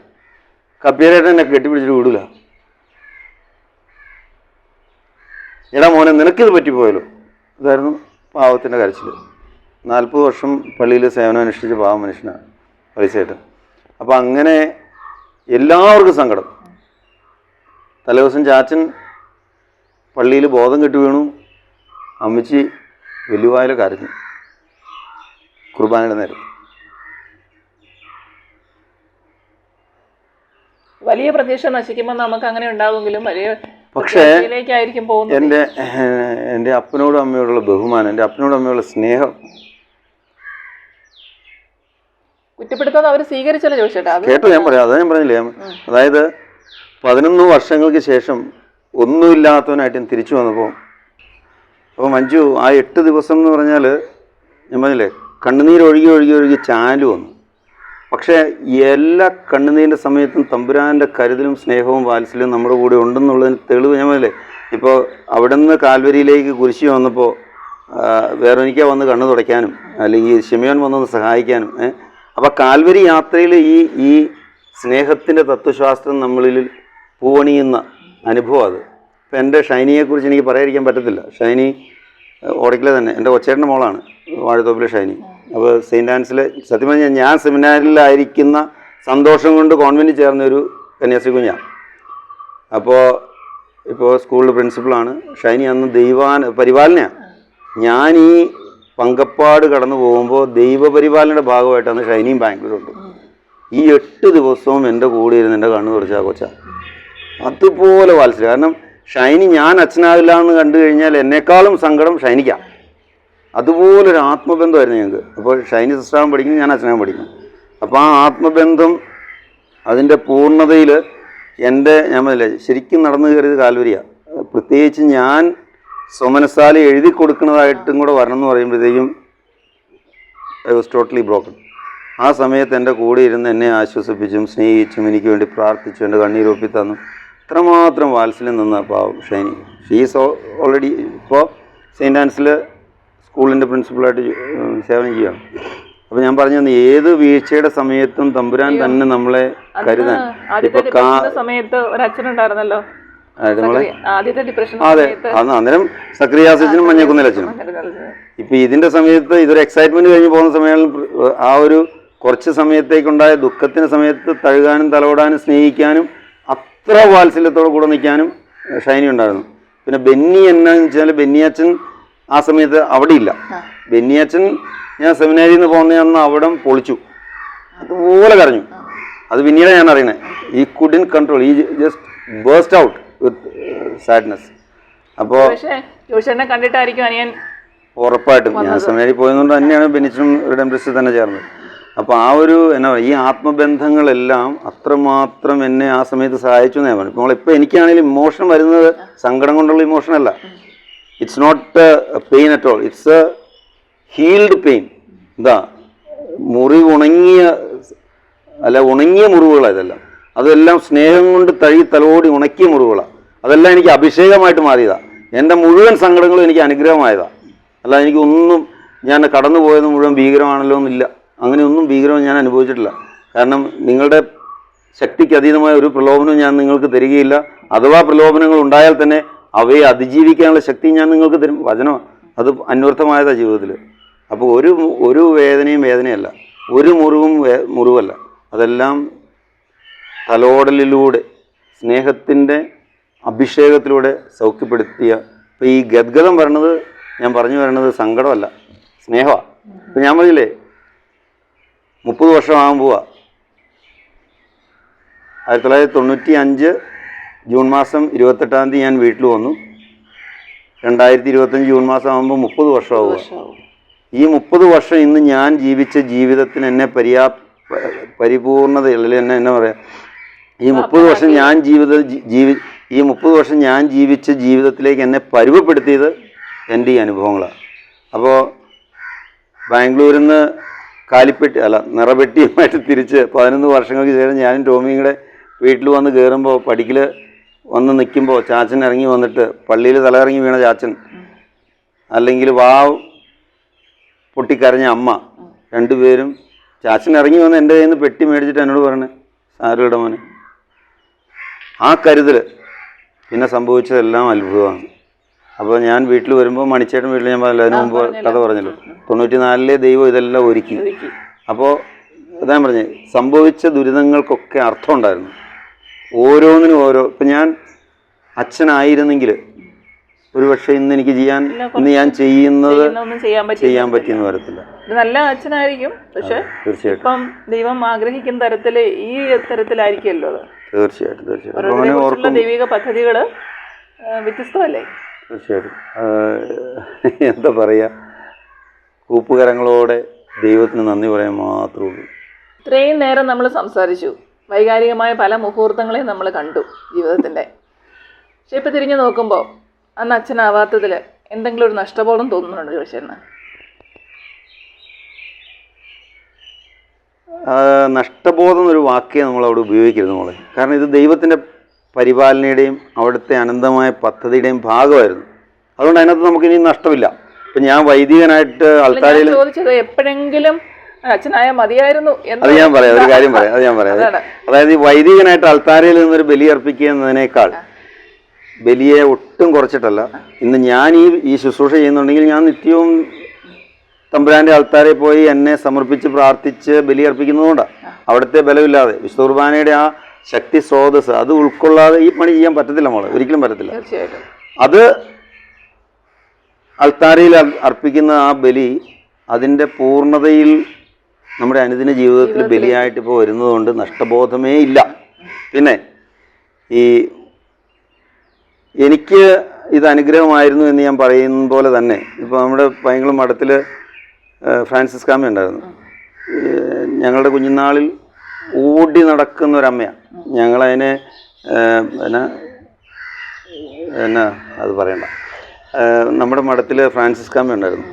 കപ്പിയാരേട്ടൻ എന്നെ കെട്ടിപ്പിടിച്ചിട്ട് വിടില്ല. എടാ മോനെ നിനക്കിത് പറ്റിപ്പോയല്ലോ, ഇതായിരുന്നു പാവത്തിൻ്റെ കരച്ചിൽ. 40 വർഷം പള്ളിയിൽ സേവനം അനുഷ്ഠിച്ച പാവം മനുഷ്യനാണ് പൈസയായിട്ട്. അപ്പം അങ്ങനെ എല്ലാവർക്കും സങ്കടം. തലേദിവസം ചാച്ചൻ പള്ളിയിൽ ബോധം കെട്ടി വീണു, അമ്മച്ചി വെല്ലുവായിൽ കരഞ്ഞു കുർബാനയുടെ നേരം. വലിയ പ്രതീക്ഷ നശിക്കുമ്പോൾ നമുക്ക് അങ്ങനെ ഉണ്ടാകുമെങ്കിലും വലിയ പക്ഷേ പോകുന്നത് എൻ്റെ അപ്പനോടും അമ്മയോടുള്ള ബഹുമാനം, എൻ്റെ അപ്പനോടും അമ്മയോടുള്ള സ്നേഹം കുറ്റപ്പെടുത്താതെ അവർ സ്വീകരിച്ചല്ലോ ചോദിച്ചേട്ടാ. കേട്ടോ, ഞാൻ പറയാം, അതാ ഞാൻ പറഞ്ഞില്ലേ. അതായത് 11 വർഷങ്ങൾക്ക് ശേഷം ഒന്നുമില്ലാത്തവനായിട്ട് ഞാൻ തിരിച്ചു വന്നപ്പോൾ, അപ്പോൾ മഞ്ജു ആ 8 ദിവസം എന്ന് പറഞ്ഞാൽ ഞാൻ പറഞ്ഞില്ലേ കണ്ണുനീര് ഒഴുകി ഒഴുകി ഒഴുകി ചാനൽ വന്നു. പക്ഷേ എല്ലാ കണ്ണുനീരിൻ്റെ സമയത്തും തമ്പുരാൻ്റെ കരുതലും സ്നേഹവും വാത്സല്യവും നമ്മുടെ കൂടെ ഉണ്ടെന്നുള്ളതിന് തെളിവ് ഞാൻ പറഞ്ഞില്ലേ. ഇപ്പോൾ അവിടെ നിന്ന് കാൽവരിയിലേക്ക് കുരിശി വന്നപ്പോൾ വേറൊനിക്കാ വന്ന് കണ്ണു തുടയ്ക്കാനും അല്ലെങ്കിൽ ശിമയോൻ വന്നൊന്ന് സഹായിക്കാനും. അപ്പോൾ കാൽവരി യാത്രയിൽ ഈ സ്നേഹത്തിൻ്റെ തത്വശാസ്ത്രം നമ്മളിൽ പൂവണിയുന്ന അനുഭവം അത്. ഇപ്പം എൻ്റെ ഷൈനിയെക്കുറിച്ച് എനിക്ക് പറയാതിരിക്കാൻ പറ്റത്തില്ല. ഷൈനി ഓടക്കിലെ തന്നെ എൻ്റെ ഒച്ചേട്ടൻ്റെ മോളാണ്, വാഴത്തോപ്പിലെ ഷൈനി. അപ്പോൾ സെയിൻറ്റ് ആൻസിലെ സത്യം പറഞ്ഞാൽ ഞാൻ സെമിനാറിലായിരിക്കുന്ന സന്തോഷം കൊണ്ട് കോൺവെൻറ്റിൽ ചേർന്നൊരു കന്യാസ്ത്രീ കുഞ്ഞാണ്. ഇപ്പോൾ സ്കൂളിൽ പ്രിൻസിപ്പളാണ്. ഷൈനി അന്ന് പരിപാലനയാണ്. ഞാൻ ഈ പങ്കപ്പാട് കടന്നു പോകുമ്പോൾ ദൈവപരിപാലനയുടെ ഭാഗമായിട്ടാണ് ഷൈനിയും ബാംഗ്ലൂരുണ്ട്. ഈ 8 ദിവസവും എൻ്റെ കൂടെ ഇരുന്ന് എൻ്റെ കണ്ണു തുറച്ചാ കൊച്ച അതുപോലെ വാത്സല്യം. കാരണം ഷൈനി ഞാൻ അച്ഛനാവില്ല എന്ന് കണ്ടു കഴിഞ്ഞാൽ എന്നെക്കാളും സങ്കടം ഷൈനിക്കാം. അതുപോലൊരു ആത്മബന്ധമായിരുന്നു ഞങ്ങൾക്ക്. അപ്പോൾ ഷൈനി സിസ്റ്ററാകും പഠിക്കുന്നു, ഞാൻ അച്ഛനാകും പഠിക്കുന്നു. അപ്പോൾ ആ ആത്മബന്ധം അതിൻ്റെ പൂർണ്ണതയിൽ ഞാൻ പറഞ്ഞില്ലേ ശരിക്കും നടന്നു കയറിയത് കാൽവരിയാണ്. പ്രത്യേകിച്ച് ഞാൻ സ്വമനസാലി എഴുതി കൊടുക്കുന്നതായിട്ടും കൂടെ വരണം എന്ന് പറയുമ്പോഴത്തേക്കും ഐ വാസ് ടോട്ടലി ബ്രോക്കൺ. ആ സമയത്ത് എൻ്റെ കൂടെ ഇരുന്ന് എന്നെ ആശ്വസിപ്പിച്ചും സ്നേഹിച്ചും എനിക്ക് വേണ്ടി പ്രാർത്ഥിച്ചു എൻ്റെ കണ്ണീരൊപ്പി തന്നു. ഇത്രമാത്രം വാത്സല്യം നിന്ന പാവം ഷൈനി. ഷീസ് ഓൾറെഡി ഇപ്പോൾ സെയിൻറ്റ് ആൻസിൽ സ്കൂളിൻ്റെ പ്രിൻസിപ്പളായിട്ട് സേവനം ചെയ്യുകയാണ്. അപ്പോൾ ഞാൻ പറഞ്ഞു തന്നെ ഏത് വീഴ്ചയുടെ സമയത്തും തമ്പുരാൻ തന്നെ നമ്മളെ കരുതാൻ. സമയത്ത് ഒരു അച്ഛനുണ്ടായിരുന്നല്ലോ, അതെ, അന്നേരം സക്രിയാസച്ചനും മഞ്ഞക്കുന്നിലച്ഛനും. ഇപ്പം ഇതിൻ്റെ സമയത്ത് ഇതൊരു എക്സൈറ്റ്മെൻറ്റ് കഴിഞ്ഞ് പോകുന്ന സമയങ്ങളിൽ ആ ഒരു കുറച്ച് സമയത്തേക്കുണ്ടായ ദുഃഖത്തിൻ്റെ സമയത്ത് തഴുകാനും തലോടാനും സ്നേഹിക്കാനും അത്ര വാത്സല്യത്തോടെ കൂടെ നിൽക്കാനും ഷൈനി ഉണ്ടായിരുന്നു. പിന്നെ ബെന്നി എന്നാന്ന് വെച്ചാൽ ബെന്നിയച്ഛൻ ആ സമയത്ത് അവിടെ ഇല്ല. ബെന്നിയച്ഛൻ ഞാൻ സെമിനാരിയിൽ നിന്ന് പോകുന്ന അവിടെ പൊളിച്ചു, അതുപോലെ കരഞ്ഞു. അത് പിന്നീട് ഞാൻ അറിയണേ. He couldn't control, he just burst out with sadness. അപ്പോൾ കണ്ടിട്ടായിരിക്കും അനിയൻ ഉറപ്പായിട്ടും ഞാൻ സെമിനാരിൽ പോയതുകൊണ്ട് തന്നെയാണ് ബെന്നിച്ചനും റിഡംബ്രസിൽ തന്നെ ചേർന്നത്. അപ്പോൾ ആ ഒരു ഈ ആത്മബന്ധങ്ങളെല്ലാം അത്രമാത്രം എന്നെ ആ സമയത്ത് സഹായിച്ചു എന്ന് ഞാൻ പറഞ്ഞു. ഇപ്പോൾ എനിക്കാണെങ്കിലും ഇമോഷൻ വരുന്നത് സങ്കടം കൊണ്ടുള്ള ഇമോഷൻ അല്ല. It's not pain at all, it's a healed pain. ഉണങ്ങിയ മുറിവുകളാണ് ഇതെല്ലാം. അതെല്ലാം സ്നേഹം കൊണ്ട് തലോടി ഉണക്കിയ മുറിവുകളാണ്. അതെല്ലാം എനിക്ക് അഭിഷേകമായിട്ട് മാറിയതാണ്. എൻ്റെ മുഴുവൻ സങ്കടങ്ങളും എനിക്ക് അനുഗ്രഹമായതാണ്. അല്ല എനിക്കൊന്നും ഞാൻ കടന്നു പോയത് മുഴുവൻ ഭീകരമാണല്ലോ എന്നില്ല. അങ്ങനെയൊന്നും ഭീകരം ഞാൻ അനുഭവിച്ചിട്ടില്ല. കാരണം നിങ്ങളുടെ ശക്തിക്ക് അതീതമായ ഒരു പ്രലോഭനവും ഞാൻ നിങ്ങൾക്ക് തരികയില്ല. അഥവാ പ്രലോഭനങ്ങൾ ഉണ്ടായാൽ തന്നെ അവയെ അതിജീവിക്കാനുള്ള ശക്തി ഞാൻ നിങ്ങൾക്ക് തരും. വചനം അത് അന്വർത്ഥമായതാണ് ജീവിതത്തിൽ. അപ്പോൾ ഒരു വേദനയും വേദനയല്ല, ഒരു മുറിവും മുറിവല്ല. അതെല്ലാം തലോടലിലൂടെ സ്നേഹത്തിൻ്റെ അഭിഷേകത്തിലൂടെ സൗഖ്യപ്പെടുത്തിയ. ഇപ്പോൾ ഈ ഗദ്ഗതം വരണത് ഞാൻ പറഞ്ഞു വരണത് സങ്കടമല്ല, സ്നേഹമാണ്. ഇപ്പം ഞാൻ പറഞ്ഞില്ലേ 30 വർഷമാകുമ്പോൾ 1995 ജൂൺ മാസം 28-ാം തീയതി ഞാൻ വീട്ടിൽ വന്നു. 2025 ജൂൺ മാസം ആകുമ്പോൾ 30 വർഷമാവുക. ഈ 30 വർഷം ഇന്ന് ഞാൻ ജീവിച്ച ജീവിതത്തിന് എന്നെ പരിപൂർണതയുള്ള എന്നാ പറയാ, ഈ 30 വർഷം ഞാൻ ഈ 30 വർഷം ഞാൻ ജീവിച്ച ജീവിതത്തിലേക്ക് എന്നെ പരുവപ്പെടുത്തിയത് എൻ്റെ ഈ അനുഭവങ്ങളാണ്. അപ്പോൾ ബാംഗ്ലൂരിൽ നിന്ന് നിറപെട്ടിയുമായിട്ട് തിരിച്ച് 11 വർഷങ്ങൾക്ക് ശേഷം ഞാനും ടോമിയും കൂടെ വീട്ടിൽ വന്ന് കയറുമ്പോൾ പടിക്കൽ വന്ന് നിൽക്കുമ്പോൾ ചാച്ചൻ ഇറങ്ങി വന്നിട്ട്, പള്ളിയിൽ തലയിറങ്ങി വീണ ചാച്ചൻ, അല്ലെങ്കിൽ വാവ് പൊട്ടിക്കരഞ്ഞ അമ്മ, രണ്ടുപേരും ചാച്ചൻ ഇറങ്ങി വന്ന് എൻ്റെ കയ്യിൽ നിന്ന് പെട്ടി മേടിച്ചിട്ട് എന്നോട് പറഞ്ഞു, സാരയുടെ മോനെ. ആ കരുതൽ പിന്നെ സംഭവിച്ചതെല്ലാം അത്ഭുതമാണ്. അപ്പോൾ ഞാൻ വീട്ടിൽ വരുമ്പോൾ മണിച്ചേട്ടൻ വീട്ടിൽ ഞാൻ പറഞ്ഞില്ല, അതിന് മുമ്പ് കഥ പറഞ്ഞല്ലോ, 94-ലെ ദൈവം ഇതെല്ലാം ഒരുക്കി. അപ്പോൾ അതാ പറഞ്ഞത്, സംഭവിച്ച ദുരിതങ്ങൾക്കൊക്കെ അർത്ഥമുണ്ടായിരുന്നു. ഓരോന്നിനും ഇപ്പം ഞാൻ അച്ഛനായിരുന്നെങ്കിൽ ഒരുപക്ഷെ ഇന്ന് ഞാൻ ചെയ്യുന്നത് ചെയ്യാൻ പറ്റിയെന്ന് വരത്തില്ല. നല്ല അച്ഛനായിരിക്കും, പക്ഷെ തീർച്ചയായിട്ടും ദൈവം ആഗ്രഹിക്കുന്ന തരത്തിൽ ഈ തരത്തിലായിരിക്കുമല്ലോ അത്. തീർച്ചയായിട്ടും ദൈവിക പദ്ധതികൾ വ്യത്യസ്തമല്ലേ. തീർച്ചയായിട്ടും എന്താ പറയുക, കൂപ്പുകരങ്ങളോടെ ദൈവത്തിന് നന്ദി പറയാൻ മാത്രമേ ഉള്ളൂ. ഇത്രയും നേരം നമ്മൾ സംസാരിച്ചു, വൈകാരികമായ പല മുഹൂർത്തങ്ങളെയും നമ്മൾ കണ്ടു ജീവിതത്തിൻ്റെ. പക്ഷെ ഇപ്പം തിരിഞ്ഞു നോക്കുമ്പോൾ അന്ന് അച്ഛനാവാത്തതിൽ എന്തെങ്കിലും ഒരു നഷ്ടബോധം തോന്നുന്നുണ്ടോ ചോദിച്ചേട്ടന്? നഷ്ടബോധം എന്നൊരു വാക്കേ നമ്മളവിടെ ഉപയോഗിക്കരുത് മോളെ. കാരണം ഇത് ദൈവത്തിൻ്റെ പരിപാലനയുടെയും അവിടുത്തെ അനന്തമായ പദ്ധതിയുടെയും ഭാഗമായിരുന്നു. അതുകൊണ്ട് അതിനകത്ത് നമുക്കിനി നഷ്ടമില്ല. ഇപ്പം ഞാൻ വൈദികനായിട്ട് ആൾക്കാരിൽ ചോദിച്ചത് എപ്പോഴെങ്കിലും അച്ഛനായ മതിയായിരുന്നു. അത് ഞാൻ പറയാം, ഒരു കാര്യം പറയാം. അതായത് ഈ വൈദികനായിട്ട് അൾത്താരയിൽ നിന്നൊരു ബലി അർപ്പിക്കുക എന്നതിനേക്കാൾ ബലിയെ ഒട്ടും കുറച്ചിട്ടല്ല. ഇന്ന് ഞാൻ ഈ ശുശ്രൂഷ ചെയ്യുന്നുണ്ടെങ്കിൽ ഞാൻ നിത്യവും തമ്പുരാൻ്റെ ആൾത്താരെ പോയി എന്നെ സമർപ്പിച്ച് പ്രാർത്ഥിച്ച് ബലി അർപ്പിക്കുന്നതുകൊണ്ടാണ്. അവിടുത്തെ ബലമില്ലാതെ വിശുദ്ധ കുർബാനയുടെ ആ ശക്തി സ്രോതസ് അത് ഉൾക്കൊള്ളാതെ ഈ പണി ചെയ്യാൻ പറ്റത്തില്ല മോളെ, ഒരിക്കലും പറ്റത്തില്ല. അത് അൾത്താരയിൽ അർപ്പിക്കുന്ന ആ ബലി അതിൻ്റെ പൂർണ്ണതയിൽ നമ്മുടെ അനുദിന ജീവിതത്തിൽ ബലിയായിട്ട് ഇപ്പോൾ വരുന്നതുകൊണ്ട് നഷ്ടബോധമേ ഇല്ല. പിന്നെ എനിക്ക് ഇത് അനുഗ്രഹമായിരുന്നു എന്ന് ഞാൻ പറയുന്ന പോലെ തന്നെ ഇപ്പോൾ നമ്മുടെ പൈങ്കുളം മഠത്തിൽ ഫ്രാൻസിസ് കാമ്മ ഉണ്ടായിരുന്നു. ഞങ്ങളുടെ കുഞ്ഞുനാളിൽ ഓടി നടക്കുന്ന ഒരമ്മയാണ്. ഞങ്ങളതിനെ എന്നാ അത് പറയണ്ട, നമ്മുടെ മഠത്തിൽ ഫ്രാൻസിസ് കാമ്മ ഉണ്ടായിരുന്നു.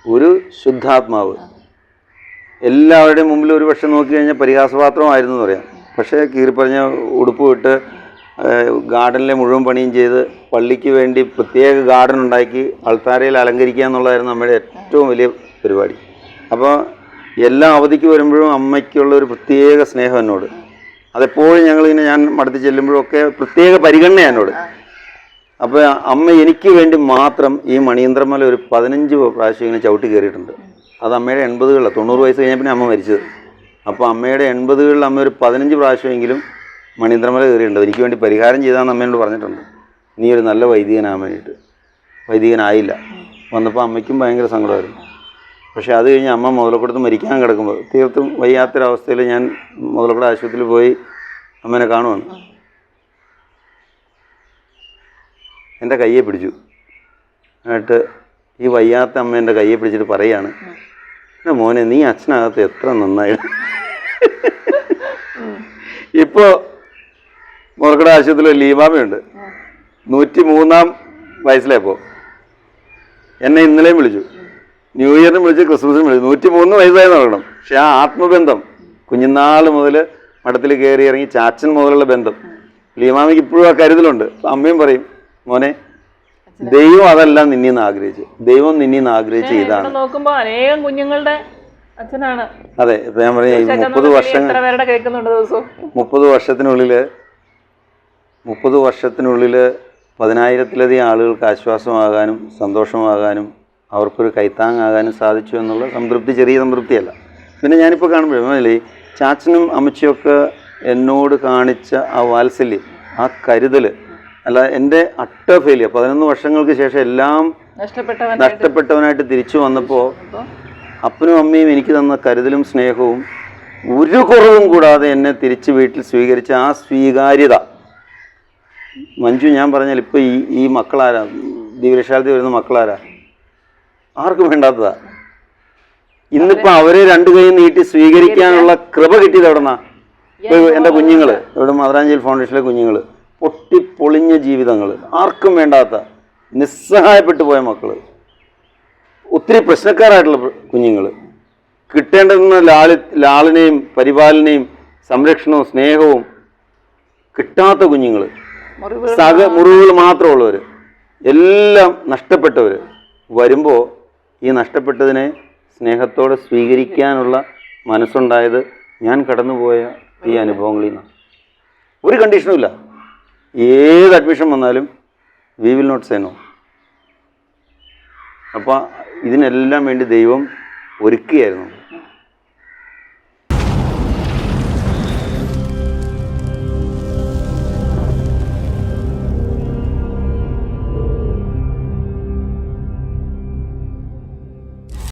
ഒരു ശുദ്ധാത്മാവ്, എല്ലാവരുടെയും മുമ്പിൽ ഒരു പക്ഷെ നോക്കി കഴിഞ്ഞാൽ പരിഹാസപാത്രമായിരുന്നു എന്ന് പറയാം. പക്ഷേ കീറിപ്പറഞ്ഞ ഉടുപ്പ് വിട്ട് ഗാർഡനിലെ മുഴുവൻ പണിയും ചെയ്ത് പള്ളിക്ക് വേണ്ടി പ്രത്യേക ഗാർഡൻ ഉണ്ടാക്കി അൾത്താരയിൽ അലങ്കരിക്കുക എന്നുള്ളതായിരുന്നു നമ്മുടെ ഏറ്റവും വലിയ പരിപാടി. അപ്പോൾ എല്ലാ അവധിക്ക് വരുമ്പോഴും അമ്മയ്ക്കുള്ള ഒരു പ്രത്യേക സ്നേഹം എന്നോട്. അതെപ്പോഴും ഞാൻ മഠത്തിൽ ചെല്ലുമ്പോഴൊക്കെ പ്രത്യേക പരിഗണന എന്നോട്. അപ്പോൾ അമ്മ എനിക്ക് വേണ്ടി മാത്രം ഈ മണിയന്ത്രമല ഒരു 15 പ്രാവശ്യം ഇങ്ങനെ ചവിട്ടി കയറിയിട്ടുണ്ട്. അത് അമ്മയുടെ 80കളിലാണ്, 90 വയസ്സ് കഴിഞ്ഞാൽ പിന്നെ അമ്മ മരിച്ചത്. അപ്പോൾ അമ്മയുടെ 80കളിൽ അമ്മ ഒരു 15 പ്രാവശ്യമെങ്കിലും മണിയന്ത്രമല കയറിയിട്ടുണ്ട്. എനിക്ക് വേണ്ടി പരിഹാരം ചെയ്താന്ന് അമ്മയോട് പറഞ്ഞിട്ടുണ്ട്, നീ ഒരു നല്ല വൈദികനാകാൻ വേണ്ടിയിട്ട്. വൈദികനായില്ല. വന്നപ്പോൾ അമ്മയ്ക്കും ഭയങ്കര സങ്കടമായിരുന്നു. പക്ഷേ അത് കഴിഞ്ഞ് അമ്മ മുതലക്കുടത്ത് മരിക്കാൻ കിടക്കുമ്പോൾ തീർത്തും വയ്യാത്തൊരവസ്ഥയിൽ ഞാൻ മുതലക്കുട ആശുപത്രിയിൽ പോയി അമ്മേനെ കാണുവാണ്. എൻ്റെ കയ്യെ പിടിച്ചു. എന്നിട്ട് ഈ വയ്യാത്ത അമ്മ എൻ്റെ കയ്യെ പിടിച്ചിട്ട് പറയാണ്, എൻ്റെ മോനെ നീ അച്ഛനകത്ത് എത്ര നന്നായിട്ട്. ഇപ്പോൾ മുറക്കട ആശുപത്രിയിൽ ലീമാമയുണ്ട്, 103-ാം വയസ്സിലായപ്പോൾ. എന്നെ ഇന്നലെയും വിളിച്ചു, ന്യൂ ഇയറിനും വിളിച്ച് ക്രിസ്മസിനും വിളിച്ചു. 103 വയസ്സായി നോക്കണം. പക്ഷെ ആ ആത്മബന്ധം കുഞ്ഞുനാൾ മുതൽ മഠത്തിൽ കയറി ഇറങ്ങി ചാച്ചൻ മുതലുള്ള ബന്ധം ലീമാമയ്ക്ക് ഇപ്പോഴും ആ കരുതലുണ്ട്. അമ്മയും പറയും, മോനെ ദൈവം അതല്ല നിന്നീന്ന് ആഗ്രഹിച്ചു. ദൈവം നിന്നീന്ന് ആഗ്രഹിച്ച ഇതാണ്. നോക്കുമ്പോ അനേകം കുഞ്ഞുങ്ങളുടെ അച്ഛനാണ്. അതെ, ഇപ്പൊ ഞാൻ പറഞ്ഞ 30 വർഷം 30 വർഷത്തിനുള്ളില് 10,000-ലധികം ആളുകൾക്ക് ആശ്വാസമാകാനും സന്തോഷമാകാനും അവർക്കൊരു കൈത്താങ്ങാകാനും സാധിച്ചു എന്നുള്ള സംതൃപ്തി ചെറിയ സംതൃപ്തിയല്ല. പിന്നെ ഞാനിപ്പോൾ കാണുമ്പോഴേ ചാച്ചനും അമ്മച്ചിയൊക്കെ എന്നോട് കാണിച്ച ആ വാത്സല്യം, ആ കരുതൽ, അല്ല എൻ്റെ അട്ട ഫെയിലിയർ 11 വർഷങ്ങൾക്ക് ശേഷം എല്ലാം നഷ്ടപ്പെട്ടവനായിട്ട് തിരിച്ചു വന്നപ്പോൾ അപ്പനും അമ്മയും എനിക്ക് തന്ന കരുതലും സ്നേഹവും ഒരു കുറവും കൂടാതെ എന്നെ തിരിച്ച് വീട്ടിൽ സ്വീകരിച്ച ആ സ്വീകാര്യത. മഞ്ജു, ഞാൻ പറഞ്ഞാൽ ഇപ്പോൾ ഈ മക്കളാരാ, ദിവ്യശാലത്തിൽ വരുന്ന മക്കളാരാ, ആർക്കും വേണ്ടാത്തതാ. ഇന്നിപ്പോൾ അവരെ 2 കൈ നീട്ടി സ്വീകരിക്കാനുള്ള കൃപ കിട്ടിയത് എവിടെന്നാ? ഇപ്പോൾ എൻ്റെ കുഞ്ഞുങ്ങൾ, ഇവിടെ മദറാഞ്ചേരി ഫൗണ്ടേഷനിലെ കുഞ്ഞുങ്ങൾ, പൊട്ടിപ്പൊളിഞ്ഞ ജീവിതങ്ങൾ, ആർക്കും വേണ്ടാത്ത നിസ്സഹായപ്പെട്ടു പോയ മക്കൾ, ഒത്തിരി പ്രശ്നക്കാരായിട്ടുള്ള കുഞ്ഞുങ്ങൾ, കിട്ടേണ്ടുന്ന ലാളനെയും പരിപാലനയും സംരക്ഷണവും സ്നേഹവും കിട്ടാത്ത കുഞ്ഞുങ്ങൾ, മുറിവുകൾ മാത്രമുള്ളവർ, എല്ലാം നഷ്ടപ്പെട്ടവർ വരുമ്പോൾ ഈ നഷ്ടപ്പെട്ടതിനെ സ്നേഹത്തോടെ സ്വീകരിക്കാനുള്ള മനസ്സുണ്ടായത് ഞാൻ കടന്നുപോയ ഈ അനുഭവങ്ങളിൽ നിന്നാണ്. ഒരു കണ്ടീഷനും ഇല്ല. ഏത് അഡ്മിഷൻ വന്നാലും we will not say no. അപ്പോൾ ഇതിനെല്ലാം വേണ്ടി ദൈവം ഒരുക്കുകയായിരുന്നു.